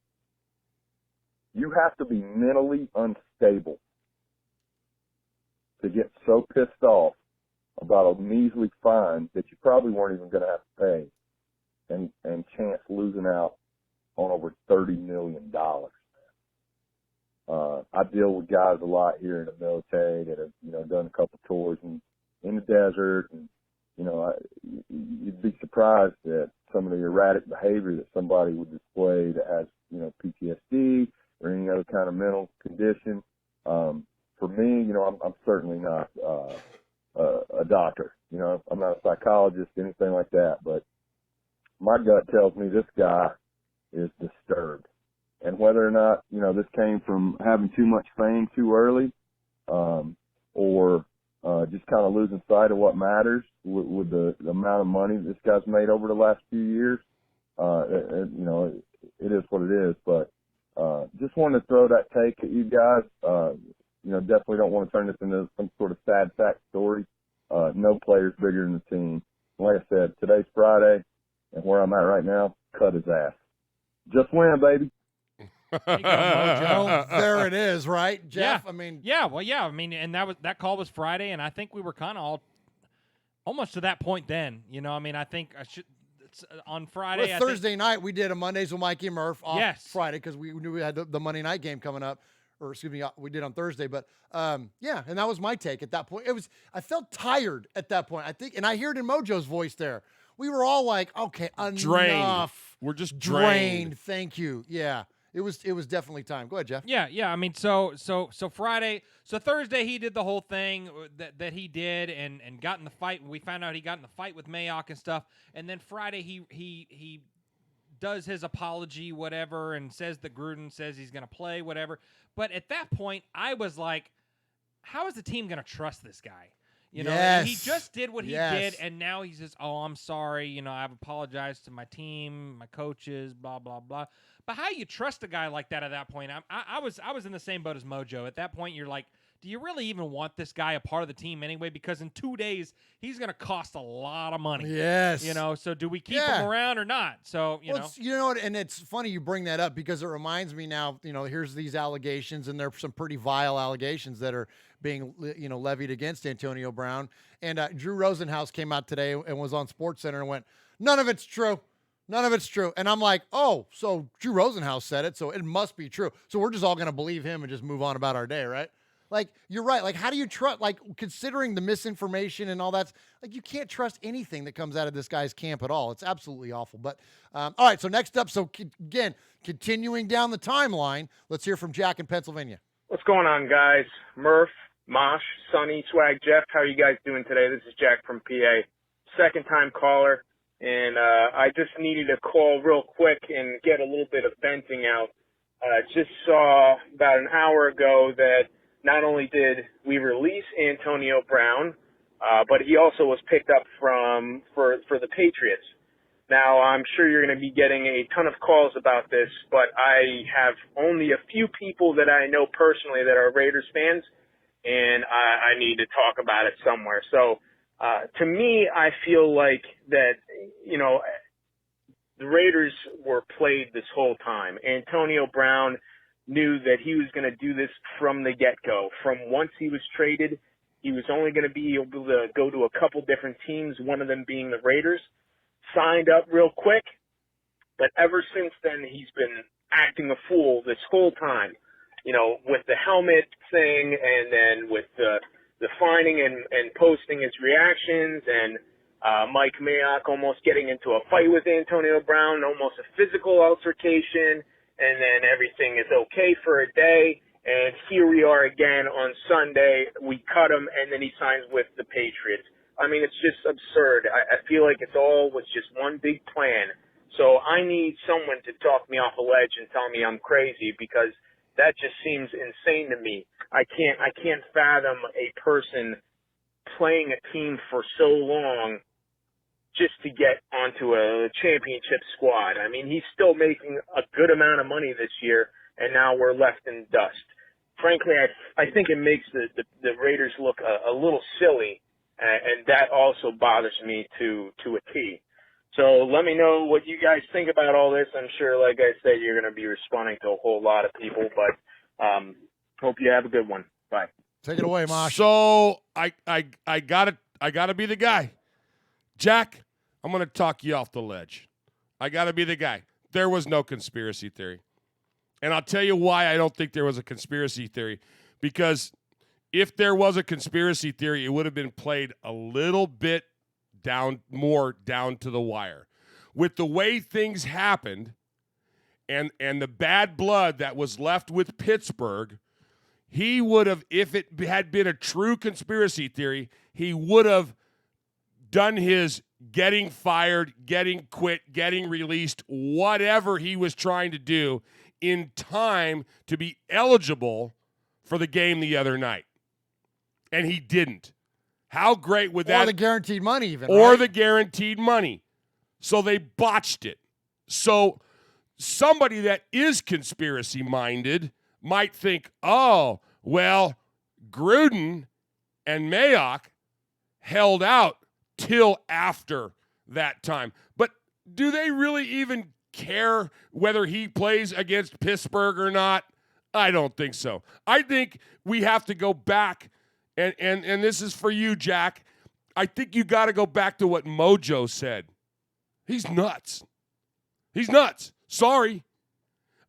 S17: you have to be mentally unstable to get so pissed off about a measly fine that you probably weren't even going to have to pay and chance losing out on over $30 million. I deal with guys a lot here in the military that have, done a couple tours in the desert, and, you'd be surprised at some of the erratic behavior that somebody would display that has, PTSD or any other kind of mental condition. For me, I'm certainly not a doctor. I'm not a psychologist, anything like that, but my gut tells me this guy is disturbed. And whether or not, this came from having too much fame too early, or just kind of losing sight of what matters with the amount of money this guy's made over the last few years, it is what it is. But just wanted to throw that take at you guys. Definitely don't want to turn this into some sort of sad sack story. No player's bigger than the team. Like I said, today's Friday, and where I'm at right now, cut his ass. Just win, baby.
S2: There you go, Mojo.
S1: There it is, right, Jeff?
S2: Yeah. And that call was Friday, and I think we were kind of all almost to that point then. I think on Friday.
S1: Well, Thursday night, we did a Mondays with Mikey and Murph off Friday because we knew we had the Monday night game coming up. Or excuse me, we did on Thursday. But, and that was my take at that point. I felt tired at that point, I think. And I hear it in Mojo's voice there. We were all like, okay, enough.
S3: Drained. We're just drained.
S1: Thank you. Yeah. It was definitely time. Go ahead, Jeff.
S2: Yeah. So Friday, so Thursday he did the whole thing that he did and got in the fight. We found out he got in the fight with Mayock and stuff. And then Friday he does his apology, whatever, and says that Gruden says he's going to play, whatever. But at that point, I was like, how is the team going to trust this guy? And he just did what he did, and now he says, oh, I'm sorry. I've apologized to my team, my coaches, blah, blah, blah. But how you trust a guy like that at that point? I was in the same boat as Mojo. At that point, you're like, do you really even want this guy a part of the team anyway? Because in 2 days, he's going to cost a lot of money.
S1: Yes.
S2: So do we keep him around or not? So,
S1: and it's funny you bring that up because it reminds me now, here's these allegations, and there are some pretty vile allegations that are being, levied against Antonio Brown. And Drew Rosenhaus came out today and was on SportsCenter and went, none of it's true. None of it's true. And I'm like, oh, so Drew Rosenhaus said it, so it must be true. So we're just all going to believe him and just move on about our day, right? Like, you're right. Like, how do you trust, like, considering the misinformation and all that, like, you can't trust anything that comes out of this guy's camp at all. It's absolutely awful. But, all right, so next up, again, continuing down the timeline, let's hear from Jack in Pennsylvania.
S4: What's going on, guys? Murph, Mosh, Sonny, Swag, Jeff, how are you guys doing today? This is Jack from PA. Second-time caller, and I just needed to call real quick and get a little bit of venting out. Just saw about an hour ago that not only did we release Antonio Brown, but he also was picked up for the Patriots. Now, I'm sure you're going to be getting a ton of calls about this, but I have only a few people that I know personally that are Raiders fans, and I need to talk about it somewhere. So, to me, I feel like that, the Raiders were played this whole time. Antonio Brown knew that he was going to do this from the get-go. From once he was traded, he was only going to be able to go to a couple different teams, one of them being the Raiders. Signed up real quick, but ever since then, he's been acting a fool this whole time. With the helmet thing and then with the finding and posting his reactions and Mike Mayock almost getting into a fight with Antonio Brown, almost a physical altercation, and then everything is okay for a day, and here we are again on Sunday. We cut him, and then he signs with the Patriots. I mean, it's just absurd. I feel like it's all was just one big plan. So I need someone to talk me off a ledge and tell me I'm crazy, because that just seems insane to me. I can't fathom a person playing a team for so long just to get onto a championship squad. I mean, he's still making a good amount of money this year, and now we're left in dust. Frankly, I think it makes the Raiders look a little silly, and that also bothers me to a T. So let me know what you guys think about all this. I'm sure, like I said, you're going to be responding to a whole lot of people, but hope you have a good one. Bye.
S1: Take it away, Mosh.
S3: So I gotta be the guy. Jack, I'm gonna talk you off the ledge. I gotta be the guy. There was no conspiracy theory. And I'll tell you why I don't think there was a conspiracy theory. Because if there was a conspiracy theory, it would have been played a little bit more down to the wire. With the way things happened and the bad blood that was left with Pittsburgh, he would have, if it had been a true conspiracy theory, he would have done his getting fired, getting quit, getting released, whatever he was trying to do in time to be eligible for the game the other night. And he didn't. How great would that?
S1: Or the guaranteed money even.
S3: Or
S1: right?
S3: the guaranteed money. So they botched it. So somebody that is conspiracy-minded might think, oh, well, Gruden and Mayock held out till after that time. But do they really even care whether he plays against Pittsburgh or not? I don't think so. I think we have to go back, and this is for you, Jack. I think you got to go back to what Mojo said. He's nuts. He's nuts. Sorry.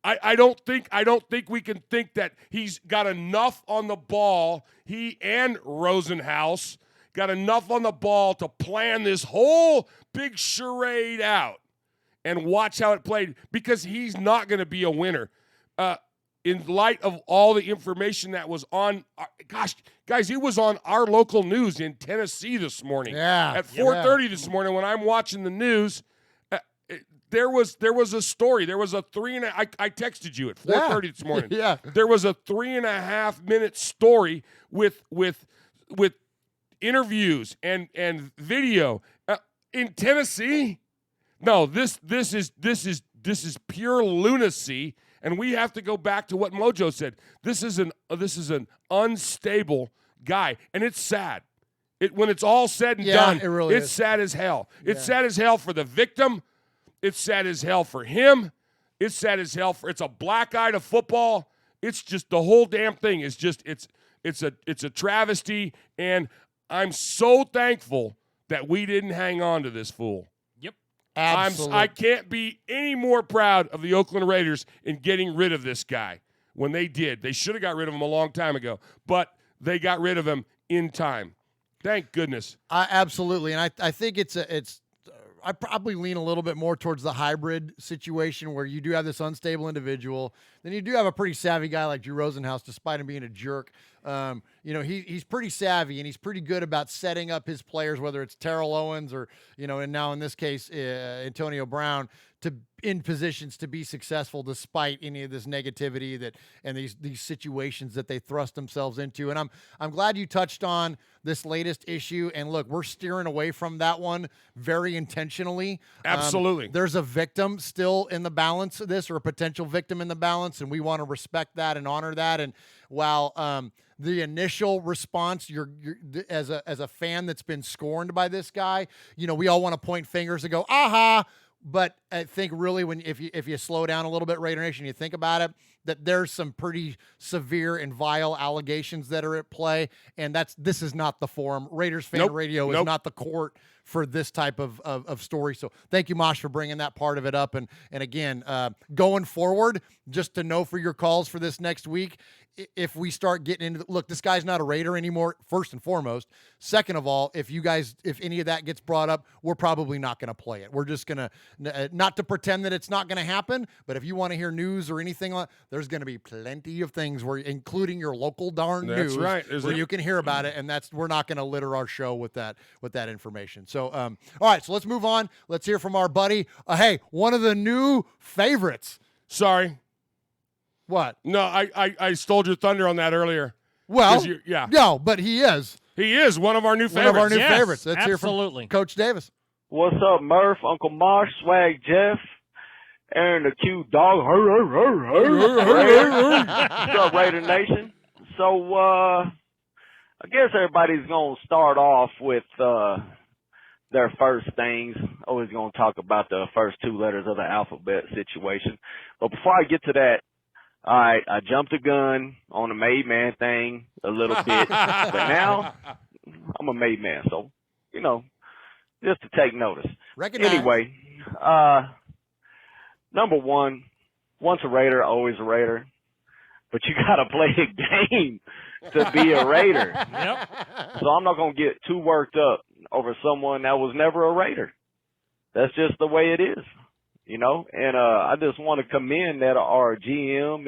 S3: I don't think we can think that he's got enough on the ball. He and Rosenhaus got enough on the ball to plan this whole big charade out and watch how it played, because he's not going to be a winner. In light of all the information that was on, gosh, guys, it was on our local news in Tennessee this morning.
S1: Yeah.
S3: At 4:30 this morning when I'm watching the news, there was a story. There was a I texted you at 4:30 this morning.
S1: Yeah.
S3: There was a 3.5 minute story with interviews and video in Tennessee. No, this is pure lunacy, and we have to go back to what Mojo said. This is an unstable guy, and it's sad. When it's all said and done,
S1: it really
S3: it's
S1: is.
S3: sad as hell. It's sad as hell for the victim. It's sad as hell for him. It's sad as hell it's a black eye to football. It's just the whole damn thing is just it's a travesty, and I'm so thankful that we didn't hang on to this fool.
S2: Yep.
S1: Absolutely.
S3: I can't be any more proud of the Oakland Raiders in getting rid of this guy when they did. They should have got rid of him a long time ago, but they got rid of him in time. Thank goodness.
S1: Absolutely, and I think I probably lean a little bit more towards the hybrid situation where you do have this unstable individual. Then you do have a pretty savvy guy like Drew Rosenhaus, despite him being a jerk. He's pretty savvy, and he's pretty good about setting up his players, whether it's Terrell Owens or, and now in this case, Antonio Brown, in positions to be successful despite any of this negativity and these situations that they thrust themselves into. And I'm glad you touched on this latest issue. And look, we're steering away from that one very intentionally.
S3: Absolutely.
S1: There's a victim still in the balance of this, or a potential victim in the balance, and we want to respect that and honor that. And while the initial response, you're as a fan that's been scorned by this guy, we all want to point fingers and go, aha. But I think really if you slow down a little bit, Raider Nation, you think about it, that there's some pretty severe and vile allegations that are at play, and this is not the forum. Raiders Fan Radio is not the court for this type of story. So thank you, Mosh, for bringing that part of it up. And again, going forward, just to know for your calls for this next week, if we start getting into look, this guy's not a Raider anymore, first and foremost. Second of all, if any of that gets brought up, we're probably not going to play it. We're just going to, not to pretend that it's not going to happen, but if you want to hear news or anything like, there's going to be plenty of things including your local darn news,
S3: right.
S1: where you can hear about it, and we're not going to litter our show with that information. So, all right, so let's move on. Let's hear from our buddy. Hey, one of the new favorites.
S3: Sorry.
S1: What?
S3: No, I stole your thunder on that earlier.
S1: Well,
S3: yeah.
S1: No, but he is.
S3: He is one of our new favorites.
S1: Favorites. Let's hear from
S2: absolutely.
S1: Coach Davis.
S8: What's up, Murph, Uncle Mosh, Swag Jeff, Aaron the cute dog. What's up, Raider Nation? So, I guess everybody's going to start off with their first things. Always going to talk about the first two letters of the alphabet situation. But before I get to that, all right, I jumped the gun on the made man thing a little bit. But now I'm a made man, so, you know, just to take notice.
S1: Recognize.
S8: Anyway, number one, once a Raider, always a Raider. But you got to play a game to be a Raider.
S2: Yep.
S8: So I'm not going to get too worked up over someone that was never a Raider. That's just the way it is, you know. And I just want to commend that our GM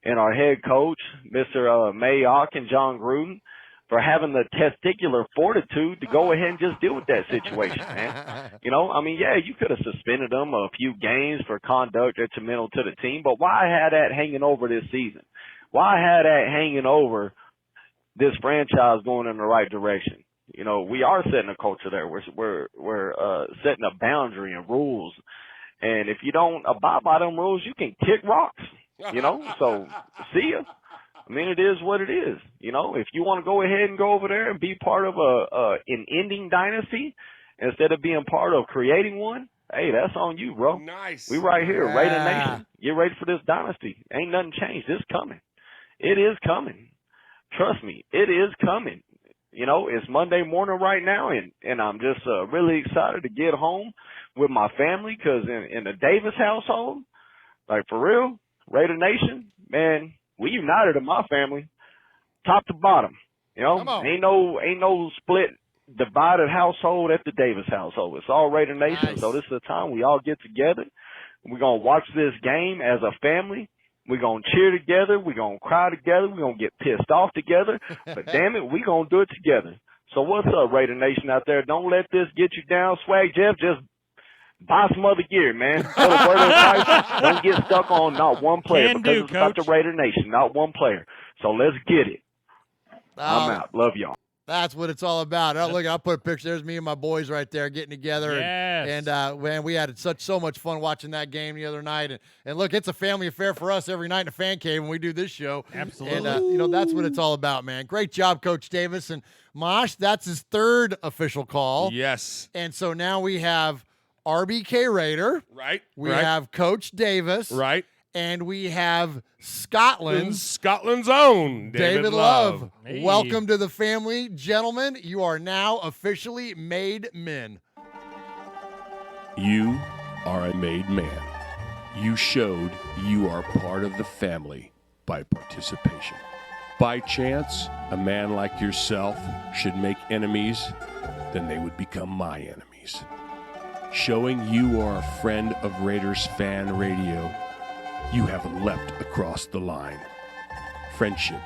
S8: and our head coach, Mr. Mayock and John Gruden, for having the testicular fortitude to go ahead and just deal with that situation, man. You know, I mean, yeah, you could have suspended them a few games for conduct detrimental to the team, but why have that hanging over this season? Why have that hanging over this franchise going in the right direction? You know, we are setting a culture there. We're setting a boundary and rules. And if you don't abide by them rules, you can kick rocks, you know? So, see ya. I mean, it is what it is. You know, if you want to go ahead and go over there and be part of an ending dynasty instead of being part of creating one, hey, that's on you, bro.
S3: Nice.
S8: We right here, Raider Nation. Get ready for this dynasty. Ain't nothing changed. It's coming. It is coming. Trust me, it is coming. You know, it's Monday morning right now, and I'm just really excited to get home with my family because in the Davis household, like for real, Raider Nation, man, we united in my family, top to bottom. You know, ain't no split, divided household at the Davis household. It's all Raider Nation. Nice. So this is the time we all get together. We're gonna watch this game as a family. We're gonna cheer together. We're gonna cry together. We're gonna get pissed off together. But damn it, we're gonna do it together. So what's up, Raider Nation out there? Don't let this get you down, Swag Jeff. Just buy some other gear, man. Tell a word of advice. Don't get stuck on not one player because it's about the Raider Nation, not one player. So let's get it. I'm out. Love y'all.
S1: That's what it's all about. Oh, look, I'll put a picture. There's me and my boys right there getting together.
S2: Yes.
S1: And man, we had so much fun watching that game the other night. And look, it's a family affair for us every night in the fan cave when we do this show.
S2: Absolutely.
S1: And, you know, that's what it's all about, man. Great job, Coach Davis. And Mosh, that's his third official call.
S3: Yes.
S1: And so now we have RBK Raider.
S3: Right.
S1: We have Coach Davis.
S3: Right.
S1: And we have Scotland's
S3: own David Love.
S1: Hey. Welcome to the family, gentlemen. You are now officially made men.
S3: You are a made man. You showed you are part of the family by participation. By chance, a man like yourself should make enemies, then they would become my enemies. Showing you are a friend of Raiders Fan Radio, you have leapt across the line. Friendship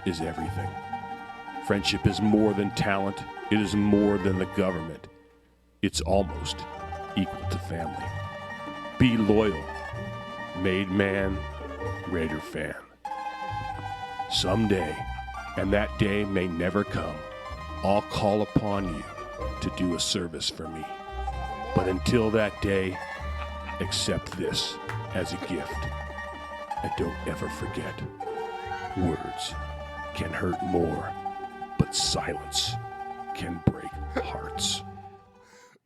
S3: is everything. Friendship is more than talent. It is more than the government. It's almost equal to family. Be loyal. Made man, Raider fan. Someday, and that day may never come, I'll call upon you to do a service for me. But until that day, accept this as a gift. And don't ever forget, words can hurt more, but silence can break hearts.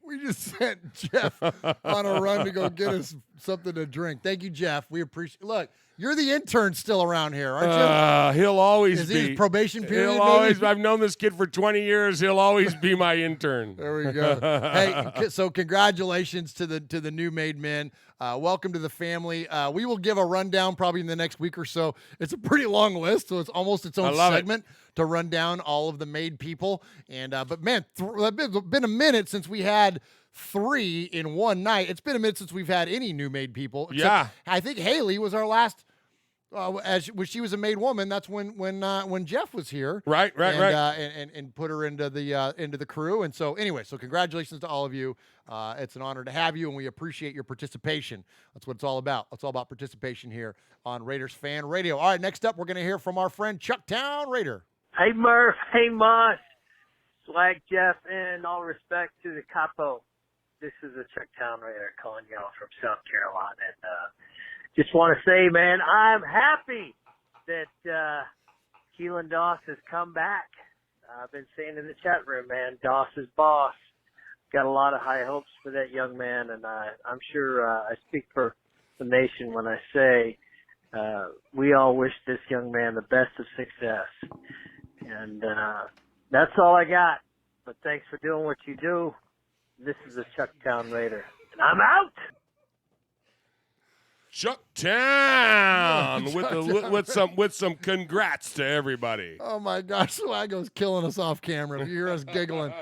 S1: We just sent Jeff on a run to go get us something to drink. Thank you, Jeff. We appreciate. Look, you're the intern still around here, aren't you?
S3: He'll always
S1: Is
S3: be.
S1: he his probation period?
S3: He'll always. I've known this kid for 20 years. He'll always be my intern.
S1: There we go. Hey, so congratulations to the new made men. Welcome to the family. We will give a rundown probably in the next week or so. It's a pretty long list, so it's almost its own segment to run down all of the made people. And but man, it's been a minute since we had 3 in one night. It's been a minute since we've had any new made people.
S3: Yeah,
S1: I think Haley was our last. When she was a made woman, that's when Jeff was here,
S3: right,
S1: and put her into the crew. And so anyway, so congratulations to all of you. It's an honor to have you, and we appreciate your participation. That's what it's all about. It's all about participation here on Raiders Fan Radio. All right, next up, we're going to hear from our friend Chucktown Raider.
S9: Hey Murph, hey Mosh, Swag Jeff, and all respect to the Capo. This is a Chucktown Raider calling y'all from South Carolina. And just want to say, man, I'm happy that Keelan Doss has come back. I've been saying in the chat room, man, Doss is boss. Got a lot of high hopes for that young man, and I'm sure I speak for the nation when I say we all wish this young man the best of success. And that's all I got. But thanks for doing what you do. This is a Chucktown Raider, and I'm out.
S3: Chucktown with some congrats to everybody.
S1: Oh my gosh, Swaggo's killing us off camera. If you hear us giggling,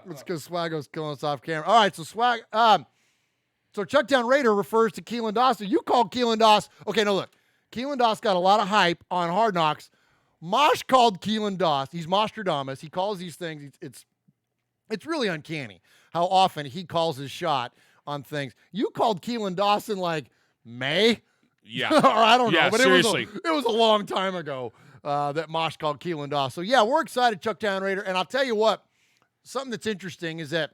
S1: it's because Swaggo's killing us off camera. All right, so so Chucktown Raider refers to Keelan Doss. You called Keelan Doss. Okay, no, look. Keelan Doss got a lot of hype on Hard Knocks. Mosh called Keelan Doss. He's Mostradamus. He calls these things. It's really uncanny how often he calls his shot on things. You called Keelan Doss in like May?
S3: Yeah.
S1: Or I don't know. But
S3: seriously.
S1: It was a long time ago that Mosh called Keelan Doss. So, yeah, we're excited, Chucktown Raider. And I'll tell you what, something that's interesting is that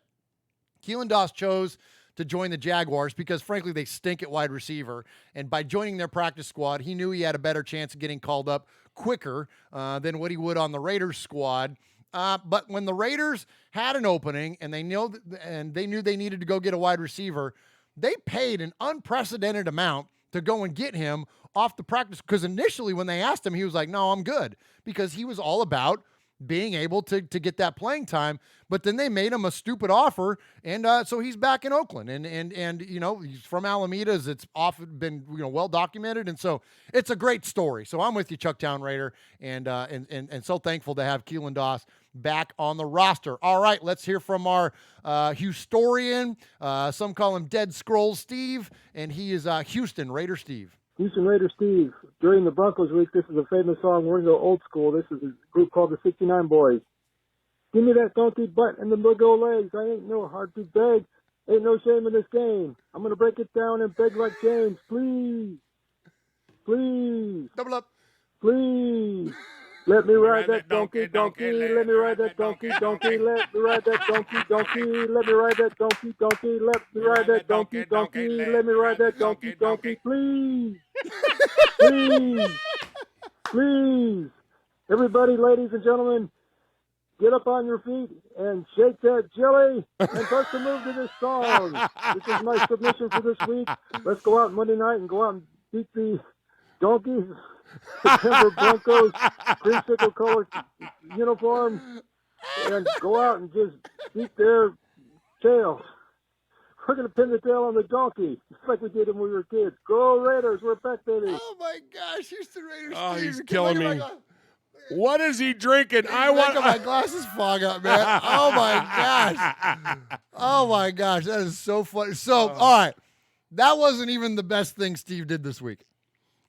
S1: Keelan Doss chose to join the Jaguars because, frankly, they stink at wide receiver. And by joining their practice squad, he knew he had a better chance of getting called up quicker than what he would on the Raiders squad. But when the Raiders had an opening and they knew they needed to go get a wide receiver, they paid an unprecedented amount to go and get him off the practice. Because initially when they asked him, he was like, no, I'm good. Because he was all about being able to get that playing time. But then they made him a stupid offer, and so he's back in Oakland. And you know, he's from Alameda, as it's often been, you know, well documented. And so it's a great story. So I'm with you, Chucktown Raider, and so thankful to have Keelan Doss back on the roster. All right, let's hear from our Houstorian. Some call him Dead Scrolls Steve, and he is Houston Raider Steve.
S11: Houston Raider Steve. During the Broncos week, this is a famous song. We're going to go old school. This is a group called the 69 Boys. Give me that donkey butt and the big old legs. I ain't no hard to beg. Ain't no shame in this game. I'm going to break it down and beg like James. Please. Please.
S1: Double up.
S11: Please. Let me ride that donkey, donkey. Let me ride that donkey, donkey. Let me ride that donkey, donkey. Let me ride that donkey, donkey. Let me ride that donkey, donkey. Let me ride that donkey, donkey. Please. Please. Please. Everybody, ladies and gentlemen, get up on your feet and shake that jelly and start to move to this song. This is my submission for this week. Let's go out Monday night and go out and beat the donkeys. September Broncos, creamsicle color uniform, and go out and just beat their tails. We're going to pin the tail on the donkey, just like we did when we were kids. Go Raiders, we're back, baby.
S1: Oh, my gosh, Houston Raiders.
S3: Oh,
S1: Steve.
S3: he's killing me. What is he drinking?
S1: I want my glasses fog up, man. Oh, my gosh. Oh, my gosh, that is so funny. So, all right, that wasn't even the best thing Steve did this week.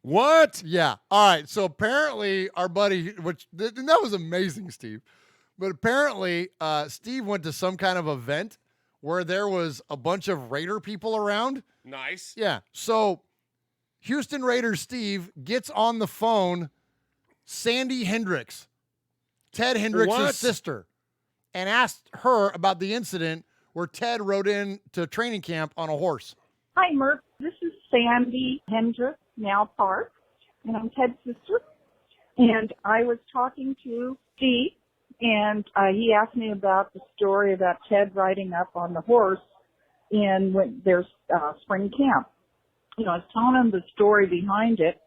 S3: What?
S1: Yeah. All right. So apparently our buddy, and that was amazing, Steve. But apparently Steve went to some kind of event where there was a bunch of Raider people around.
S3: Nice.
S1: Yeah. So Houston Raiders Steve gets on the phone Sandy Hendricks, Ted Hendricks' sister, and asked her about the incident where Ted rode in to training camp on a horse.
S23: Hi, Murph. This is Sandy Hendricks, now Park, and I'm Ted's sister. And I was talking to Steve, and he asked me about the story about Ted riding up on the horse when there's spring camp. You know, I was telling him the story behind it,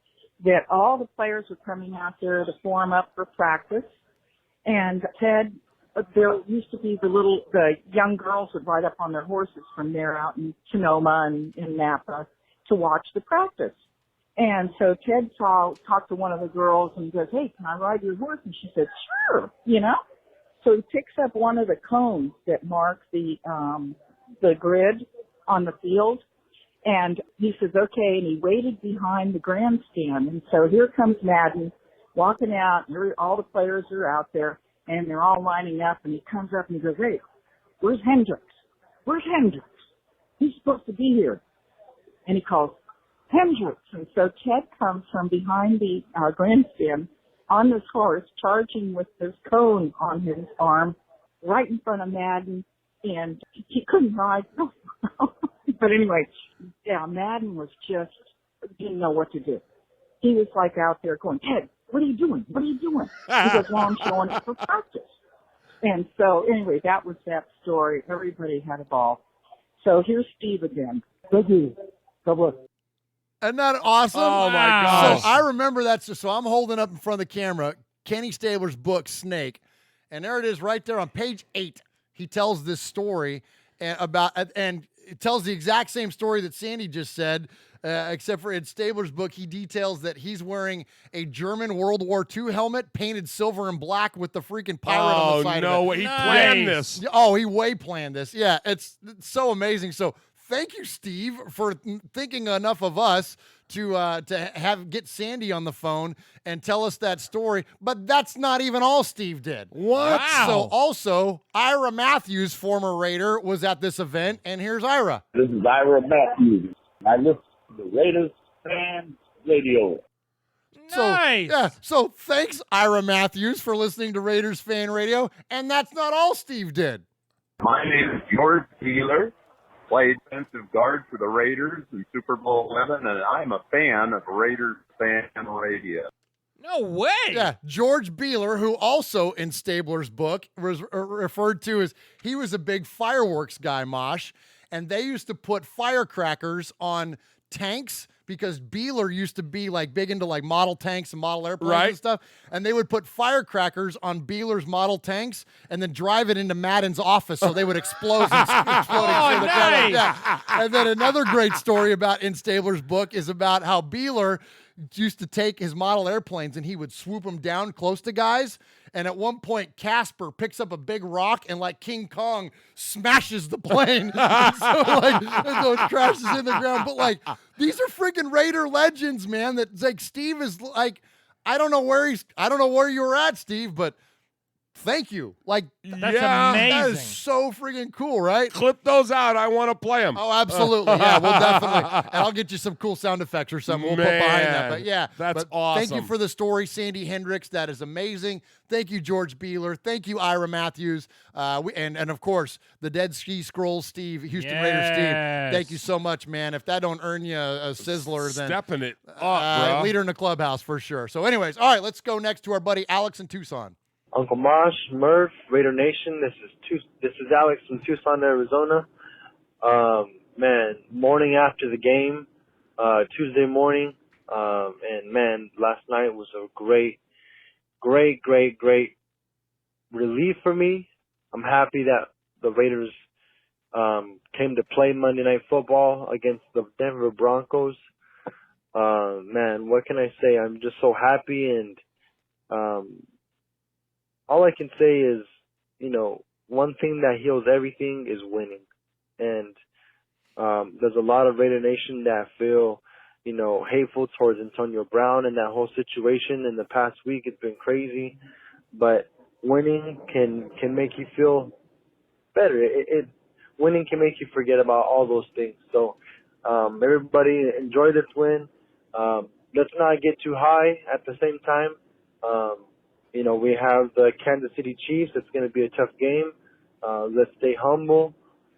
S23: that all the players were coming out there to form up for practice, and Ted, there used to be the young girls would ride up on their horses from there out in Sonoma and in Napa to watch the practice. And so Ted talked to one of the girls and he goes, hey, can I ride your horse? And she said, sure, you know. So he picks up one of the cones that mark the grid on the field. And he says, okay, and he waited behind the grandstand. And so here comes Madden walking out, and all the players are out there, and they're all lining up, and he comes up and he goes, hey, where's Hendricks? Where's Hendricks? He's supposed to be here. And he calls, Hendricks. And so Ted comes from behind the grandstand on this horse, charging with this cone on his arm, right in front of Madden. and he couldn't ride. But anyway, yeah, Madden was just, didn't know what to do. He was like out there going, Ted, what are you doing? What are you doing? He goes, well, I'm showing it for practice. And so anyway, that was that story. Everybody had a ball. So here's Steve again.
S11: Thank you. God bless.
S1: Isn't that awesome?
S3: Oh, my gosh.
S1: So I remember that. So I'm holding up in front of the camera Kenny Stabler's book, Snake. And there it is right there on page 8. He tells this story and it tells the exact same story that Sandy just said, except for in Stabler's book, he details that he's wearing a German World War II helmet painted silver and black with the freaking pirate on the side of it.
S3: He planned this.
S1: Oh, he way planned this. Yeah, it's so amazing. So thank you, Steve, for thinking enough of us to get Sandy on the phone and tell us that story. But that's not even all Steve did.
S3: What?
S1: Wow. So also, Ira Matthews, former Raider, was at this event, and here's Ira.
S10: This is Ira Matthews. I listen to the Raiders fan radio.
S2: Nice.
S1: So thanks, Ira Matthews, for listening to Raiders fan radio. And that's not all Steve did.
S12: My name is George Wheeler. Played defensive guard for the Raiders in Super Bowl 11, and I'm a fan of Raiders fan radio.
S2: No way.
S1: Yeah, George Beeler, who also in Stabler's book was referred to as, he was a big fireworks guy, Mosh, and they used to put firecrackers on tanks because Beeler used to be like big into like model tanks and model airplanes and stuff. And they would put firecrackers on Beeler's model tanks and then drive it into Madden's office so they would explode. And then another great story about in Stabler's book is about how Beeler used to take his model airplanes and he would swoop them down close to guys. And at one point, Casper picks up a big rock and, like King Kong, smashes the plane. So it crashes in the ground. But, like, these are freaking Raider legends, man. That, like, Steve is, like, I don't know where you were at, Steve, but thank you. Like,
S2: that's
S1: amazing. That is so freaking cool, right?
S3: Clip those out. I want to play them.
S1: Oh, absolutely. Yeah, we'll definitely. And I'll get you some cool sound effects or something. We'll put behind that. But yeah,
S3: that's awesome.
S1: Thank you for the story, Sandy Hendricks. That is amazing. Thank you, George Beeler. Thank you, Ira Matthews. And of course, the Dead Ski Scrolls, Steve, Houston Raiders, Steve. Thank you so much, man. If that don't earn you a sizzler, then
S3: stepping it up, bro.
S1: Leader in the clubhouse for sure. So anyways, all right, let's go next to our buddy Alex in Tucson.
S13: Uncle Mosh, Murph, Raider Nation. This is Alex from Tucson, Arizona. Man, morning after the game, Tuesday morning, and man, last night was a great relief for me. I'm happy that the Raiders came to play Monday Night Football against the Denver Broncos. Man, what can I say? I'm just so happy, and all I can say is, one thing that heals everything is winning. And there's a lot of Raider Nation that feel, hateful towards Antonio Brown and that whole situation. In the past week, it's been crazy. But winning can make you feel better. Winning can make you forget about all those things. So everybody enjoy this win. Let's not get too high at the same time. We have the Kansas City Chiefs. It's going to be a tough game. Let's stay humble.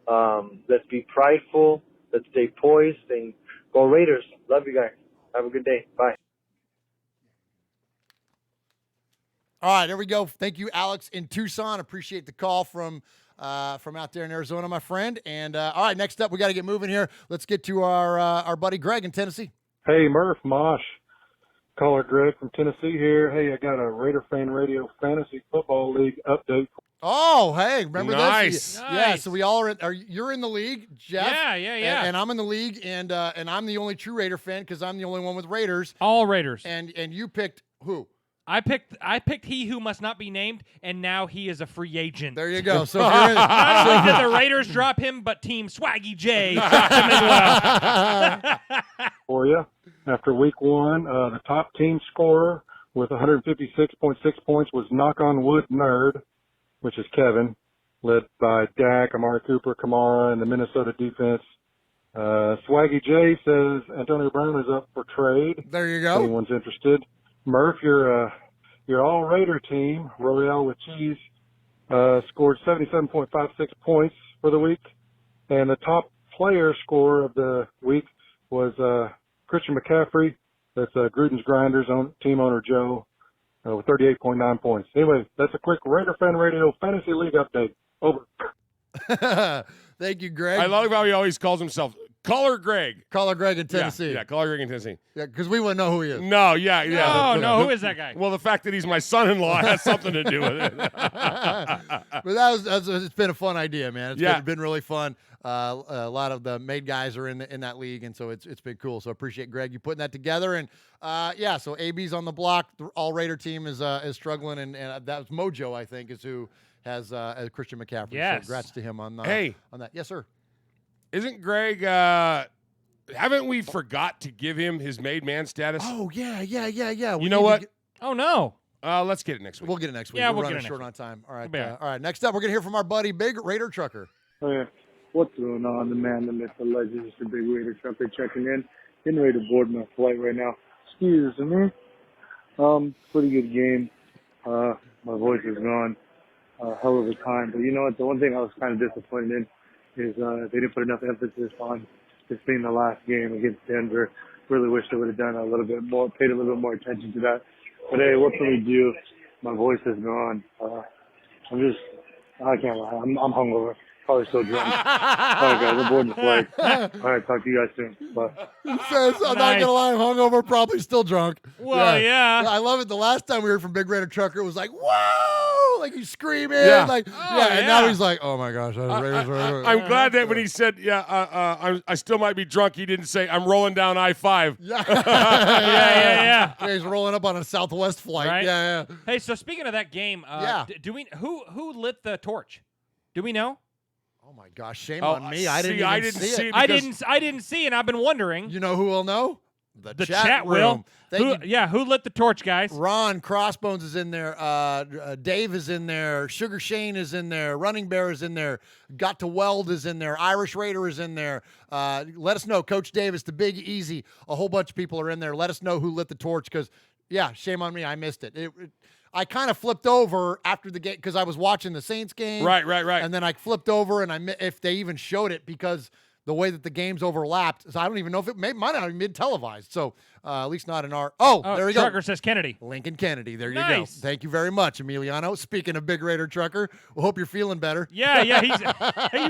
S13: Let's be prideful. Let's stay poised and go Raiders. Love you guys. Have a good day. Bye.
S1: All right, there we go. Thank you, Alex in Tucson. Appreciate the call from out there in Arizona, my friend. And all right, next up, we got to get moving here. Let's get to our buddy Greg in Tennessee.
S11: Hey, Murph, Mosh. Caller Greg from Tennessee here. Hey, I got a Raider Fan Radio Fantasy Football League update.
S1: Oh, hey, remember
S3: this?
S1: Nice. Yeah, so we all are you're in the league, Jeff.
S2: Yeah.
S1: And I'm in the league, and I'm the only true Raider fan because I'm the only one with Raiders.
S2: All Raiders.
S1: And you picked who?
S2: I picked he who must not be named, and now he is a free agent.
S1: There you go. So
S2: not only did the Raiders drop him, but Team Swaggy J dropped him as well.
S11: For you, after week one, the top team scorer with 156.6 points was Knock on Wood Nerd, which is Kevin, led by Dak, Amari Cooper, Kamara, and the Minnesota defense. Swaggy J says Antonio Brown is up for trade.
S1: There you go.
S11: If anyone's interested. Murph, your all Raider team, Royale with Cheese, scored 77.56 points for the week. And the top player scorer of the week was Christian McCaffrey. That's Gruden's Grinders team owner Joe with 38.9 points. Anyway, that's a quick Raider Fan Radio Fantasy League update. Over.
S1: Thank you, Greg.
S3: I love how he always calls himself Caller Greg.
S1: Caller Greg in Tennessee.
S3: Yeah, Caller Greg in Tennessee.
S1: Yeah, because we wouldn't know who he is.
S3: No, yeah.
S2: No, who is that guy?
S3: Well, the fact that he's my son-in-law has something to do with it.
S1: But it's been a fun idea, man. It's been really fun. A lot of the made guys are in that league, and so it's been cool. So I appreciate Greg you putting that together. And so AB's on the block. The All Raider team is struggling, and that was Mojo, I think, is who has Christian McCaffrey.
S2: Yes.
S1: So congrats to him on on that. Yes, sir.
S3: Isn't Greg? Haven't we forgot to give him his made man status?
S1: Oh yeah.
S3: You know what?
S2: Oh no.
S3: Let's get it next week.
S1: We'll get it next week.
S2: Yeah,
S1: we're
S2: we'll
S1: running
S2: get it
S1: short
S2: next
S1: on time. All right.
S2: We'll be
S1: All right. Next up, we're gonna hear from our buddy Big Raider Trucker.
S11: Oh, yeah. What's going on? The man, the myth, the legend, is the Big Raider Trucker checking in. Getting ready to board my flight right now. Excuse me. Pretty good game. My voice is gone. Hell of a time. But you know what? The one thing I was kind of disappointed in is they didn't put enough emphasis on this being the last game against Denver. Really wish they would have done a little bit more, paid a little bit more attention to that. But hey, what can we do? My voice is gone. I can't lie. I'm hungover. Probably still drunk. All right, guys, I'm boarding the flight. All right, talk to you guys soon. Bye.
S1: He says, I'm not going to lie, I'm hungover, probably still drunk.
S2: Well, yeah.
S1: I love it. The last time we heard from Big Raider Trucker, it was like, whoa! Like he's screaming.
S3: Yeah.
S1: And now he's like, oh my gosh.
S3: I'm glad that when he said, I still might be drunk, he didn't say, I'm rolling down I-5.
S1: Yeah. He's rolling up on a Southwest flight.
S2: Right?
S1: Yeah.
S2: Hey, so speaking of that game, do we who lit the torch? Do we know?
S1: Oh my gosh, shame on me. I didn't see it.
S2: I didn't see, and I've been wondering.
S1: You know who will know?
S2: The chat will. Who lit the torch, guys?
S1: Ron Crossbones is in there. Dave is in there. Sugar Shane is in there. Running Bear is in there. Got to Weld is in there. Irish Raider is in there. Let us know. Coach Davis, the Big Easy. A whole bunch of people are in there. Let us know who lit the torch because, shame on me. I missed it. I kind of flipped over after the game because I was watching the Saints game.
S3: Right.
S1: And then I flipped over and if they even showed it because the way that the games overlapped. So I don't even know if it might not have been televised. So at least not in our. Oh, there we go.
S2: Trucker says Kennedy.
S1: Lincoln Kennedy. There you go.
S2: Nice.
S1: Thank you very much, Emiliano. Speaking of Big Raider Trucker, we hope you're feeling better.
S2: Yeah. He was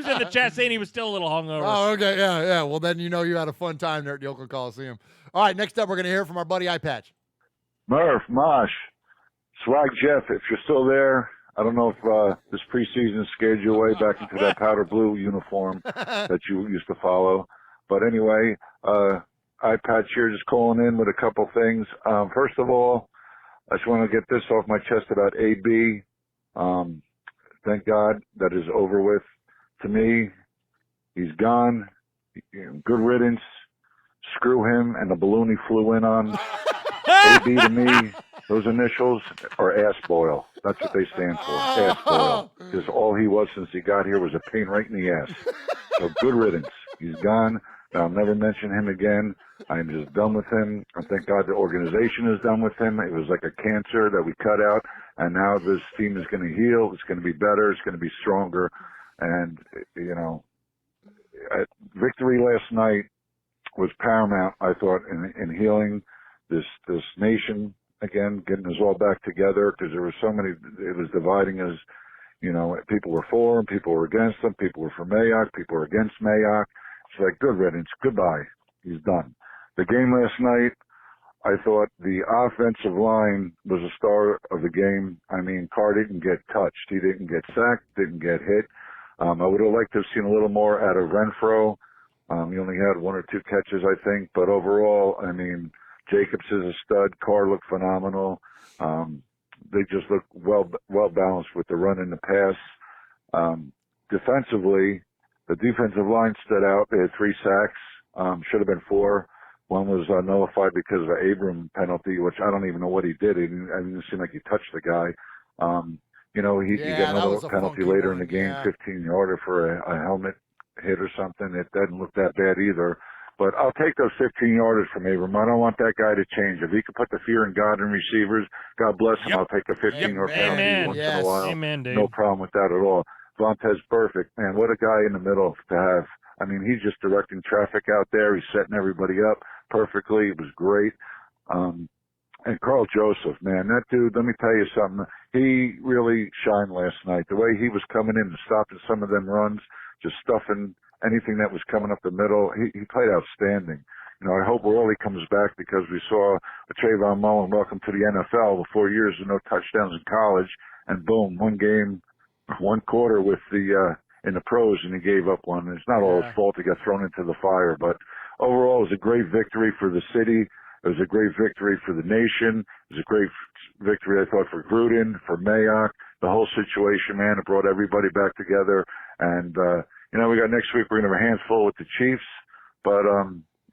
S2: in the chat saying he was still a little hungover.
S1: Oh, okay. Yeah. Well, then you know you had a fun time there at the Oakland Coliseum. All right. Next up, we're going to hear from our buddy Eye Patch.
S14: Murph, Mosh, Swag Jeff, if you're still there, I don't know if this preseason scared you away back into that powder blue uniform that you used to follow. But anyway, iPatch here just calling in with a couple things. First of all, I just want to get this off my chest about AB. Thank God that is over with. To me, he's gone. Good riddance. Screw him and the balloon he flew in on. AB to me, those initials are ass boil. That's what they stand for, ass boil. Because all he was since he got here was a pain right in the ass. So good riddance. He's gone. I'll never mention him again. I'm just done with him. I thank God the organization is done with him. It was like a cancer that we cut out, and now this team is going to heal. It's going to be better. It's going to be stronger. And, victory last night was paramount, I thought, in healing this nation again, getting us all back together, because there were so many, it was dividing us, people were for him, people were against him, people were for Mayock, people were against Mayock. It's like, good riddance, goodbye, he's done. The game last night, I thought the offensive line was the star of the game. I mean, Carr didn't get touched, he didn't get sacked, didn't get hit. I would have liked to have seen a little more out of Renfro. He only had 1 or 2 catches, I think, but overall, I mean, Jacobs is a stud. Carr looked phenomenal. They just look well balanced with the run and the pass. Defensively, the defensive line stood out. They had 3 sacks. Should have been 4. One was nullified because of an Abram penalty, which I don't even know what he did. It didn't seem like he touched the guy. He got another penalty later in the game, 15-yarder for a helmet hit or something. It doesn't look that bad either. But I'll take those 15-yarders from Abram. I don't want that guy to change. If he could put the fear in God in receivers, God bless him. I'll take a 15-yard penalty once in a while.
S2: Amen, dude.
S14: No problem with that at all. Vontez Perfect, man, what a guy in the middle to have. I mean, he's just directing traffic out there. He's setting everybody up perfectly. It was great. And Carl Joseph, man, that dude, let me tell you something. He really shined last night. The way he was coming in and stopping some of them runs, just stuffing anything that was coming up the middle, he played outstanding. You know, I hope Worley comes back because we saw a Trayvon Mullen welcome to the NFL with 4 years of no touchdowns in college, and boom, one game, one quarter with the in the pros, and he gave up one. It's not all his fault. He got thrown into the fire, but overall, it was a great victory for the city. It was a great victory for the nation. It was a great victory, I thought, for Gruden, for Mayock, the whole situation, man. It brought everybody back together. And, you know, we got next week, we're going to have a handful with the Chiefs. But,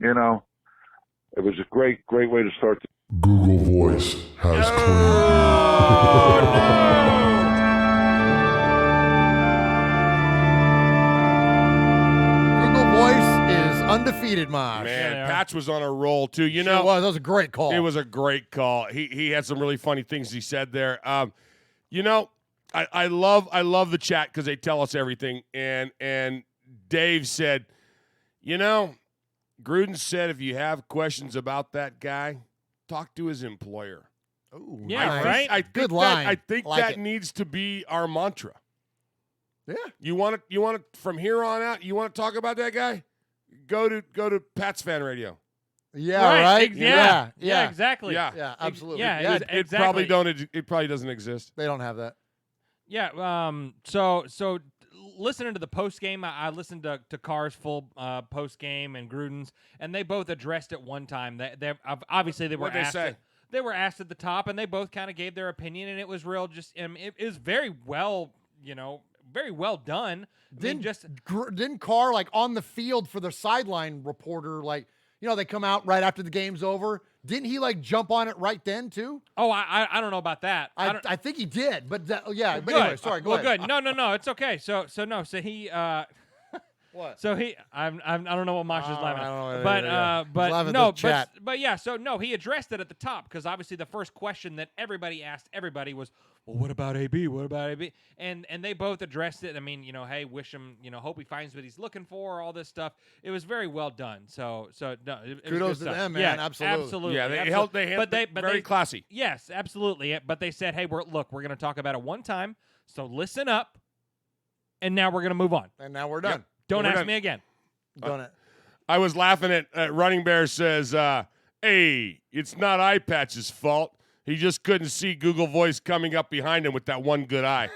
S14: you know, it was a great, great way to start.
S15: Google Voice has
S1: undefeated, Mosh.
S3: Man, Patch was on a roll too. You know,
S1: that was a great call.
S3: It was a great call. He had some really funny things he said there. You know, I love the chat because they tell us everything. And Dave said, you know, Gruden said if you have questions about that guy, talk to his employer.
S1: Ooh,
S2: yeah, right.
S1: Good line.
S3: I think
S1: like
S3: that
S1: it.
S3: needs to be our mantra.
S1: Yeah.
S3: You want to from here on out. You want to talk about that guy? Go to Pat's Fan Radio.
S1: Yeah, right.
S2: Yeah, exactly.
S1: Yeah, absolutely.
S2: Yeah,
S3: it
S2: exactly.
S3: It probably doesn't exist.
S1: They don't have that.
S2: Yeah. So listening to the post game, I listened to Carr's full post game and Gruden's, and they both addressed it one time. They obviously they were
S3: What'd they
S2: asked.
S3: say?
S2: They were asked at the top, and they both kind of gave their opinion, and it was real. It was very well, very well done.
S1: Didn't Carr, like, on the field for the sideline reporter, like, they come out right after the game's over. Didn't he, like, jump on it right then too?
S2: Oh, I don't know about that.
S1: I think he did, but yeah. But
S2: good.
S1: anyway, sorry. Go ahead.
S2: Good. No, it's okay. So he.
S1: What?
S2: So I don't know what Mosh is laughing at. But yeah, so no, he addressed it at the top because obviously the first question that everybody asked everybody was, well, what about AB? What about AB? And they both addressed it. I mean, hey, wish him, hope he finds what he's looking for, all this stuff. It was very well done. So no, it
S1: kudos
S2: was
S1: to
S2: good
S1: them,
S2: stuff.
S1: man. Absolutely.
S3: Yeah, they held very classy.
S2: Yes, absolutely. But they said, hey, we're going to talk about it one time. So listen up, and now we're going to move on.
S1: And now we're done.
S2: Yep. Don't ask me again.
S1: Done it.
S3: I was laughing at Running Bear says, hey, it's not Eye Patch's fault. He just couldn't see Google Voice coming up behind him with that one good eye.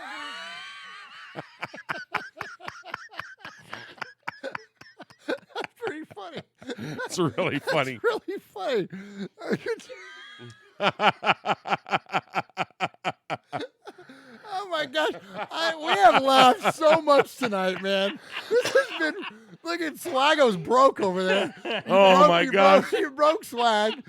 S1: That's pretty funny.
S3: That's really funny.
S1: That's really funny. Oh my gosh, we have laughed so much tonight, man. This has been. Look at Swaggo's broke over there.
S3: My God,
S1: you broke Swag.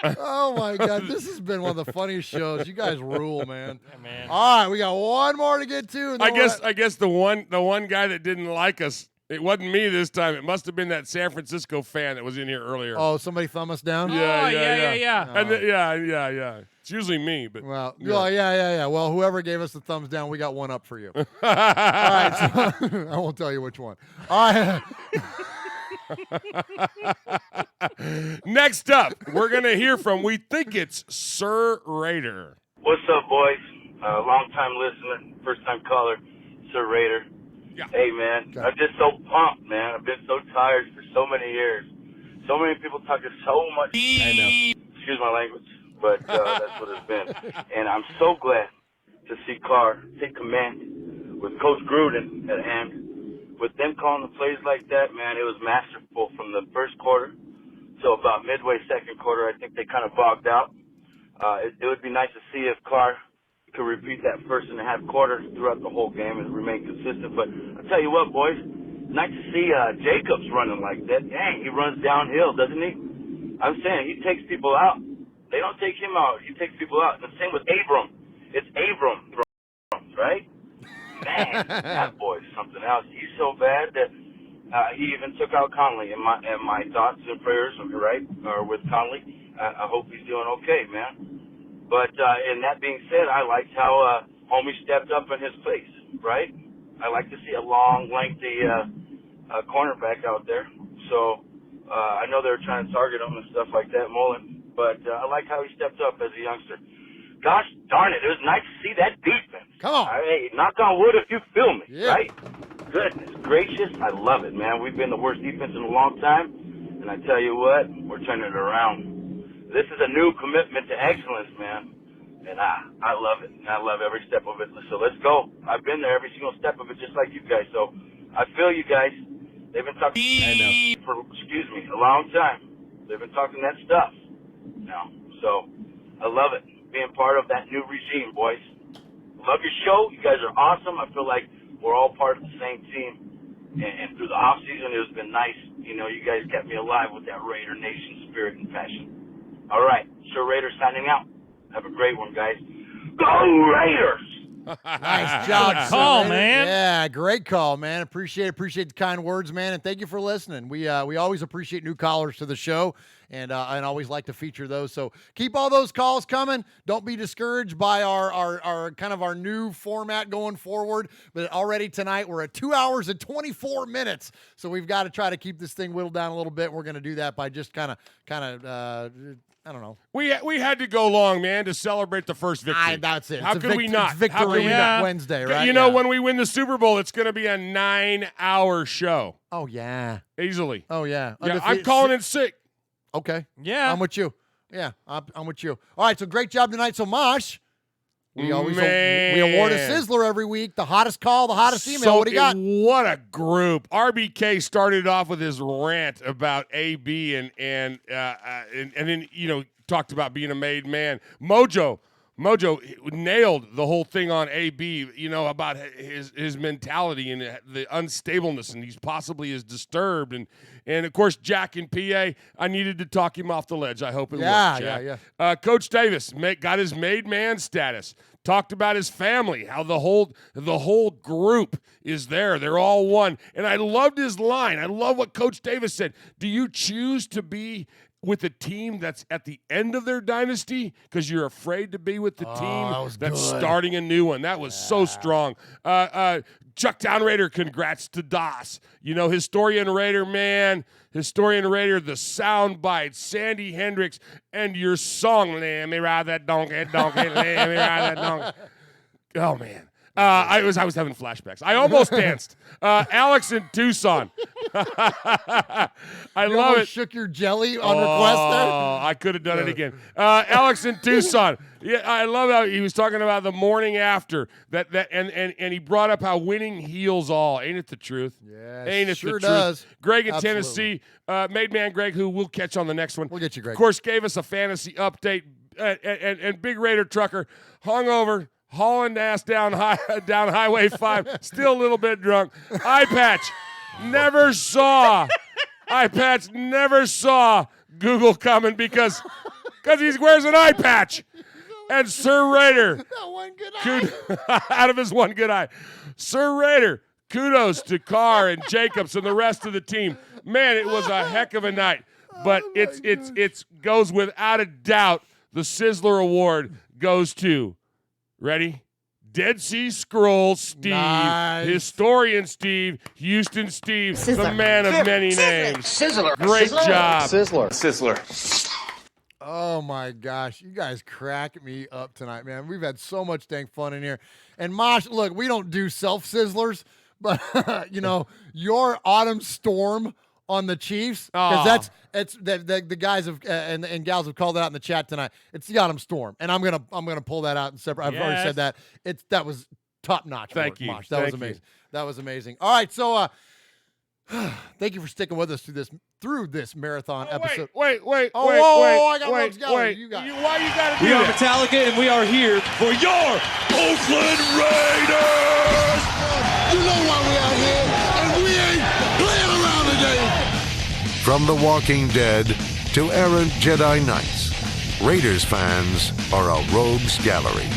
S1: Oh my God, this has been one of the funniest shows. You guys rule, man.
S2: Yeah, man.
S1: All right, we got one more to get to. And
S3: I guess the one guy that didn't like us, it wasn't me this time. It must have been that San Francisco fan that was in here earlier.
S1: Oh, somebody thumb us down?
S2: Yeah.
S3: And yeah. It's usually me, but
S1: yeah. Well, whoever gave us the thumbs down, we got one up for you. All right, so I won't tell you which one. All right.
S3: Next up, we're gonna hear from. We think it's Sir Raider.
S16: What's up, boys? Long time listener, first time caller, Sir Raider.
S3: Yeah.
S16: Hey, man, I'm just so pumped, man. I've been so tired for so many years. So many people talking so much.
S1: I know.
S16: Excuse my language, but that's what it's been. And I'm so glad to see Carr take command with Coach Gruden at hand. With them calling the plays like that, man, it was masterful from the first quarter. So about midway second quarter, I think they kind of bogged out. It would be nice to see if Carr could repeat that first and a half quarter throughout the whole game and remain consistent. But I'll tell you what, boys, nice to see Jacobs running like that. Dang, he runs downhill, doesn't he? I'm saying he takes people out. They don't take him out. He takes people out. The same with Abram. It's Abram, right? Man, that boy's something else. He's so bad that he even took out Conley. And my thoughts and prayers, right, are with Conley. I hope he's doing okay, man. But in that being said, I liked how Homie stepped up in his place, right? I like to see a long, lengthy cornerback out there. So I know they were trying to target him and stuff like that, Mullen. But I like how he stepped up as a youngster. Gosh darn it, it was nice to see that defense.
S1: Come on.
S16: Hey, knock on wood if you feel me,
S1: Yeah.
S16: right? Goodness gracious, I love it, man. We've been the worst defense in a long time, and I tell you what, we're turning it around. This is a new commitment to excellence, man, and I love it. And I love every step of it. So let's go. I've been there every single step of it, just like you guys. So I feel you guys. They've been talking for, a long time. They've been talking that stuff now. So I love it, being part of that new regime, boys. Love your show. You guys are awesome. I feel like we're all part of the same team. And through the off season, it's been nice. You know, you guys kept me alive with that Raider Nation spirit and passion. All right, Sir Raider signing out. Have a great one, guys. Go Raiders!
S1: Nice job,
S2: Good call,
S1: Sir.
S2: man.
S1: Yeah, great call, man. Appreciate the kind words, man, and thank you for listening. We always appreciate new callers to the show, and always like to feature those. So keep all those calls coming. Don't be discouraged by our kind of our new format going forward. But already tonight we're at 2 hours and 24 minutes, so we've got to try to keep this thing whittled down a little bit. We're going to do that by just kind of. I don't know.
S3: We had to go long, man, to celebrate the first victory.
S1: That's it.
S3: How
S1: It's a
S3: could we not?
S1: It's
S3: How could
S1: Victory
S3: we not?
S1: Wednesday, right?
S3: You know,
S1: Yeah.
S3: when we win the Super Bowl, it's going to be a 9-hour show.
S1: Oh, yeah.
S3: Easily.
S1: Oh, yeah.
S3: Yeah, I'm calling it sick.
S1: Okay.
S2: Yeah.
S1: I'm with you. Yeah, I'm with you. All right, so great job tonight. So, Mosh, we always we award a Sizzler every week. The hottest call, the hottest email.
S3: So
S1: What do you got?
S3: What a group. RBK started off with his rant about AB and then, you know, talked about being a made man. Mojo nailed the whole thing on AB, you know, about his mentality and the unstableness, and he's possibly is disturbed. And of course, Jack in PA, I needed to talk him off the ledge. I hope it worked, Jack.
S1: Yeah.
S3: Coach Davis got his made man status. Talked about his family, how the whole group is there. They're all one. And I loved his line. I love what Coach Davis said. Do you choose to be with a team that's at the end of their dynasty because you're afraid to be with the team that's starting a new one? That was so strong. Chuck Down Raider, congrats to Das. You know, Historian Raider, man. Historian Raider, the sound bites, Sandy Hendricks, and your song, let me ride that donkey, let me ride that donkey. Oh, man. I was having flashbacks. I almost danced. Alex in Tucson. I love it.
S1: Shook your jelly on request there.
S3: Oh, I could have done it again. Alex in Tucson. Yeah, I love how he was talking about the morning after and he brought up how winning heals all. Ain't it the truth?
S1: Yeah,
S3: ain't it
S1: sure
S3: the
S1: does.
S3: truth? Greg in
S1: Absolutely.
S3: Tennessee, Made Man Greg, who we'll catch on the next one.
S1: We'll get you, Greg.
S3: Of course, gave us a fantasy update. And Big Raider Trucker hung over, hauling ass down Highway 5, still a little bit drunk. Eye patch never saw Google coming because he wears an eye patch. And Sir Raider, out of his one good eye. Sir Raider, kudos to Carr and Jacobs and the rest of the team. Man, it was a heck of a night. But it's goes without a doubt. The Sizzler Award goes to, ready? Dead Sea Scrolls Steve,
S1: Nice.
S3: Historian Steve, Houston Steve, the
S1: Sizzler.
S3: man of many names.
S1: Sizzler.
S3: Great
S1: Sizzler.
S3: job.
S18: Sizzler.
S1: Oh, my gosh. You guys crack me up tonight, man. We've had so much dang fun in here. And, Mosh, look, we don't do self-sizzlers, but, you know, your Autumn Storm on the Chiefs, because the guys have and gals have called that out in the chat tonight. It's the Autumn Storm, and I'm gonna pull that out and separate. I've already said that. That was top notch.
S3: Thank you.
S1: Mosh. That was amazing. That was amazing. All right, so thank you for sticking with us through this marathon episode.
S3: Wait.
S1: I got
S3: wait.
S1: You got it.
S3: Why you gotta do
S19: We are
S3: that?
S19: Metallica, and we are here for your Oakland Raiders!
S6: You know why we out here, and we ain't playing around today.
S20: From The Walking Dead to errant Jedi Knights, Raiders fans are a rogues gallery.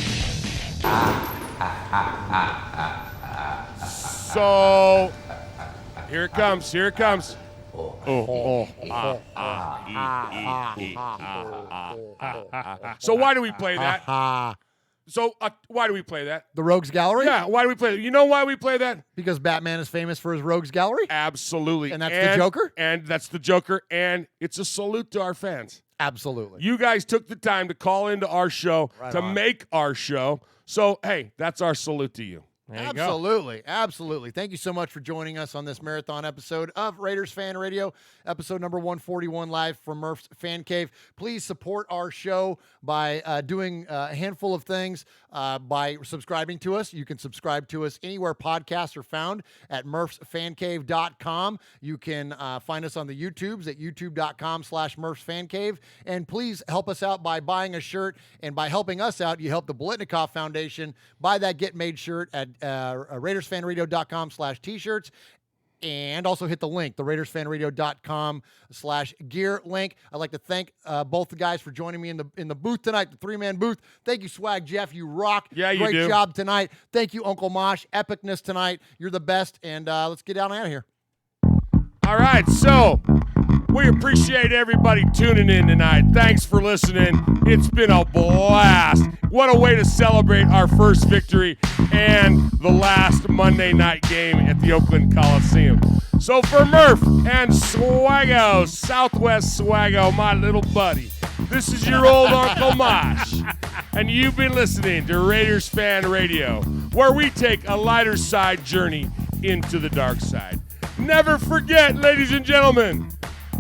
S3: So, here it comes. So why do we play that? So why do we play that?
S1: The Rogues Gallery?
S3: Yeah, why do we play that? You know why we play that?
S1: Because Batman is famous for his Rogues Gallery?
S3: Absolutely.
S1: And that's the Joker?
S3: And that's the Joker, and it's a salute to our fans.
S1: Absolutely.
S3: You guys took the time to call into our show, make our show. So, hey, that's our salute to you.
S1: Absolutely. Absolutely. Thank you so much for joining us on this marathon episode of Raiders Fan Radio, episode number 141, live from Murph's Fan Cave. Please support our show by doing a handful of things. By subscribing to us. You can subscribe to us anywhere podcasts are found at murphsfancave.com. You can find us on the YouTubes at youtube.com/murphsfancave. And please help us out by buying a shirt. And by helping us out, you help the Biletnikoff Foundation. Buy that Get Made shirt at RaidersFanRadio.com/t-shirts. And also hit the link, the RaidersFanRadio.com/gear link. I'd like to thank both the guys for joining me in the booth tonight, the 3-man booth. Thank you, Swag Jeff. You rock.
S3: Yeah, you
S1: Great
S3: do.
S1: job tonight. Thank you, Uncle Mosh. Epicness tonight. You're the best. And let's get out of here.
S3: All right, so we appreciate everybody tuning in tonight. Thanks for listening. It's been a blast. What a way to celebrate our first victory and the last Monday night game at the Oakland Coliseum. So for Murph and Swaggo, Southwest Swaggo, my little buddy, this is your old Uncle Mosh. And you've been listening to Raiders Fan Radio, where we take a lighter side journey into the dark side. Never forget, ladies and gentlemen,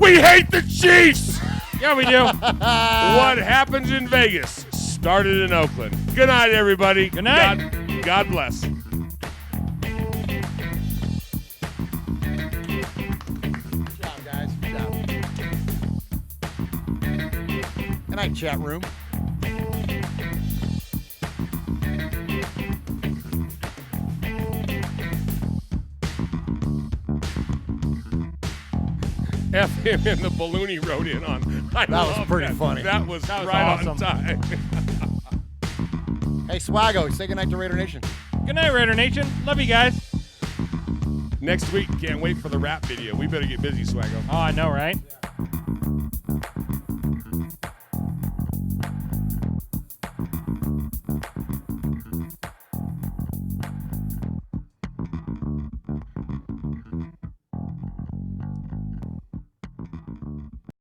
S3: we hate the Chiefs.
S2: Yeah, we do.
S3: What happens in Vegas started in Oakland. Good night, everybody.
S2: Good night.
S3: God bless.
S1: Good job, guys. Good job. Good night, chat room.
S3: F him and the balloon he rode in on.
S1: That was pretty funny.
S3: That was right
S2: awesome.
S3: on time.
S1: Hey, Swaggo, say goodnight to Raider Nation.
S2: Good night, Raider Nation. Love you guys.
S3: Next week, can't wait for the rap video. We better get busy, Swaggo.
S2: Oh, I know, right?